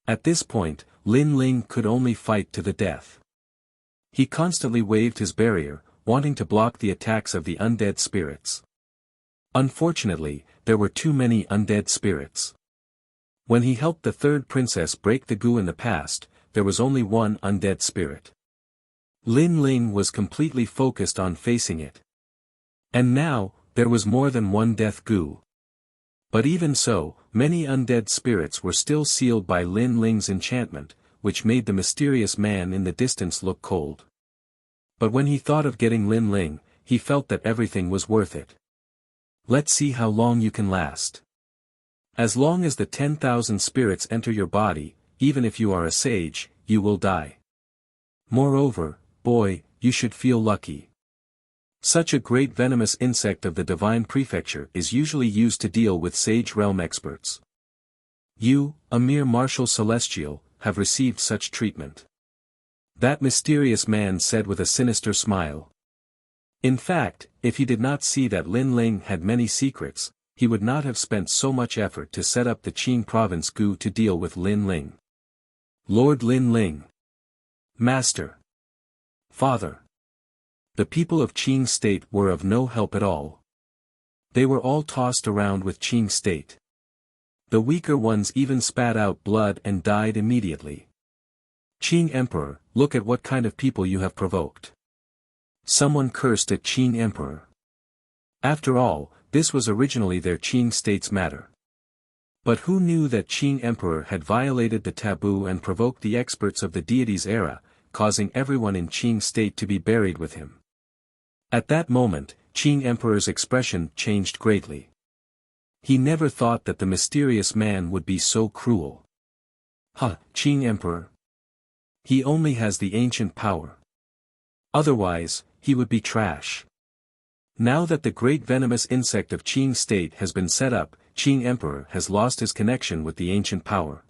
Speaker 1: At this point, Lin Ling could only fight to the death. He constantly waved his barrier, wanting to block the attacks of the undead spirits. Unfortunately, there were too many undead spirits. When he helped the 3rd princess break the goo in the past, there was only one undead spirit. Lin Ling was completely focused on facing it. And now, there was more than one death goo. But even so, many undead spirits were still sealed by Lin Ling's enchantment, which made the mysterious man in the distance look cold. But when he thought of getting Lin Ling, he felt that everything was worth it. Let's see how long you can last. As long as the 10,000 spirits enter your body, even if you are a sage, you will die. Moreover, boy, you should feel lucky. Such a great venomous insect of the divine prefecture is usually used to deal with sage realm experts. You, a mere martial celestial, have received such treatment. That mysterious man said with a sinister smile. In fact, if he did not see that Lin Ling had many secrets, he would not have spent so much effort to set up the Qing province goo to deal with Lin Ling. Lord Lin Ling. Master. Father. The people of Qing state were of no help at all. They were all tossed around with Qing state. The weaker ones even spat out blood and died immediately. Qing Emperor, look at what kind of people you have provoked. Someone cursed at Qing Emperor. After all, this was originally their Qing state's matter. But who knew that Qing Emperor had violated the taboo and provoked the experts of the deity's era, causing everyone in Qing state to be buried with him? At that moment, Qing Emperor's expression changed greatly. He never thought that the mysterious man would be so cruel. Qing Emperor. He only has the ancient power. Otherwise, he would be trash. Now that the great venomous insect of Qing state has been set up, Qing Emperor has lost his connection with the ancient power.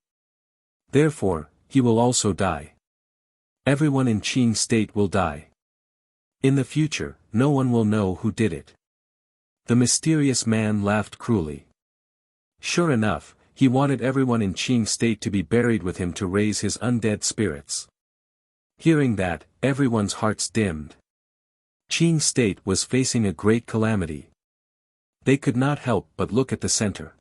Speaker 1: Therefore, he will also die. Everyone in Qing state will die. In the future, no one will know who did it. The mysterious man laughed cruelly. Sure enough, he wanted everyone in Qing state to be buried with him to raise his undead spirits. Hearing that, everyone's hearts dimmed. Qing state was facing a great calamity. They could not help but look at the center.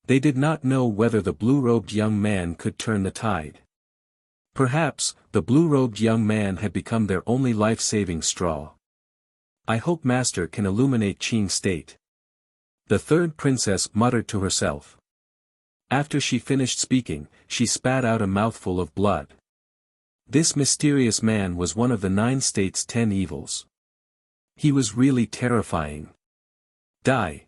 Speaker 1: They did not know whether the blue-robed young man could turn the tide. Perhaps, the blue-robed young man had become their only life-saving straw. I hope Master can illuminate Qing state. The third princess muttered to herself. After she finished speaking, she spat out a mouthful of blood. This mysterious man was one of the 9 states' 10 evils. He was really terrifying. Die.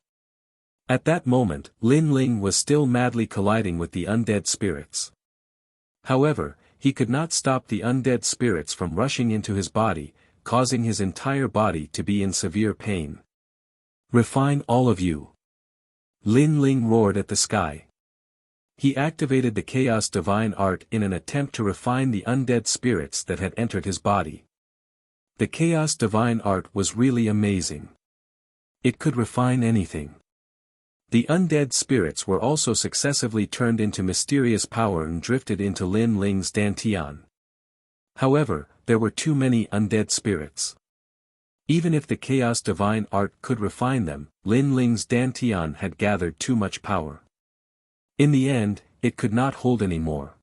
Speaker 1: At that moment, Lin Ling was still madly colliding with the undead spirits. However, he could not stop the undead spirits from rushing into his body, causing his entire body to be in severe pain. Refine all of you. Lin Ling roared at the sky. He activated the Chaos Divine Art in an attempt to refine the undead spirits that had entered his body. The Chaos Divine Art was really amazing. It could refine anything. The undead spirits were also successively turned into mysterious power and drifted into Lin Ling's Dantian. However, there were too many undead spirits. Even if the Chaos Divine Art could refine them, Lin Ling's Dantian had gathered too much power. In the end, it could not hold any more.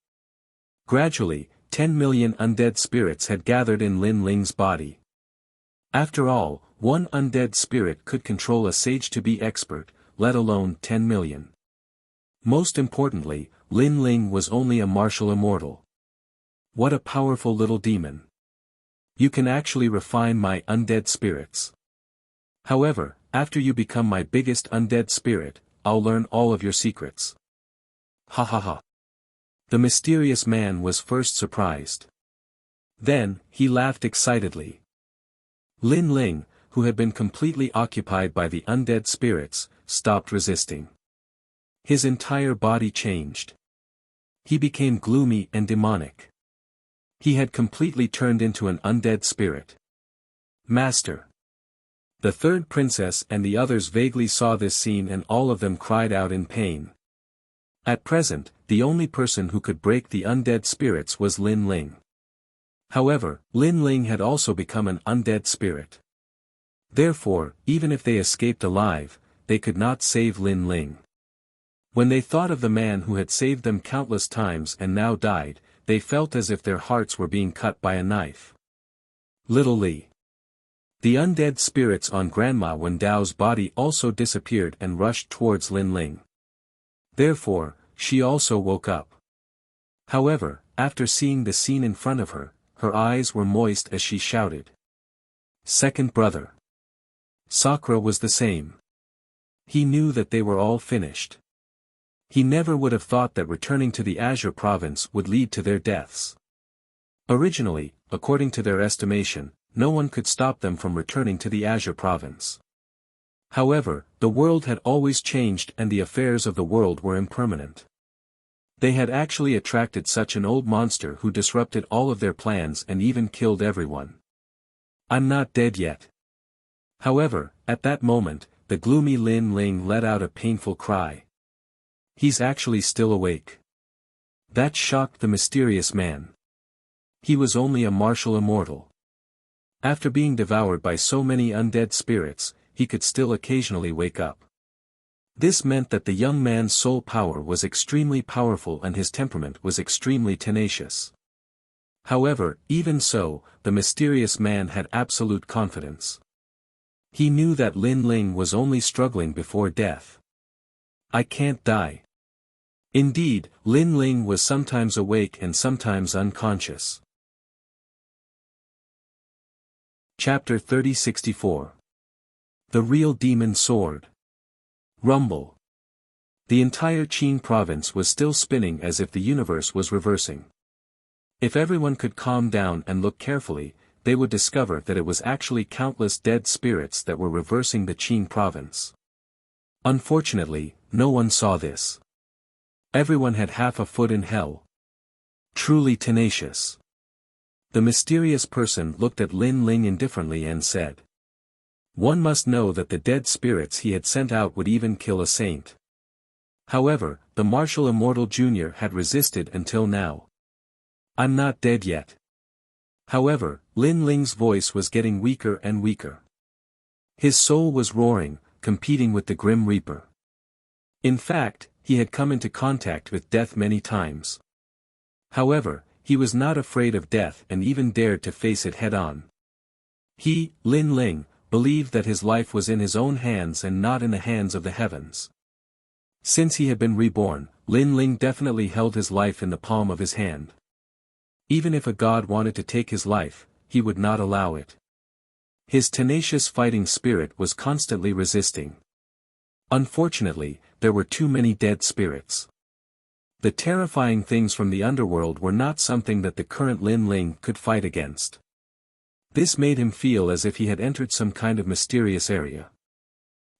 Speaker 1: Gradually, 10 million undead spirits had gathered in Lin Ling's body. After all, one undead spirit could control a sage to be expert, let alone 10 million. Most importantly, Lin Ling was only a martial immortal. What a powerful little demon. You can actually refine my undead spirits. However, after you become my biggest undead spirit, I'll learn all of your secrets. Ha ha ha. The mysterious man was first surprised. Then, he laughed excitedly. Lin Ling, who had been completely occupied by the undead spirits, stopped resisting. His entire body changed. He became gloomy and demonic. He had completely turned into an undead spirit. Master. The third princess and the others vaguely saw this scene and all of them cried out in pain. At present, the only person who could break the undead spirits was Lin Ling. However, Lin Ling had also become an undead spirit. Therefore, even if they escaped alive, they could not save Lin Ling. When they thought of the man who had saved them countless times and now died, they felt as if their hearts were being cut by a knife. Little Li. The undead spirits on Grandma Wendao's body also disappeared and rushed towards Lin Ling. Therefore, she also woke up. However, after seeing the scene in front of her, her eyes were moist as she shouted. Second brother. Sakura was the same. He knew that they were all finished. He never would have thought that returning to the Azure province would lead to their deaths. Originally, according to their estimation, no one could stop them from returning to the Azure province. However, the world had always changed and the affairs of the world were impermanent. They had actually attracted such an old monster who disrupted all of their plans and even killed everyone. I'm not dead yet. However, at that moment, the gloomy Lin Ling let out a painful cry. He's actually still awake. That shocked the mysterious man. He was only a martial immortal. After being devoured by so many undead spirits, he could still occasionally wake up. This meant that the young man's soul power was extremely powerful and his temperament was extremely tenacious. However, even so, the mysterious man had absolute confidence. He knew that Lin Ling was only struggling before death. I can't die. Indeed, Lin Ling was sometimes awake and sometimes unconscious. Chapter 3064. The Real Demon Sword. Rumble. The entire Qin province was still spinning as if the universe was reversing. If everyone could calm down and look carefully, they would discover that it was actually countless dead spirits that were reversing the Qin province. Unfortunately, no one saw this. Everyone had half a foot in hell. Truly tenacious. The mysterious person looked at Lin Ling indifferently and said, "One must know that the dead spirits he had sent out would even kill a saint." However, the martial immortal junior had resisted until now. "I'm not dead yet." However, Lin Ling's voice was getting weaker and weaker. His soul was roaring, competing with the Grim Reaper. In fact, he had come into contact with death many times. However, he was not afraid of death and even dared to face it head-on. He, Lin Ling, believed that his life was in his own hands and not in the hands of the heavens. Since he had been reborn, Lin Ling definitely held his life in the palm of his hand. Even if a god wanted to take his life, he would not allow it. His tenacious fighting spirit was constantly resisting. Unfortunately, there were too many dead spirits. The terrifying things from the underworld were not something that the current Lin Ling could fight against. This made him feel as if he had entered some kind of mysterious area.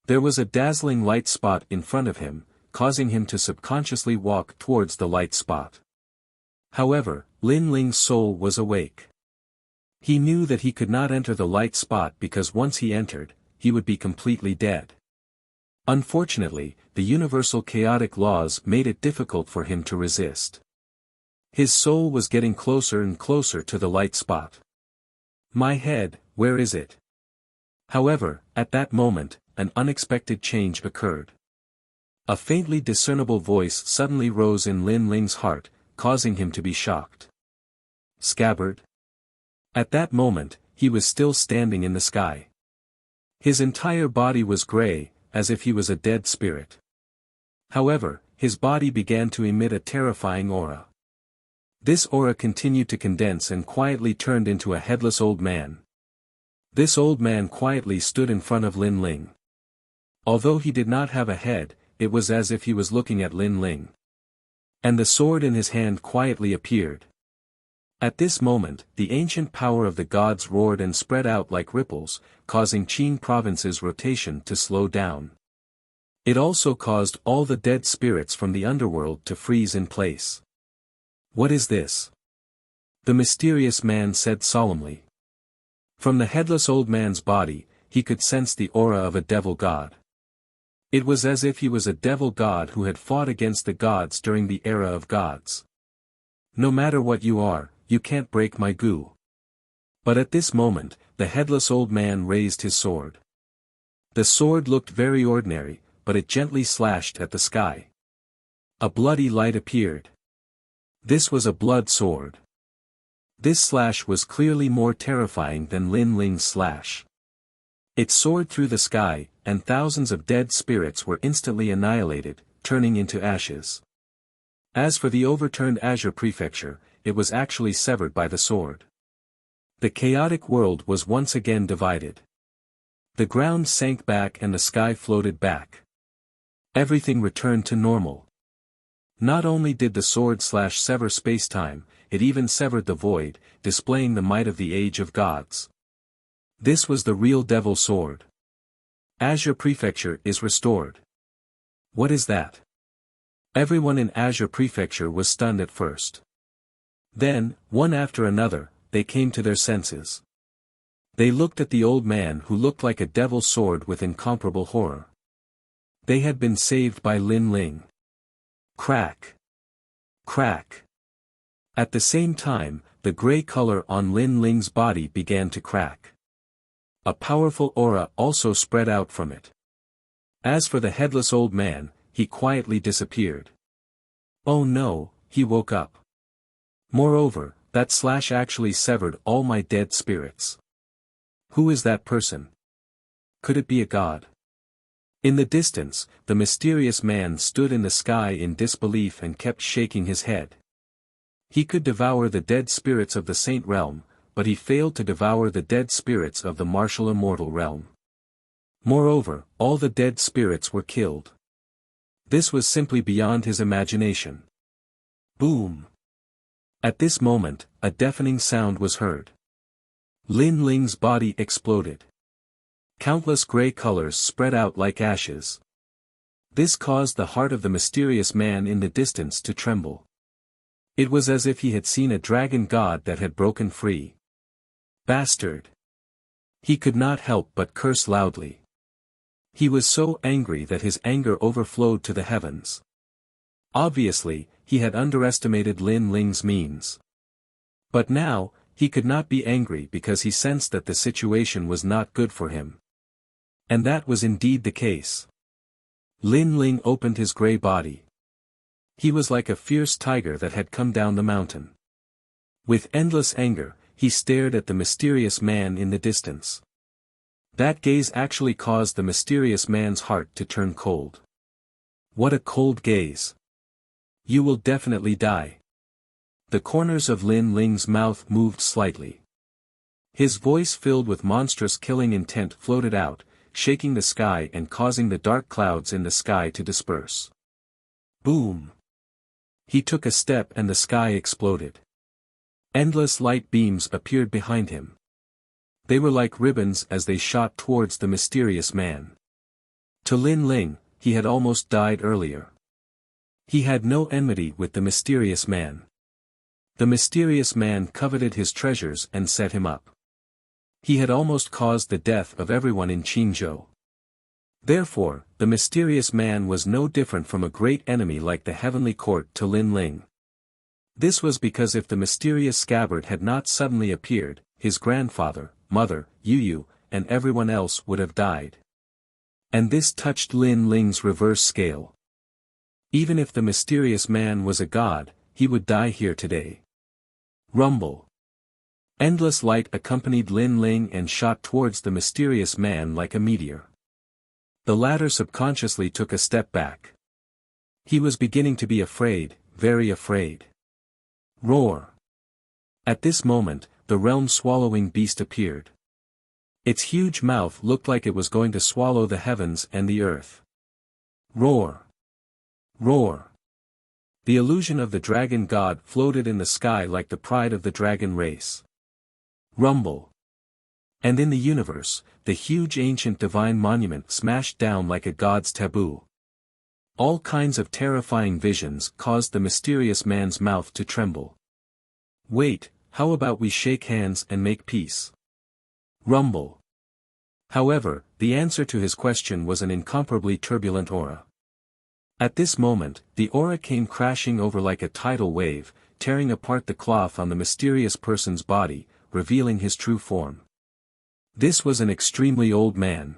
Speaker 1: There was a dazzling light spot in front of him, causing him to subconsciously walk towards the light spot. However, Lin Ling's soul was awake. He knew that he could not enter the light spot because once he entered, he would be completely dead. Unfortunately, the universal chaotic laws made it difficult for him to resist. His soul was getting closer and closer to the light spot. "My head, where is it?" However, at that moment, an unexpected change occurred. A faintly discernible voice suddenly rose in Lin Ling's heart, causing him to be shocked. "Scabbard?" At that moment, he was still standing in the sky. His entire body was gray, as if he was a dead spirit. However, his body began to emit a terrifying aura. This aura continued to condense and quietly turned into a headless old man. This old man quietly stood in front of Lin Ling. Although he did not have a head, it was as if he was looking at Lin Ling. And the sword in his hand quietly appeared. At this moment, the ancient power of the gods roared and spread out like ripples, causing Qin province's rotation to slow down. It also caused all the dead spirits from the underworld to freeze in place. "What is this?" the mysterious man said solemnly. From the headless old man's body, he could sense the aura of a devil god. It was as if he was a devil god who had fought against the gods during the era of gods. "No matter what you are, you can't break my goo." But at this moment, the headless old man raised his sword. The sword looked very ordinary, but it gently slashed at the sky. A bloody light appeared. This was a blood sword. This slash was clearly more terrifying than Lin Ling's slash. It soared through the sky, and thousands of dead spirits were instantly annihilated, turning into ashes. As for the overturned Azure Prefecture, it was actually severed by the sword. The chaotic world was once again divided. The ground sank back and the sky floated back. Everything returned to normal. Not only did the sword slash sever space-time, it even severed the void, displaying the might of the age of gods. This was the real devil sword. Azure Prefecture is restored. What is that? Everyone in Azure Prefecture was stunned at first. Then, one after another, they came to their senses. They looked at the old man who looked like a devil's sword with incomparable horror. They had been saved by Lin Ling. Crack. Crack. At the same time, the gray color on Lin Ling's body began to crack. A powerful aura also spread out from it. As for the headless old man, he quietly disappeared. Oh no, he woke up. Moreover, that slash actually severed all my dead spirits. Who is that person? Could it be a god? In the distance, the mysterious man stood in the sky in disbelief and kept shaking his head. He could devour the dead spirits of the saint realm, but he failed to devour the dead spirits of the martial immortal realm. Moreover, all the dead spirits were killed. This was simply beyond his imagination. Boom! At this moment, a deafening sound was heard. Lin Ling's body exploded. Countless gray colors spread out like ashes. This caused the heart of the mysterious man in the distance to tremble. It was as if he had seen a dragon god that had broken free. Bastard! He could not help but curse loudly. He was so angry that his anger overflowed to the heavens. Obviously, he had underestimated Lin Ling's means. But now, he could not be angry because he sensed that the situation was not good for him. And that was indeed the case. Lin Ling opened his gray body. He was like a fierce tiger that had come down the mountain. With endless anger, he stared at the mysterious man in the distance. That gaze actually caused the mysterious man's heart to turn cold. What a cold gaze! You will definitely die. The corners of Lin Ling's mouth moved slightly. His voice filled with monstrous killing intent floated out, shaking the sky and causing the dark clouds in the sky to disperse. Boom! He took a step and the sky exploded. Endless light beams appeared behind him. They were like ribbons as they shot towards the mysterious man. To Lin Ling, he had almost died earlier. He had no enmity with the mysterious man. The mysterious man coveted his treasures and set him up. He had almost caused the death of everyone in Qingzhou. Therefore, the mysterious man was no different from a great enemy like the heavenly court to Lin Ling. This was because if the mysterious scabbard had not suddenly appeared, his grandfather, mother, Yu, and everyone else would have died. And this touched Lin Ling's reverse scale. Even if the mysterious man was a god, he would die here today. Rumble. Endless light accompanied Lin Ling and shot towards the mysterious man like a meteor. The latter subconsciously took a step back. He was beginning to be afraid, very afraid. Roar! At this moment, the realm-swallowing beast appeared. Its huge mouth looked like it was going to swallow the heavens and the earth. Roar! Roar! The illusion of the dragon god floated in the sky like the pride of the dragon race. Rumble! And in the universe, the huge ancient divine monument smashed down like a god's taboo. All kinds of terrifying visions caused the mysterious man's mouth to tremble. Wait, how about we shake hands and make peace? Rumble. However, the answer to his question was an incomparably turbulent aura. At this moment, the aura came crashing over like a tidal wave, tearing apart the cloth on the mysterious person's body, revealing his true form. This was an extremely old man.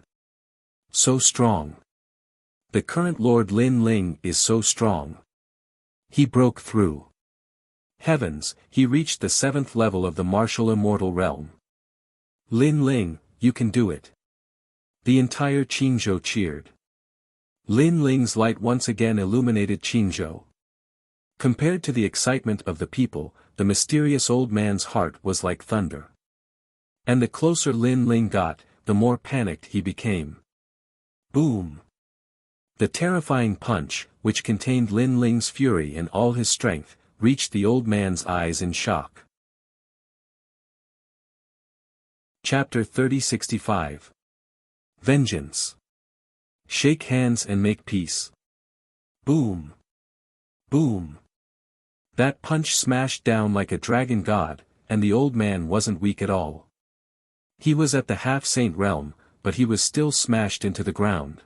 Speaker 1: So strong. The current Lord Lin Ling is so strong. He broke through. Heavens, he reached the 7th level of the martial immortal realm. Lin Ling, you can do it. The entire Qingzhou cheered. Lin Ling's light once again illuminated Qingzhou. Compared to the excitement of the people, the mysterious old man's heart was like thunder. And the closer Lin Ling got, the more panicked he became. Boom! The terrifying punch, which contained Lin Ling's fury and all his strength, reached the old man's eyes in shock. Chapter 3065. Vengeance. Shake hands and make peace. Boom! Boom! That punch smashed down like a dragon god, and the old man wasn't weak at all. He was at the half-saint realm, but he was still smashed into the ground.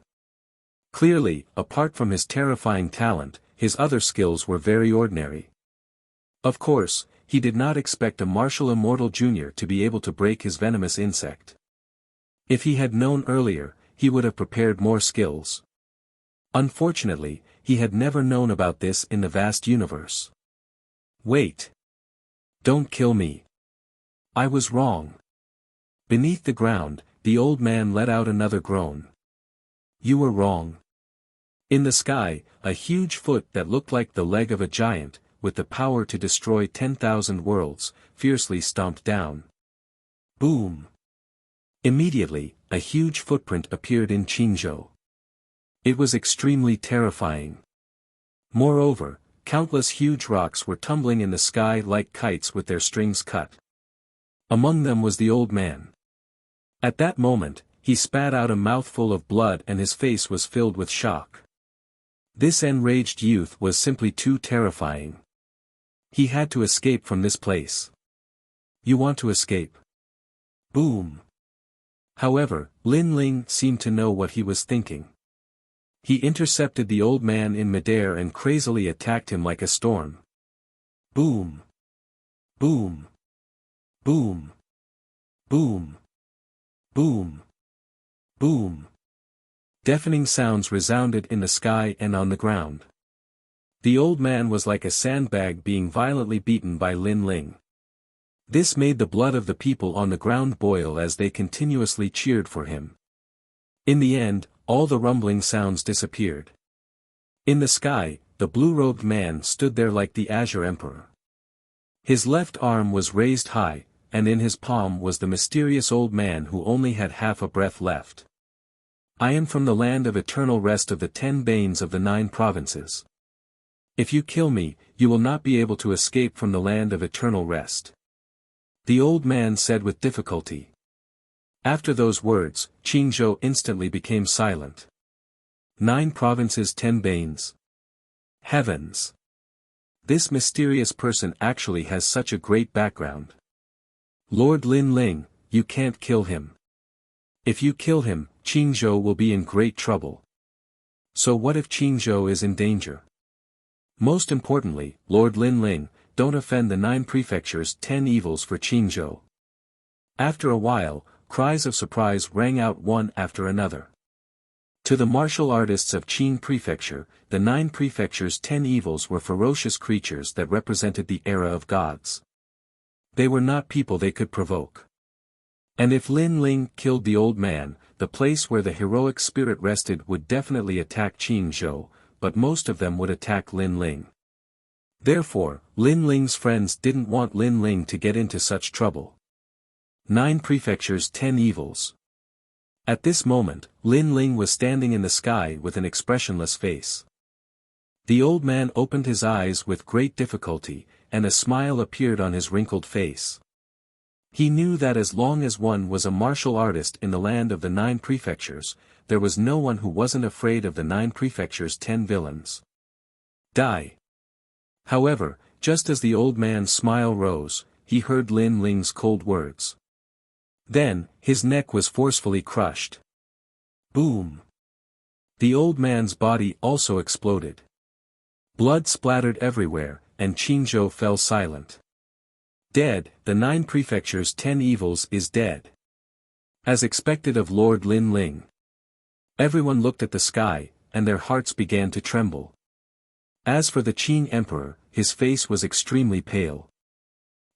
Speaker 1: Clearly, apart from his terrifying talent, his other skills were very ordinary. Of course, he did not expect a martial immortal junior to be able to break his venomous insect. If he had known earlier, he would have prepared more skills. Unfortunately, he had never known about this in the vast universe. Wait! Don't kill me. I was wrong. Beneath the ground, the old man let out another groan. You were wrong. In the sky, a huge foot that looked like the leg of a giant, with the power to destroy 10,000 worlds, fiercely stomped down. Boom! Immediately, a huge footprint appeared in Qingzhou. It was extremely terrifying. Moreover, countless huge rocks were tumbling in the sky like kites with their strings cut. Among them was the old man. At that moment, he spat out a mouthful of blood and his face was filled with shock. This enraged youth was simply too terrifying. He had to escape from this place. You want to escape? Boom! However, Lin Ling seemed to know what he was thinking. He intercepted the old man in midair and crazily attacked him like a storm. Boom! Boom! Boom! Boom! Boom! Boom! Deafening sounds resounded in the sky and on the ground. The old man was like a sandbag being violently beaten by Lin Ling. This made the blood of the people on the ground boil as they continuously cheered for him. In the end, all the rumbling sounds disappeared. In the sky, the blue-robed man stood there like the Azure Emperor. His left arm was raised high, and in his palm was the mysterious old man who only had half a breath left. I am from the land of eternal rest of the 10 Banes of the 9 provinces. If you kill me, you will not be able to escape from the land of eternal rest. The old man said with difficulty. After those words, Qingzhou instantly became silent. 9 provinces 10 Banes. Heavens! This mysterious person actually has such a great background. Lord Lin Ling, you can't kill him. If you kill him, Qingzhou will be in great trouble. So what if Qingzhou is in danger? Most importantly, Lord Lin Ling, don't offend the 9 prefectures' 10 evils for Qingzhou. After a while, cries of surprise rang out one after another. To the martial artists of Qin Prefecture, the 9 prefectures' 10 evils were ferocious creatures that represented the era of gods. They were not people they could provoke. And if Lin Ling killed the old man, the place where the heroic spirit rested would definitely attack Qingzhou, but most of them would attack Lin Ling. Therefore, Lin Ling's friends didn't want Lin Ling to get into such trouble. 9 prefectures 10 evils. At this moment, Lin Ling was standing in the sky with an expressionless face. The old man opened his eyes with great difficulty, and a smile appeared on his wrinkled face. He knew that as long as one was a martial artist in the land of the 9 prefectures, there was no one who wasn't afraid of the 9 prefectures' 10 villains. Die! However, just as the old man's smile rose, he heard Lin Ling's cold words. Then, his neck was forcefully crushed. Boom! The old man's body also exploded. Blood splattered everywhere, and Qingzhou fell silent. Dead, the 9 prefectures' 10 evils is dead. As expected of Lord Lin Ling. Everyone looked at the sky, and their hearts began to tremble. As for the Qin Emperor, his face was extremely pale.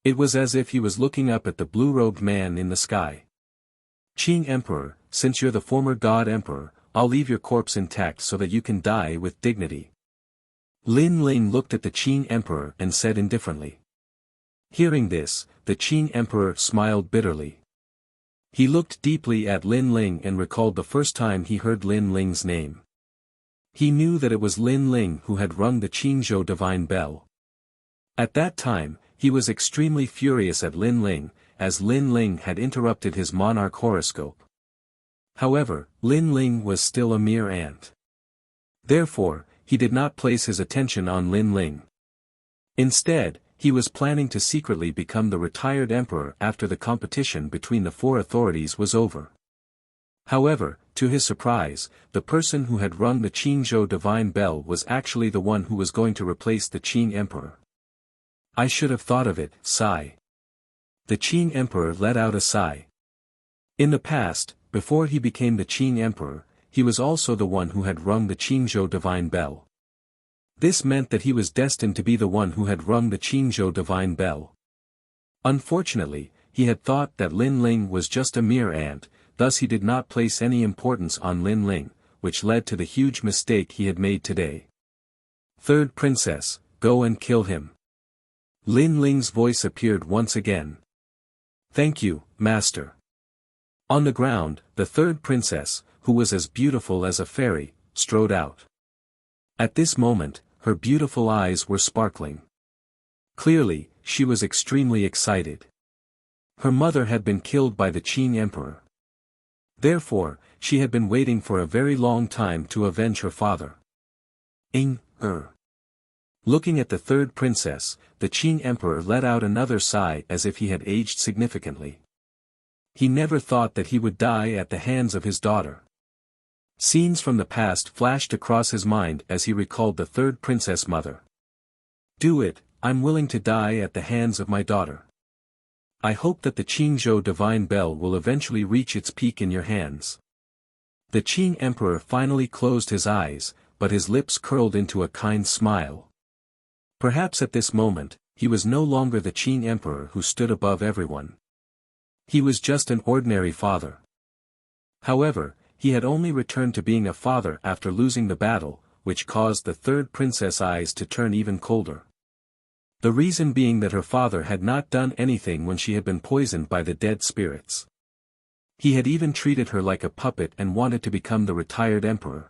Speaker 1: It was as if he was looking up at the blue-robed man in the sky. Qin Emperor, since you're the former God Emperor, I'll leave your corpse intact so that you can die with dignity. Lin Ling looked at the Qin Emperor and said indifferently. Hearing this, the Qin Emperor smiled bitterly. He looked deeply at Lin Ling and recalled the first time he heard Lin Ling's name. He knew that it was Lin Ling who had rung the Qingzhou divine bell. At that time, he was extremely furious at Lin Ling, as Lin Ling had interrupted his monarch horoscope. However, Lin Ling was still a mere ant. Therefore, he did not place his attention on Lin Ling. Instead, he was planning to secretly become the retired emperor after the competition between the 4 authorities was over. However, to his surprise, the person who had rung the Qingzhou divine bell was actually the one who was going to replace the Qin Emperor. I should have thought of it, sigh. The Qin Emperor let out a sigh. In the past, before he became the Qin Emperor, he was also the one who had rung the Qingzhou divine bell. This meant that he was destined to be the one who had rung the Qingzhou divine bell. Unfortunately, he had thought that Lin Ling was just a mere ant, thus he did not place any importance on Lin Ling, which led to the huge mistake he had made today. Third princess, go and kill him. Lin Ling's voice appeared once again. Thank you, master. On the ground, the third princess, who was as beautiful as a fairy, strode out. At this moment, her beautiful eyes were sparkling. Clearly, she was extremely excited. Her mother had been killed by the Qing emperor. Therefore, she had been waiting for a very long time to avenge her father. Looking at the third princess, the Qing emperor let out another sigh as if he had aged significantly. He never thought that he would die at the hands of his daughter. Scenes from the past flashed across his mind as he recalled the third princess mother. Do it, I'm willing to die at the hands of my daughter. I hope that the Qingzhou divine bell will eventually reach its peak in your hands. The Qing emperor finally closed his eyes, but his lips curled into a kind smile. Perhaps at this moment, he was no longer the Qing emperor who stood above everyone. He was just an ordinary father. However, he had only returned to being a father after losing the battle, which caused the third princess' eyes to turn even colder. The reason being that her father had not done anything when she had been poisoned by the dead spirits. He had even treated her like a puppet and wanted to become the retired emperor.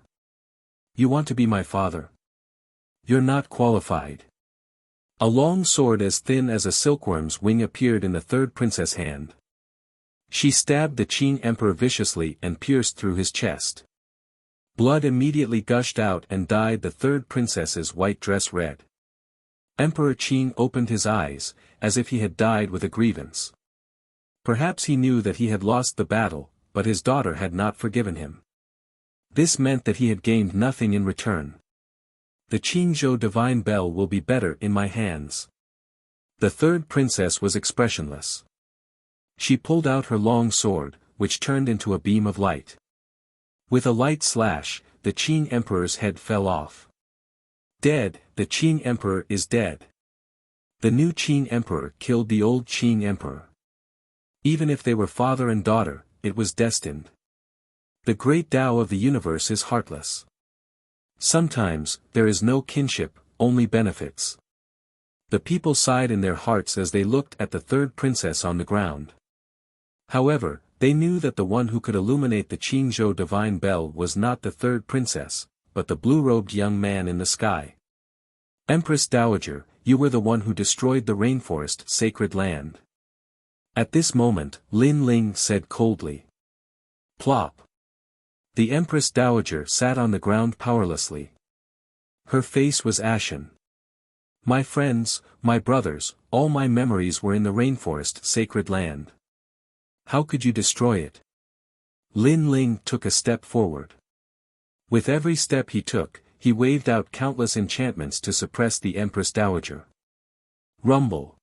Speaker 1: You want to be my father? You're not qualified. A long sword as thin as a silkworm's wing appeared in the third princess' hand. She stabbed the Qing emperor viciously and pierced through his chest. Blood immediately gushed out and dyed the third princess's white dress red. Emperor Qing opened his eyes, as if he had died with a grievance. Perhaps he knew that he had lost the battle, but his daughter had not forgiven him. This meant that he had gained nothing in return. The Qingzhou divine bell will be better in my hands. The third princess was expressionless. She pulled out her long sword, which turned into a beam of light. With a light slash, the Qing emperor's head fell off. Dead, the Qing emperor is dead. The new Qing emperor killed the old Qing emperor. Even if they were father and daughter, it was destined. The great Tao of the universe is heartless. Sometimes, there is no kinship, only benefits. The people sighed in their hearts as they looked at the third princess on the ground. However, they knew that the one who could illuminate the Qingzhou divine bell was not the third princess, but the blue-robed young man in the sky. Empress Dowager, you were the one who destroyed the rainforest sacred land. At this moment, Lin Ling said coldly. Plop. The Empress Dowager sat on the ground powerlessly. Her face was ashen. My friends, my brothers, all my memories were in the rainforest sacred land. How could you destroy it? Lin Ling took a step forward. With every step he took, he waved out countless enchantments to suppress the Empress Dowager. Rumble.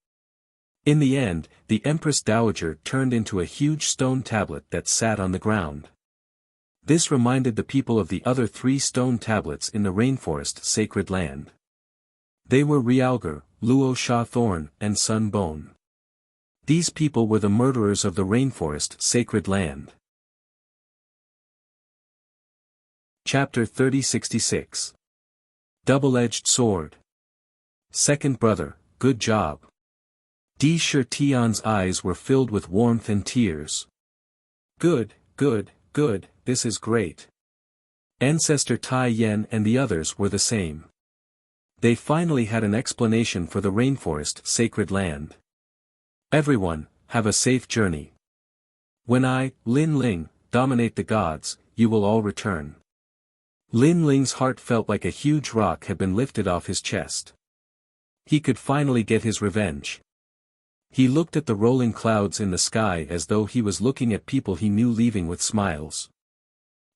Speaker 1: In the end, the Empress Dowager turned into a huge stone tablet that sat on the ground. This reminded the people of the other 3 stone tablets in the rainforest sacred land. They were Realgar, Luo Sha Thorn, and Sun Bone. These people were the murderers of the rainforest sacred land. Chapter 3066. Double-edged sword. Second brother, good job. Di Shitian's eyes were filled with warmth and tears. Good, good, good, this is great. Ancestor Tai Yen and the others were the same. They finally had an explanation for the rainforest sacred land. Everyone, have a safe journey. When I, Lin Ling, dominate the gods, you will all return. Lin Ling's heart felt like a huge rock had been lifted off his chest. He could finally get his revenge. He looked at the rolling clouds in the sky as though he was looking at people he knew leaving with smiles.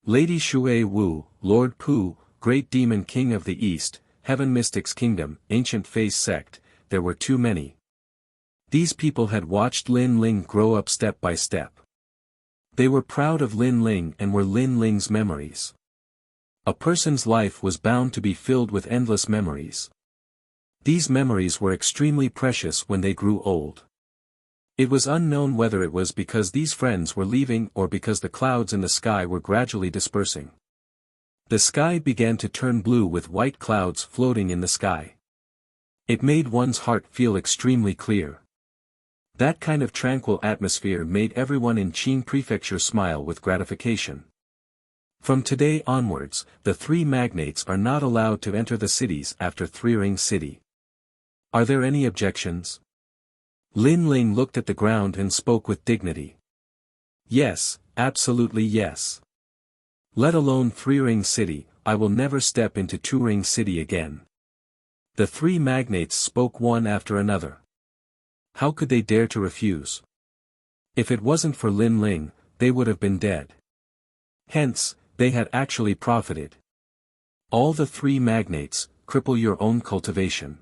Speaker 1: Lady Shui Wu, Lord Pu, Great Demon King of the East, Heaven Mystics Kingdom, Ancient Phase Sect, there were too many. These people had watched Lin Ling grow up step by step. They were proud of Lin Ling and were Lin Ling's memories. A person's life was bound to be filled with endless memories. These memories were extremely precious when they grew old. It was unknown whether it was because these friends were leaving or because the clouds in the sky were gradually dispersing. The sky began to turn blue with white clouds floating in the sky. It made one's heart feel extremely clear. That kind of tranquil atmosphere made everyone in Qing Prefecture smile with gratification. From today onwards, the three magnates are not allowed to enter the cities after Three Ring City. Are there any objections? Lin Ling looked at the ground and spoke with dignity. Yes, absolutely yes. Let alone Three Ring City, I will never step into Two Ring City again. The three magnates spoke one after another. How could they dare to refuse? If it wasn't for Lin Ling, they would have been dead. Hence, they had actually profited. All the three magnates, cripple your own cultivation.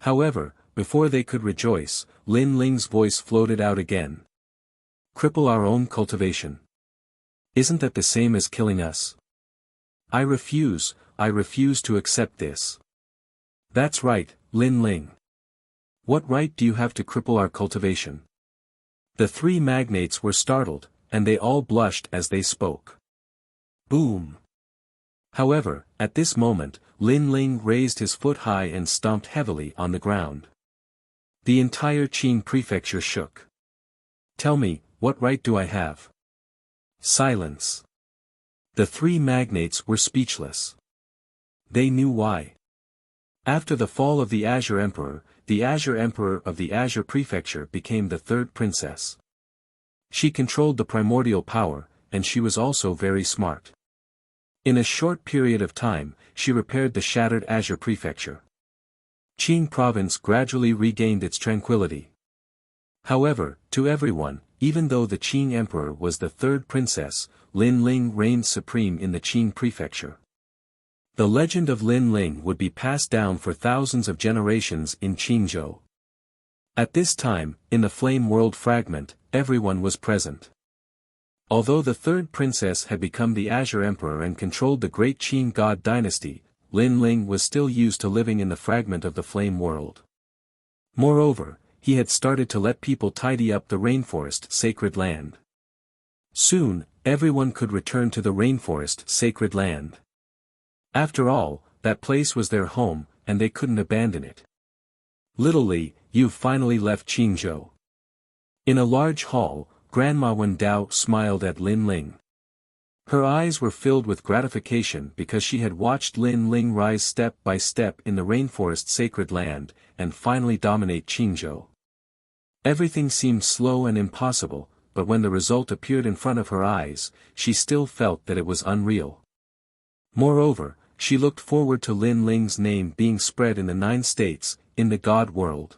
Speaker 1: However, before they could rejoice, Lin Ling's voice floated out again. Cripple our own cultivation. Isn't that the same as killing us? I refuse to accept this. That's right, Lin Ling. What right do you have to cripple our cultivation? The three magnates were startled, and they all blushed as they spoke. Boom! However, at this moment, Lin Ling raised his foot high and stomped heavily on the ground. The entire Qing prefecture shook. Tell me, what right do I have? Silence. The three magnates were speechless. They knew why. After the fall of the Azure Emperor of the Azure Prefecture became the third princess. She controlled the primordial power, and she was also very smart. In a short period of time, she repaired the shattered Azure Prefecture. Qing Province gradually regained its tranquility. However, to everyone, even though the Qing Emperor was the third princess, Lin Ling reigned supreme in the Qing Prefecture. The legend of Lin Ling would be passed down for thousands of generations in Qingzhou. At this time, in the Flame World fragment, everyone was present. Although the third princess had become the Azure Emperor and controlled the great Qing God dynasty, Lin Ling was still used to living in the fragment of the Flame World. Moreover, he had started to let people tidy up the rainforest sacred land. Soon, everyone could return to the rainforest sacred land. After all, that place was their home, and they couldn't abandon it. Little Li, you've finally left Qingzhou. In a large hall, Grandma Wendao smiled at Lin Ling. Her eyes were filled with gratification because she had watched Lin Ling rise step by step in the rainforest sacred land, and finally dominate Qingzhou. Everything seemed slow and impossible, but when the result appeared in front of her eyes, she still felt that it was unreal. Moreover, she looked forward to Lin Ling's name being spread in the 9 states, in the God world.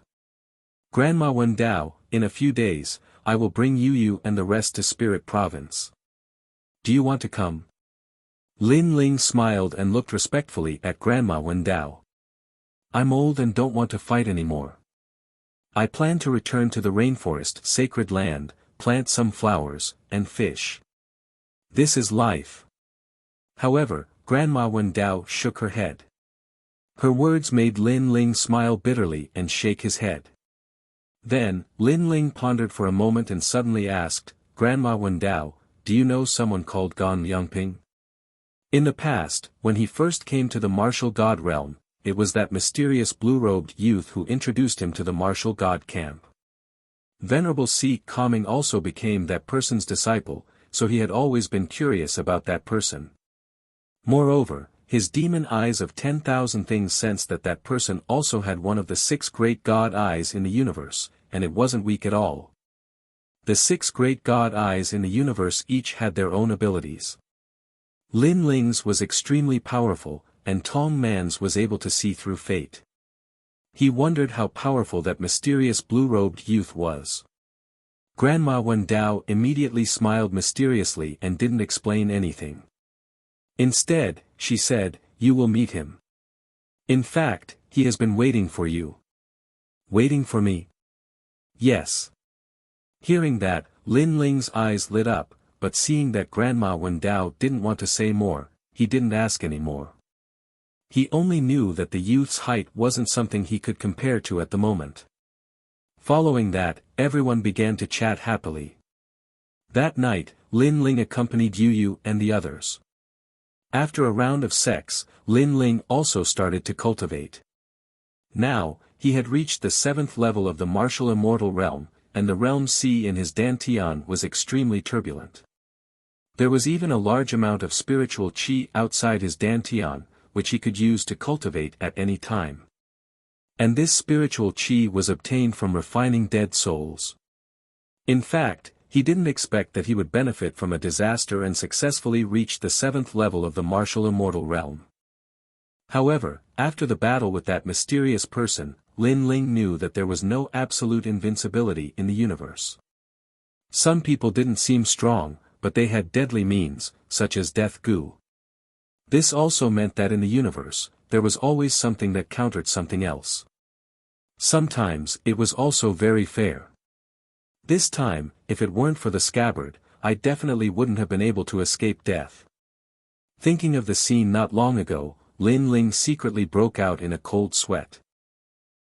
Speaker 1: Grandma Wendao, in a few days, I will bring you and the rest to Spirit Province. Do you want to come? Lin Ling smiled and looked respectfully at Grandma Wendao. I'm old and don't want to fight anymore. I plan to return to the rainforest sacred land, plant some flowers, and fish. This is life. However, Grandma Wendao shook her head. Her words made Lin Ling smile bitterly and shake his head. Then, Lin Ling pondered for a moment and suddenly asked, Grandma Wendao, do you know someone called Gan Yangping? In the past, when he first came to the martial god realm, it was that mysterious blue-robed youth who introduced him to the martial god camp. Venerable Si Kaming also became that person's disciple, so he had always been curious about that person. Moreover, his demon eyes of 10,000 things sensed that that person also had one of the 6 great god eyes in the universe, and it wasn't weak at all. The 6 great god eyes in the universe each had their own abilities. Lin Ling's was extremely powerful, and Tong Man's was able to see through fate. He wondered how powerful that mysterious blue-robed youth was. Grandma Wendao immediately smiled mysteriously and didn't explain anything. Instead, she said, you will meet him. In fact, he has been waiting for you. Waiting for me? Yes. Hearing that, Lin Ling's eyes lit up, but seeing that Grandma Wendao didn't want to say more, he didn't ask any more. He only knew that the youth's height wasn't something he could compare to at the moment. Following that, everyone began to chat happily. That night, Lin Ling accompanied Yu and the others. After a round of sex, Lin Ling also started to cultivate. Now, he had reached the 7th level of the martial immortal realm, and the realm sea in his dantian was extremely turbulent. There was even a large amount of spiritual qi outside his dantian, which he could use to cultivate at any time. And this spiritual qi was obtained from refining dead souls. In fact, he didn't expect that he would benefit from a disaster and successfully reach the 7th level of the martial immortal realm. However, after the battle with that mysterious person, Lin Ling knew that there was no absolute invincibility in the universe. Some people didn't seem strong, but they had deadly means, such as death goo. This also meant that in the universe, there was always something that countered something else. Sometimes it was also very fair. This time, if it weren't for the scabbard, I definitely wouldn't have been able to escape death. Thinking of the scene not long ago, Lin Ling secretly broke out in a cold sweat.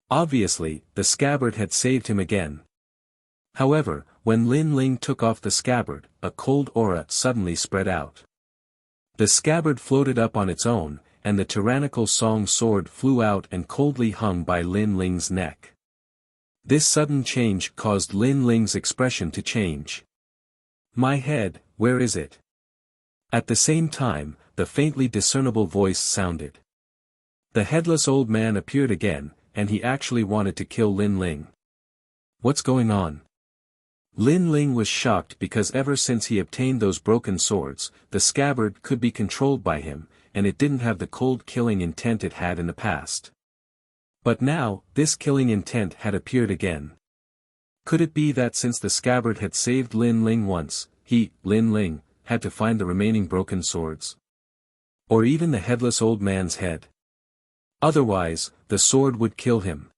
Speaker 1: Obviously, the scabbard had saved him again. However, when Lin Ling took off the scabbard, a cold aura suddenly spread out. The scabbard floated up on its own, and the tyrannical song sword flew out and coldly hung by Lin Ling's neck. This sudden change caused Lin Ling's expression to change. "My head, where is it?" At the same time, the faintly discernible voice sounded. The headless old man appeared again, and he actually wanted to kill Lin Ling. What's going on? Lin Ling was shocked because ever since he obtained those broken swords, the scabbard could be controlled by him, and it didn't have the cold killing intent it had in the past. But now, this killing intent had appeared again. Could it be that since the scabbard had saved Lin Ling once, he, Lin Ling, had to find the remaining broken swords? Or even the headless old man's head? Otherwise, the sword would kill him.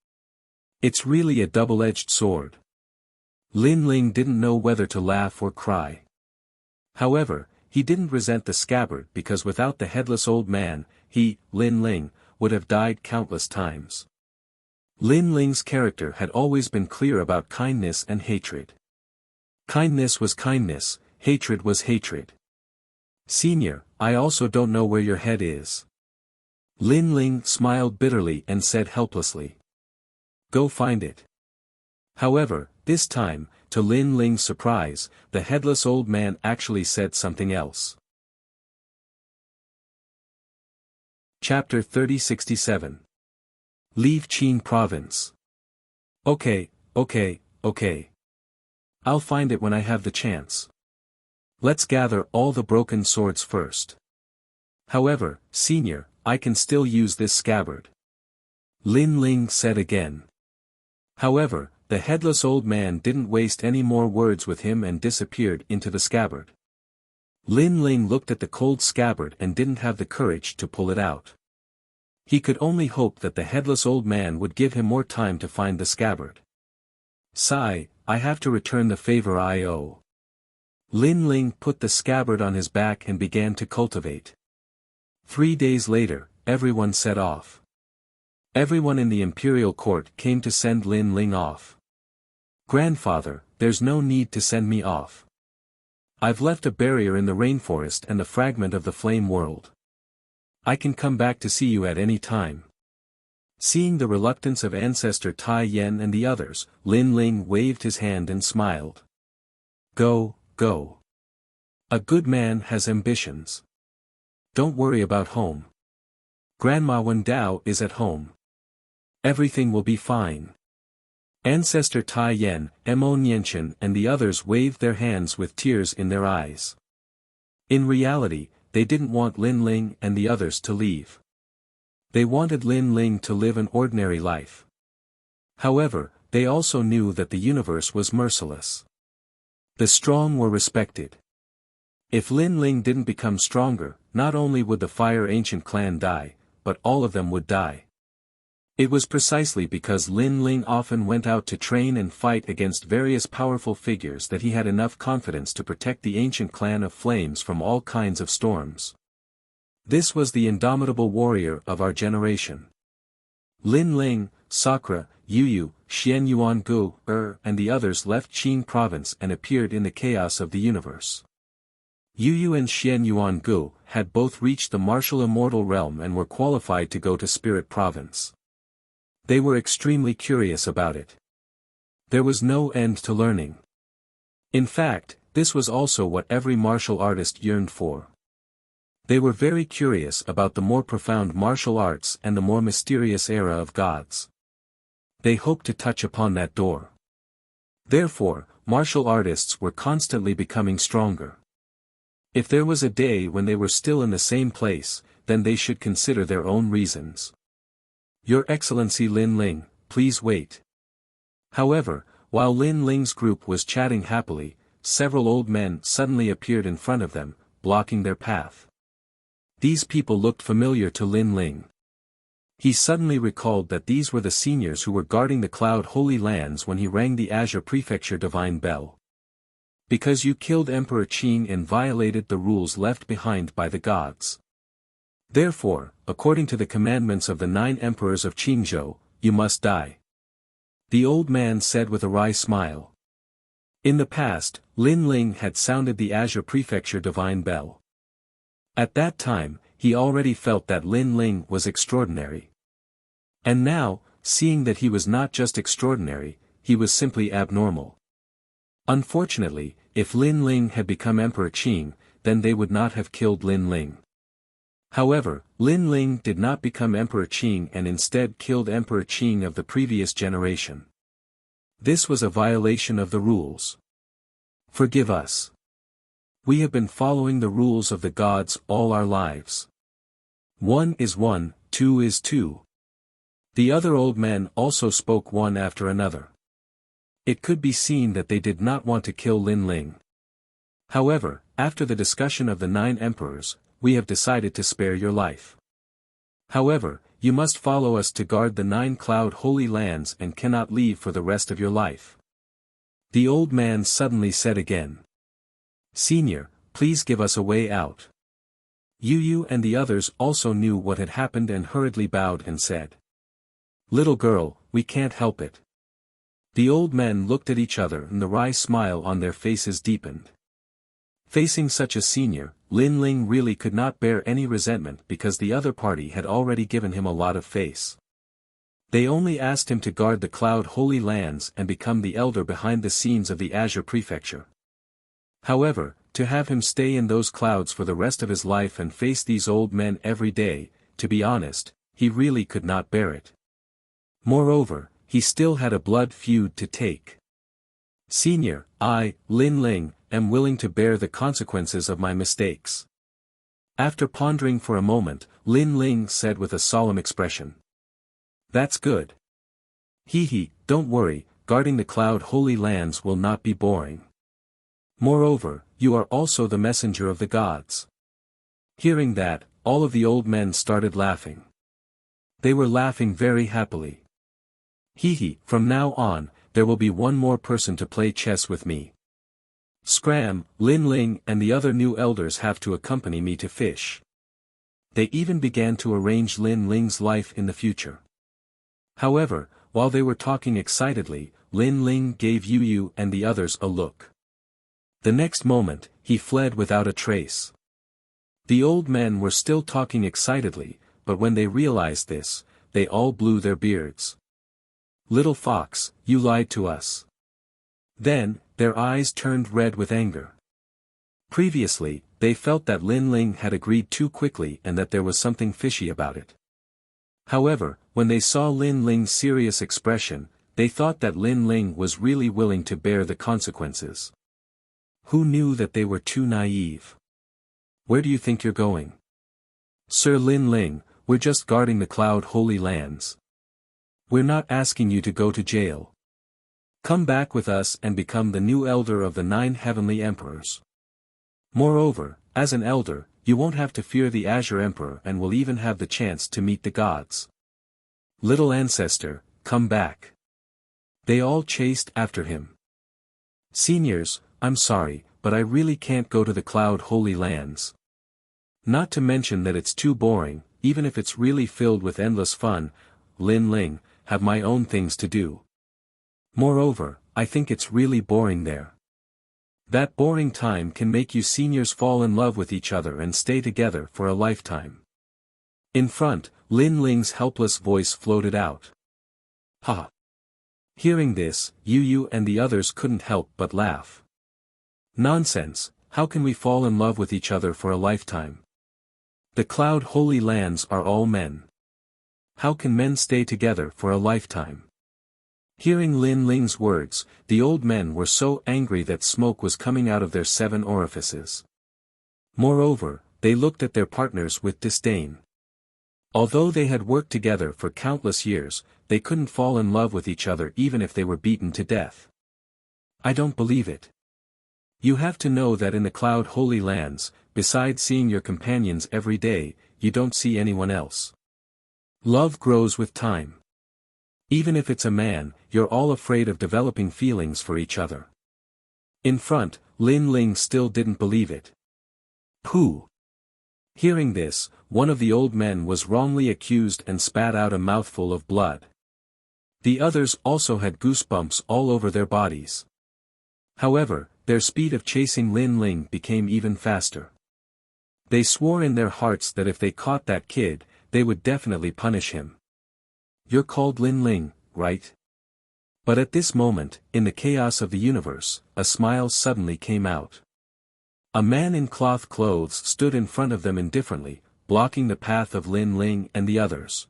Speaker 1: It's really a double-edged sword. Lin Ling didn't know whether to laugh or cry. However, he didn't resent the scabbard because without the headless old man, he, Lin Ling, would have died countless times. Lin Ling's character had always been clear about kindness and hatred. Kindness was kindness, hatred was hatred. "Senior, I also don't know where your head is." Lin Ling smiled bitterly and said helplessly. "Go find it." However, this time, to Lin Ling's surprise, the headless old man actually said something else. Chapter 3067. Leave Qin Province. Okay. I'll find it when I have the chance. Let's gather all the broken swords first. However, Senior, I can still use this scabbard. Lin Ling said again. However, the headless old man didn't waste any more words with him and disappeared into the scabbard. Lin Ling looked at the cold scabbard and didn't have the courage to pull it out. He could only hope that the headless old man would give him more time to find the scabbard. Sigh, I have to return the favor I owe. Lin Ling put the scabbard on his back and began to cultivate. 3 days later, everyone set off. Everyone in the imperial court came to send Lin Ling off. "Grandfather, there's no need to send me off. I've left a barrier in the rainforest and the fragment of the flame world. I can come back to see you at any time." Seeing the reluctance of Ancestor Tai Yen and the others, Lin Ling waved his hand and smiled. Go. A good man has ambitions. Don't worry about home. Grandma Wen Dao is at home. Everything will be fine. Ancestor Tai Yen, Mo Nianchen and the others waved their hands with tears in their eyes. In reality, they didn't want Lin Ling and the others to leave. They wanted Lin Ling to live an ordinary life. However, they also knew that the universe was merciless. The strong were respected. If Lin Ling didn't become stronger, not only would the Fire Ancient clan die, but all of them would die. It was precisely because Lin Ling often went out to train and fight against various powerful figures that he had enough confidence to protect the ancient clan of flames from all kinds of storms. This was the indomitable warrior of our generation. Lin Ling, Sakura, Yu, Xian Yuan Gu, and the others left Qin province and appeared in the chaos of the universe. Yu Yu and Xian Yuan Gu had both reached the martial immortal realm and were qualified to go to Spirit Province. They were extremely curious about it. There was no end to learning. In fact, this was also what every martial artist yearned for. They were very curious about the more profound martial arts and the more mysterious era of gods. They hoped to touch upon that door. Therefore, martial artists were constantly becoming stronger. If there was a day when they were still in the same place, then they should consider their own reasons. Your Excellency Lin Ling, please wait. However, while Lin Ling's group was chatting happily, several old men suddenly appeared in front of them, blocking their path. These people looked familiar to Lin Ling. He suddenly recalled that these were the seniors who were guarding the Cloud Holy Lands when he rang the Azure Prefecture Divine Bell. Because you killed Emperor Qing and violated the rules left behind by the gods. Therefore, according to the commandments of the 9 emperors of Qingzhou, you must die. The old man said with a wry smile. In the past, Lin Ling had sounded the Azure Prefecture Divine Bell. At that time, he already felt that Lin Ling was extraordinary. And now, seeing that he was not just extraordinary, he was simply abnormal. Unfortunately, if Lin Ling had become Emperor Qing, then they would not have killed Lin Ling. However, Lin Ling did not become Emperor Qing and instead killed Emperor Qing of the previous generation. This was a violation of the rules. Forgive us. We have been following the rules of the gods all our lives. 1 is 1, 2 is 2. The other old men also spoke one after another. It could be seen that they did not want to kill Lin Ling. However, after the discussion of the 9 emperors, we have decided to spare your life. However, you must follow us to guard the 9 Cloud Holy Lands and cannot leave for the rest of your life. The old man suddenly said again. Senior, please give us a way out. Yu Yu and the others also knew what had happened and hurriedly bowed and said. Little girl, we can't help it. The old men looked at each other and the wry smile on their faces deepened. Facing such a senior, Lin Ling really could not bear any resentment because the other party had already given him a lot of face. They only asked him to guard the Cloud Holy Lands and become the elder behind the scenes of the Azure Prefecture. However, to have him stay in those clouds for the rest of his life and face these old men every day, to be honest, he really could not bear it. Moreover, he still had a blood feud to take. Senior, I, Lin Ling, am willing to bear the consequences of my mistakes. After pondering for a moment, Lin Ling said with a solemn expression. That's good. Hee, don't worry, guarding the Cloud Holy Lands will not be boring. Moreover, you are also the messenger of the gods. Hearing that, all of the old men started laughing. They were laughing very happily. Hee, from now on, there will be one more person to play chess with me. Scram, Lin Ling and the other new elders have to accompany me to fish. They even began to arrange Lin Ling's life in the future. However, while they were talking excitedly, Lin Ling gave Yu Yu and the others a look. The next moment, he fled without a trace. The old men were still talking excitedly, but when they realized this, they all blew their beards. Little fox, you lied to us. Then, their eyes turned red with anger. Previously, they felt that Lin Ling had agreed too quickly and that there was something fishy about it. However, when they saw Lin Ling's serious expression, they thought that Lin Ling was really willing to bear the consequences. Who knew that they were too naive? Where do you think you're going? Sir Lin Ling, we're just guarding the Cloud Holy Lands. We're not asking you to go to jail. Come back with us and become the new elder of the 9 heavenly emperors. Moreover, as an elder, you won't have to fear the Azure Emperor and will even have the chance to meet the gods. Little ancestor, come back. They all chased after him. Seniors, I'm sorry, but I really can't go to the Cloud Holy Lands. Not to mention that it's too boring, even if it's really filled with endless fun. Lin Ling, have my own things to do. Moreover, I think it's really boring there. That boring time can make you seniors fall in love with each other and stay together for a lifetime. In front, Lin Ling's helpless voice floated out. Ha! Hearing this, Yu Yu and the others couldn't help but laugh. Nonsense, how can we fall in love with each other for a lifetime? The Cloud Holy Lands are all men. How can men stay together for a lifetime? Hearing Lin Ling's words, the old men were so angry that smoke was coming out of their 7 orifices. Moreover, they looked at their partners with disdain. Although they had worked together for countless years, they couldn't fall in love with each other even if they were beaten to death. I don't believe it. You have to know that in the Cloud Holy Lands, besides seeing your companions every day, you don't see anyone else. Love grows with time. Even if it's a man, you're all afraid of developing feelings for each other. In front, Lin Ling still didn't believe it. Pooh! Hearing this, one of the old men was wrongly accused and spat out a mouthful of blood. The others also had goosebumps all over their bodies. However, their speed of chasing Lin Ling became even faster. They swore in their hearts that if they caught that kid, they would definitely punish him. You're called Lin Ling, right? But at this moment, in the chaos of the universe, a smile suddenly came out. A man in cloth clothes stood in front of them indifferently, blocking the path of Lin Ling and the others.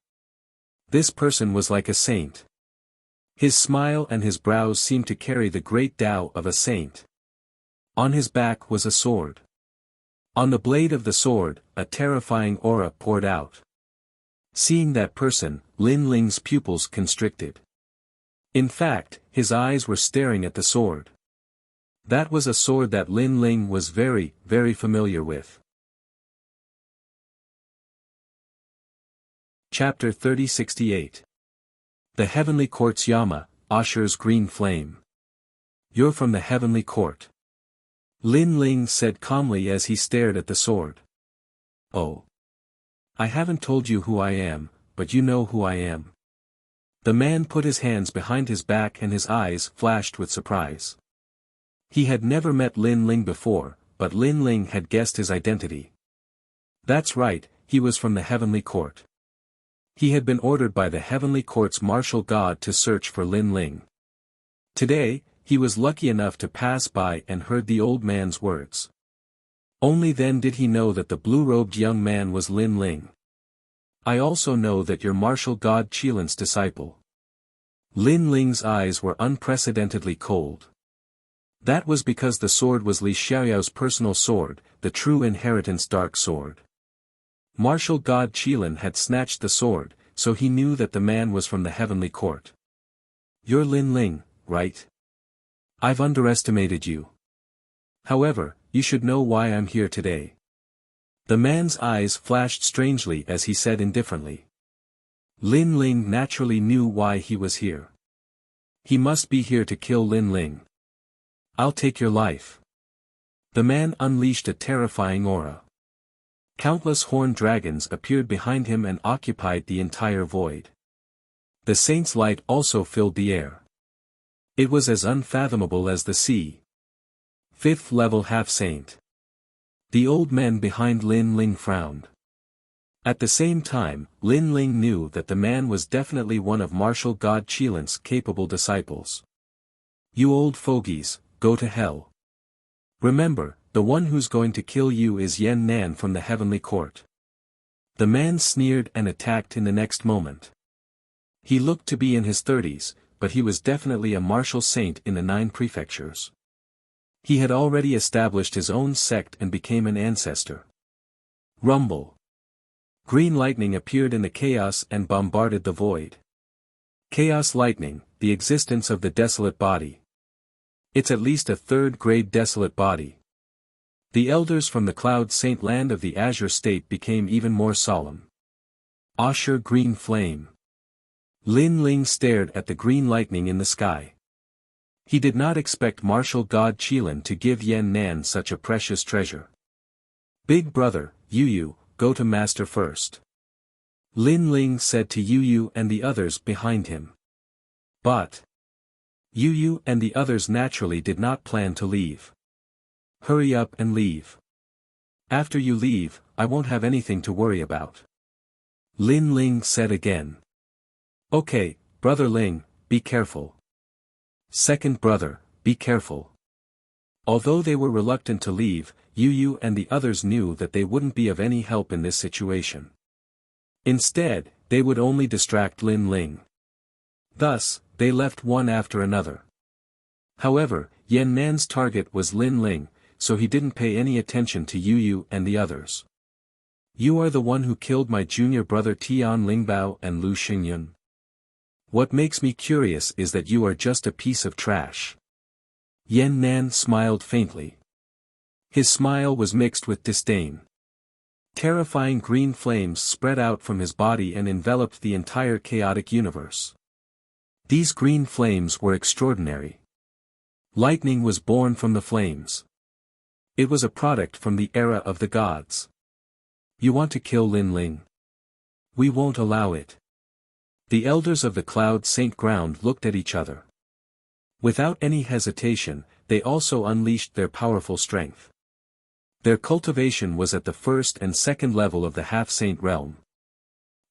Speaker 1: This person was like a saint. His smile and his brows seemed to carry the great Tao of a saint. On his back was a sword. On the blade of the sword, a terrifying aura poured out. Seeing that person, Lin Ling's pupils constricted. In fact, his eyes were staring at the sword. That was a sword that Lin Ling was very, very familiar with. Chapter 3068. The Heavenly Court's Yama, Asher's Green Flame. You're from the Heavenly Court. Lin Ling said calmly as he stared at the sword. Oh. I haven't told you who I am, but you know who I am. The man put his hands behind his back and his eyes flashed with surprise. He had never met Lin Ling before, but Lin Ling had guessed his identity. That's right, he was from the Heavenly Court. He had been ordered by the Heavenly Court's martial god to search for Lin Ling. Today, he was lucky enough to pass by and heard the old man's words. Only then did he know that the blue-robed young man was Lin Ling. I also know that you're martial god Qilin's disciple. Lin Ling's eyes were unprecedentedly cold. That was because the sword was Li Xiaoyao's personal sword, the true inheritance dark sword. Martial god Qilin had snatched the sword, so he knew that the man was from the Heavenly Court. You're Lin Ling, right? I've underestimated you. However, you should know why I'm here today. The man's eyes flashed strangely as he said indifferently. Lin Ling naturally knew why he was here. He must be here to kill Lin Ling. I'll take your life. The man unleashed a terrifying aura. Countless horned dragons appeared behind him and occupied the entire void. The saint's light also filled the air. It was as unfathomable as the sea. 5th level half-saint. The old men behind Lin Ling frowned. At the same time, Lin Ling knew that the man was definitely one of martial god Qilin's capable disciples. You old fogies, go to hell. Remember, the one who's going to kill you is Yan Nan from the Heavenly Court. The man sneered and attacked in the next moment. He looked to be in his 30s, but he was definitely a martial saint in the 9 prefectures. He had already established his own sect and became an ancestor. Rumble. Green lightning appeared in the chaos and bombarded the void. Chaos lightning, the existence of the desolate body. It's at least a 3rd-grade desolate body. The elders from the Cloud Saint land of the Azure State became even more solemn. Asher Green Flame. Lin Ling stared at the green lightning in the sky. He did not expect martial god Qilin to give Yan Nan such a precious treasure. Big brother, Yu Yu, go to master first. Lin Ling said to Yu Yu and the others behind him. But Yu Yu and the others naturally did not plan to leave. hurry up and leave. After you leave, I won't have anything to worry about. Lin Ling said again. Okay, Brother Ling, be careful. Second brother, be careful. Although they were reluctant to leave, Yu Yu and the others knew that they wouldn't be of any help in this situation. Instead, they would only distract Lin Ling. Thus, they left one after another. However, Yan Nan's target was Lin Ling, so he didn't pay any attention to Yu Yu and the others. You are the one who killed my junior brother Tian Lingbao and Lu Xingyun. What makes me curious is that you are just a piece of trash. Yan Nan smiled faintly. His smile was mixed with disdain. Terrifying green flames spread out from his body and enveloped the entire chaotic universe. These green flames were extraordinary. Lightning was born from the flames. It was a product from the era of the gods. You want to kill Lin Ling? We won't allow it. The elders of the Cloud Saint Ground looked at each other. Without any hesitation, they also unleashed their powerful strength. Their cultivation was at the first and second level of the half-saint realm.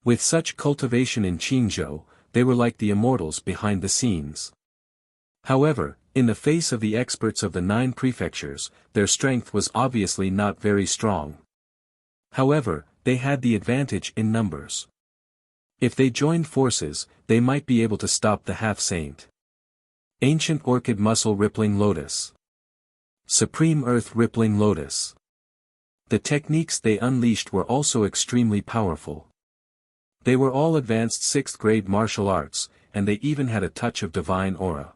Speaker 1: With such cultivation in Qingzhou, they were like the immortals behind the scenes. However, in the face of the experts of the 9 prefectures, their strength was obviously not very strong. However, they had the advantage in numbers. If they joined forces, they might be able to stop the half-saint. Ancient Orchid Muscle Rippling Lotus. Supreme Earth Rippling Lotus. The techniques they unleashed were also extremely powerful. They were all advanced 6th grade martial arts, and they even had a touch of divine aura.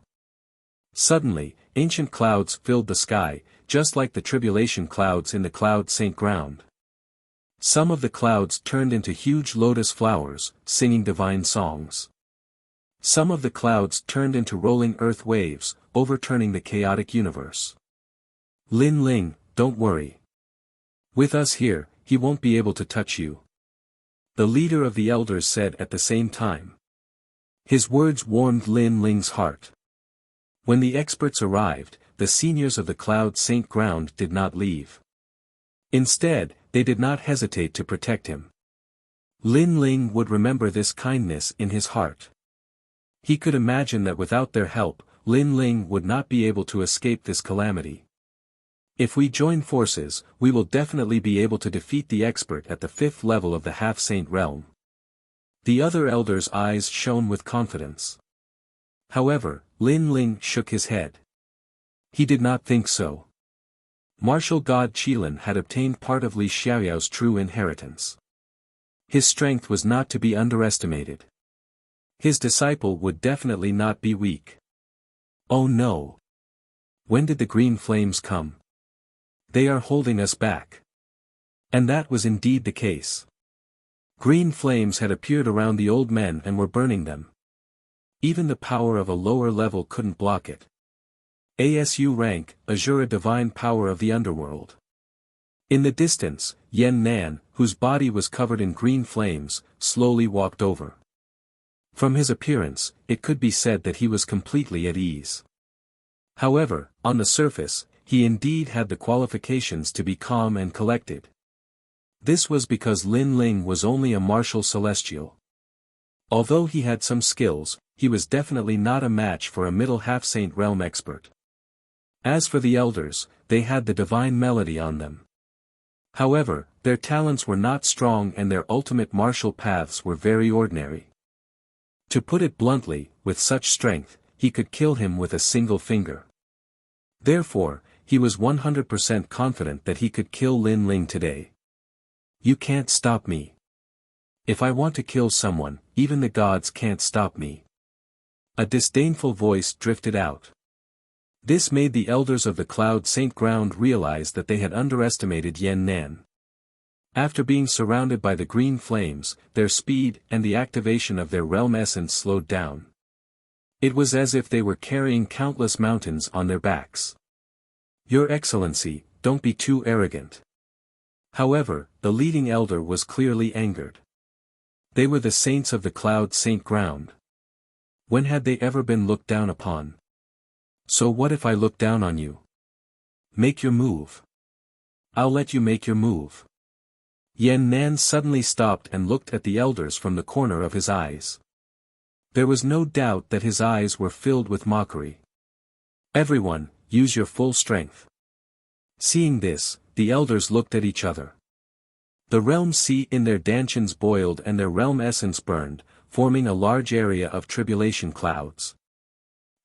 Speaker 1: Suddenly, ancient clouds filled the sky, just like the tribulation clouds in the Cloud Saint Ground. Some of the clouds turned into huge lotus flowers, singing divine songs. Some of the clouds turned into rolling earth waves, overturning the chaotic universe. Lin Ling, don't worry. With us here, he won't be able to touch you. The leader of the elders said at the same time. His words warmed Lin Ling's heart. When the experts arrived, the seniors of the Cloud Saint Ground did not leave. Instead, they did not hesitate to protect him. Lin Ling would remember this kindness in his heart. He could imagine that without their help, Lin Ling would not be able to escape this calamity. If we join forces, we will definitely be able to defeat the expert at the 5th level of the half-saint realm. The other elders' eyes shone with confidence. However, Lin Ling shook his head. He did not think so. Martial god Qilin had obtained part of Li Xiaoyao's true inheritance. His strength was not to be underestimated. His disciple would definitely not be weak. Oh no! When did the green flames come? They are holding us back. And that was indeed the case. Green flames had appeared around the old men and were burning them. Even the power of a lower level couldn't block it. ASU rank, Azura divine power of the underworld. In the distance, Yan Nan, whose body was covered in green flames, slowly walked over. From his appearance, it could be said that he was completely at ease. However, on the surface, he indeed had the qualifications to be calm and collected. This was because Lin Ling was only a martial celestial. Although he had some skills, he was definitely not a match for a middle half-saint realm expert. As for the elders, they had the divine melody on them. However, their talents were not strong and their ultimate martial paths were very ordinary. To put it bluntly, with such strength, he could kill him with a single finger. Therefore, he was 100% confident that he could kill Lin Ling today. You can't stop me. If I want to kill someone, even the gods can't stop me. A disdainful voice drifted out. This made the elders of the Cloud Saint Ground realize that they had underestimated Yan Nan. After being surrounded by the green flames, their speed and the activation of their realm essence slowed down. It was as if they were carrying countless mountains on their backs. Your Excellency, don't be too arrogant. However, the leading elder was clearly angered. They were the saints of the Cloud Saint Ground. When had they ever been looked down upon? So what if I look down on you? Make your move. I'll let you make your move. Yan Nan suddenly stopped and looked at the elders from the corner of his eyes. There was no doubt that his eyes were filled with mockery. Everyone, use your full strength. Seeing this, the elders looked at each other. The realm sea in their dantians boiled and their realm essence burned, forming a large area of tribulation clouds.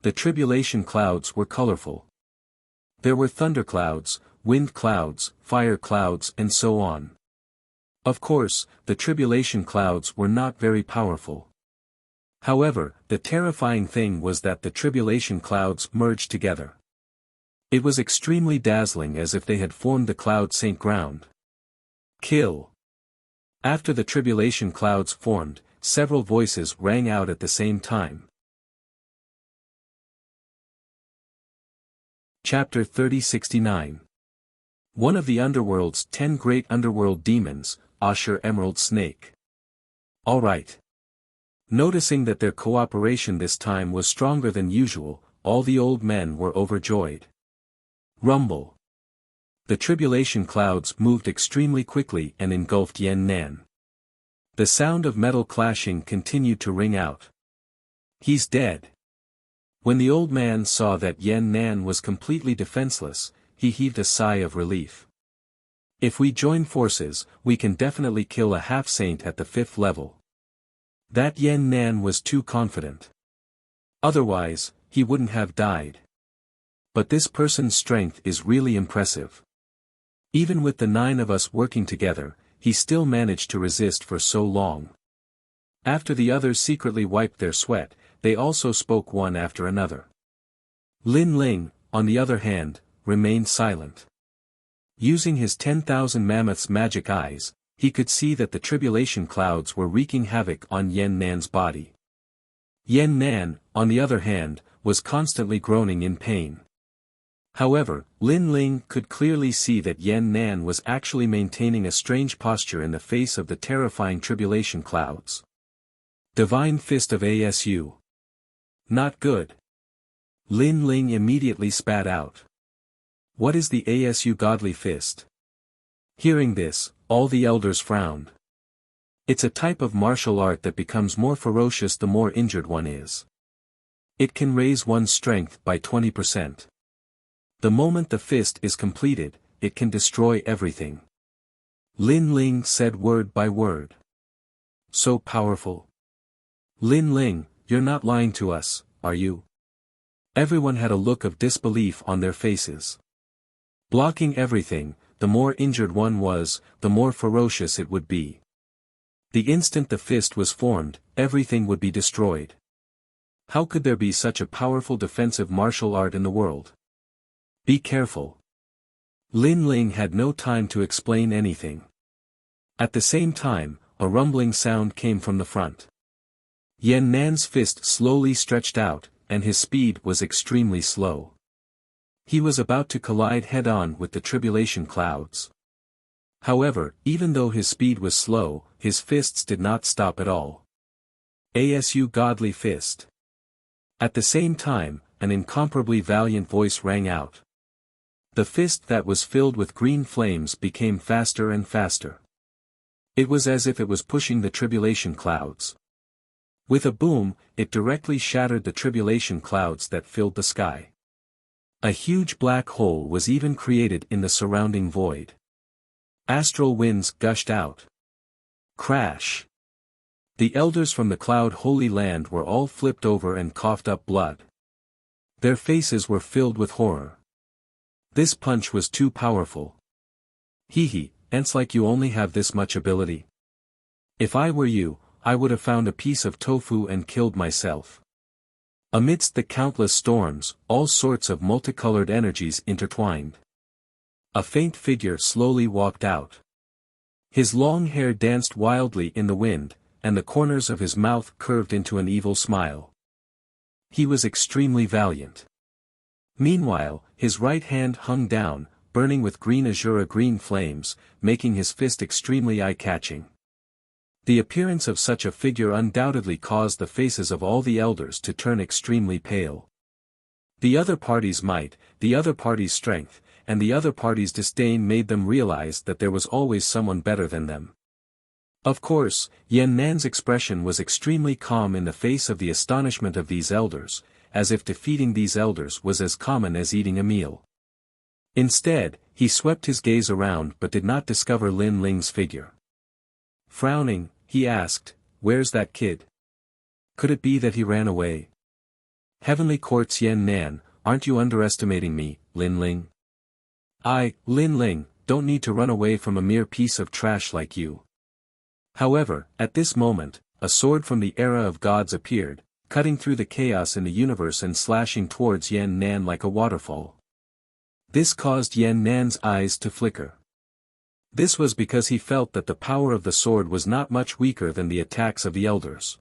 Speaker 1: The tribulation clouds were colorful. There were thunderclouds, wind clouds, fire clouds and so on. Of course, the tribulation clouds were not very powerful. However, the terrifying thing was that the tribulation clouds merged together. It was extremely dazzling, as if they had formed the cloud saint ground. Kill. After the tribulation clouds formed, several voices rang out at the same time. Chapter 3069. One of the underworld's 10 great underworld demons, Ashur Emerald Snake. All right. Noticing that their cooperation this time was stronger than usual, all the old men were overjoyed. Rumble. The tribulation clouds moved extremely quickly and engulfed Yan Nan. The sound of metal clashing continued to ring out. He's dead. When the old man saw that Yan Nan was completely defenseless, he heaved a sigh of relief. If we join forces, we can definitely kill a half-saint at the 5th level. That Yan Nan was too confident. Otherwise, he wouldn't have died. But this person's strength is really impressive. Even with the 9 of us working together, he still managed to resist for so long. After the others secretly wiped their sweat, they also spoke one after another. Lin Ling, on the other hand, remained silent. Using his 10,000 mammoths' magic eyes, he could see that the tribulation clouds were wreaking havoc on Yan Nan's body. Yan Nan, on the other hand, was constantly groaning in pain. However, Lin Ling could clearly see that Yan Nan was actually maintaining a strange posture in the face of the terrifying tribulation clouds. Divine Fist of Asu. Not good. Lin Ling immediately spat out. What is the Asu Godly Fist? Hearing this, all the elders frowned. It's a type of martial art that becomes more ferocious the more injured one is. It can raise one's strength by 20%. The moment the fist is completed, it can destroy everything. Lin Ling said word by word. So powerful. Lin Ling, you're not lying to us, are you? Everyone had a look of disbelief on their faces. Blocking everything, the more injured one was, the more ferocious it would be. The instant the fist was formed, everything would be destroyed. How could there be such a powerful defensive martial art in the world? Be careful. Lin Ling had no time to explain anything. At the same time, a rumbling sound came from the front. Yan Nan's fist slowly stretched out, and his speed was extremely slow. He was about to collide head-on with the tribulation clouds. However, even though his speed was slow, his fists did not stop at all. Asu Godly Fist. At the same time, an incomparably valiant voice rang out. The fist that was filled with green flames became faster and faster. It was as if it was pushing the tribulation clouds. With a boom, it directly shattered the tribulation clouds that filled the sky. A huge black hole was even created in the surrounding void. Astral winds gushed out. Crash! The elders from the Cloud Holy Land were all flipped over and coughed up blood. Their faces were filled with horror. This punch was too powerful. Hee, ants like you only have this much ability. If I were you, I would have found a piece of tofu and killed myself. Amidst the countless storms, all sorts of multicolored energies intertwined. A faint figure slowly walked out. His long hair danced wildly in the wind, and the corners of his mouth curved into an evil smile. He was extremely valiant. Meanwhile, his right hand hung down, burning with green azura green flames, making his fist extremely eye-catching. The appearance of such a figure undoubtedly caused the faces of all the elders to turn extremely pale. The other party's might, the other party's strength, and the other party's disdain made them realize that there was always someone better than them. Of course, Yan Nan's expression was extremely calm in the face of the astonishment of these elders, as if defeating these elders was as common as eating a meal. Instead, he swept his gaze around but did not discover Lin Ling's figure. Frowning, he asked, "Where's that kid? Could it be that he ran away?" "Heavenly Court's Yan Nan, aren't you underestimating me, Lin Ling? I, Lin Ling, don't need to run away from a mere piece of trash like you." However, at this moment, a sword from the era of gods appeared, cutting through the chaos in the universe and slashing towards Yan Nan like a waterfall. This caused Yan Nan's eyes to flicker. This was because he felt that the power of the sword was not much weaker than the attacks of the elders.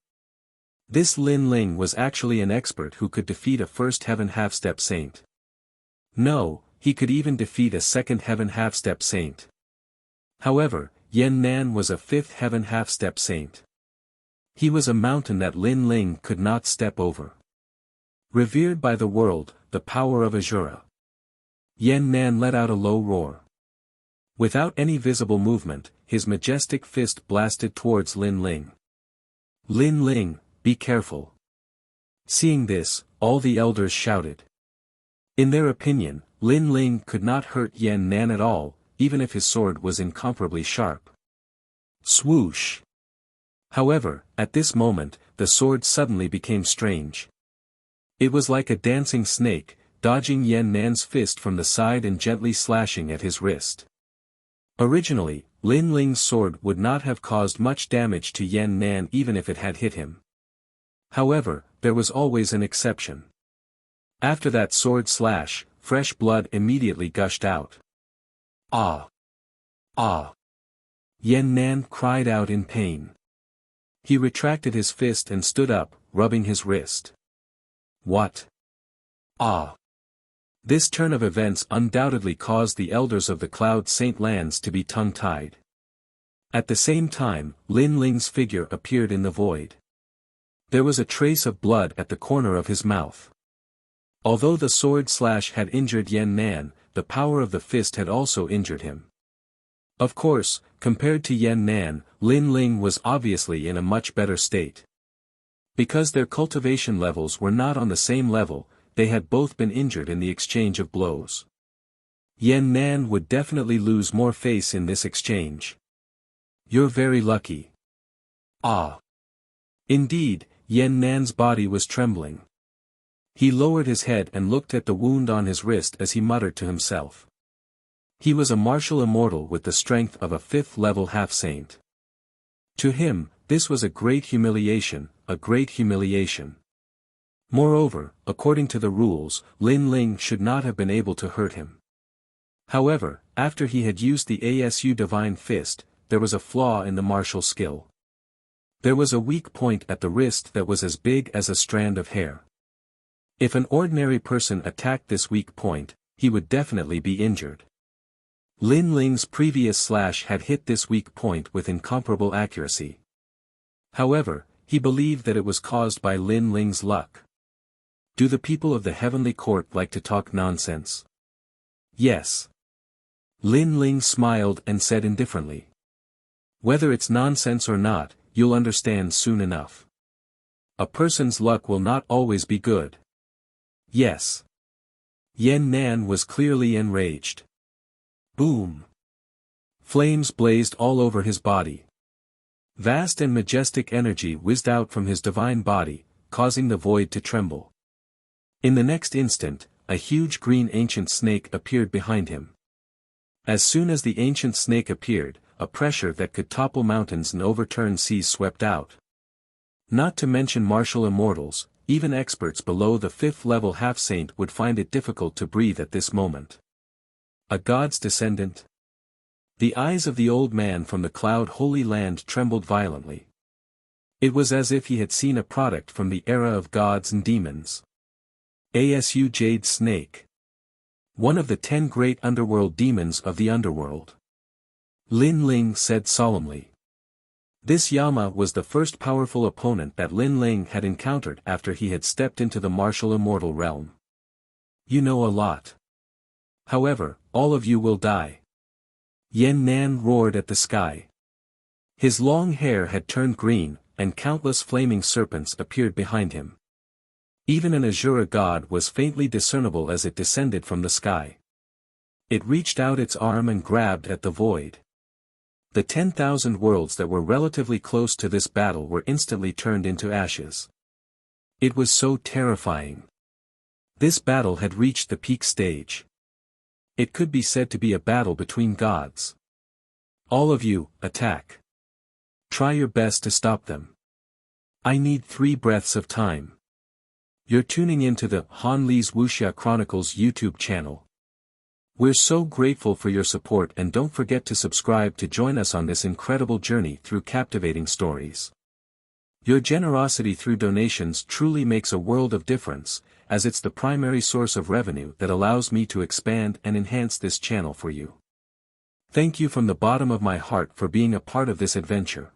Speaker 1: This Lin Ling was actually an expert who could defeat a first heaven half-step saint. No, he could even defeat a second heaven half-step saint. However, Yan Nan was a fifth heaven half-step saint. He was a mountain that Lin Ling could not step over. Revered by the world, the power of Azura. Yan Nan let out a low roar. Without any visible movement, his majestic fist blasted towards Lin Ling. "Lin Ling, be careful." Seeing this, all the elders shouted. In their opinion, Lin Ling could not hurt Yan Nan at all, even if his sword was incomparably sharp. Swoosh! However, at this moment, the sword suddenly became strange. It was like a dancing snake, dodging Yan Nan's fist from the side and gently slashing at his wrist. Originally, Lin Ling's sword would not have caused much damage to Yan Nan even if it had hit him. However, there was always an exception. After that sword slash, fresh blood immediately gushed out. "Ah! Ah!" Yan Nan cried out in pain. He retracted his fist and stood up, rubbing his wrist. "What? Ah!" This turn of events undoubtedly caused the elders of the Cloud Saint lands to be tongue-tied. At the same time, Lin Ling's figure appeared in the void. There was a trace of blood at the corner of his mouth. Although the sword slash had injured Yan Nan, the power of the fist had also injured him. Of course, compared to Yan Nan, Lin Ling was obviously in a much better state. Because their cultivation levels were not on the same level, they had both been injured in the exchange of blows. Yan Nan would definitely lose more face in this exchange. "You're very lucky." "Ah." Indeed, Yan Nan's body was trembling. He lowered his head and looked at the wound on his wrist as he muttered to himself. He was a martial immortal with the strength of a fifth-level half-saint. To him, this was a great humiliation, a great humiliation. Moreover, according to the rules, Lin Ling should not have been able to hurt him. However, after he had used the Asu Divine Fist, there was a flaw in the martial skill. There was a weak point at the wrist that was as big as a strand of hair. If an ordinary person attacked this weak point, he would definitely be injured. Lin Ling's previous slash had hit this weak point with incomparable accuracy. However, he believed that it was caused by Lin Ling's luck. Do the people of the Heavenly Court like to talk nonsense? Yes. Lin Ling smiled and said indifferently. Whether it's nonsense or not, you'll understand soon enough. A person's luck will not always be good. Yes. Yan Nan was clearly enraged. Boom. Flames blazed all over his body. Vast and majestic energy whizzed out from his divine body, causing the void to tremble. In the next instant, a huge green ancient snake appeared behind him. As soon as the ancient snake appeared, a pressure that could topple mountains and overturn seas swept out. Not to mention martial immortals, even experts below the fifth-level half-saint would find it difficult to breathe at this moment. A god's descendant? The eyes of the old man from the Cloud Holy Land trembled violently. It was as if he had seen a product from the era of gods and demons. Asu Jade Snake. One of the 10 great underworld demons of the underworld. Lin Ling said solemnly. This Yama was the first powerful opponent that Lin Ling had encountered after he had stepped into the martial immortal realm. You know a lot. However, all of you will die." Yen Nan roared at the sky. His long hair had turned green, and countless flaming serpents appeared behind him. Even an Azura god was faintly discernible as it descended from the sky. It reached out its arm and grabbed at the void. The 10,000 worlds that were relatively close to this battle were instantly turned into ashes. It was so terrifying. This battle had reached the peak stage. It could be said to be a battle between gods. "All of you, attack. Try your best to stop them. I need 3 breaths of time." You're tuning into the Han Li's Wuxia Chronicles YouTube channel. We're so grateful for your support, and don't forget to subscribe to join us on this incredible journey through captivating stories. Your generosity through donations truly makes a world of difference, as it's the primary source of revenue that allows me to expand and enhance this channel for you. Thank you from the bottom of my heart for being a part of this adventure.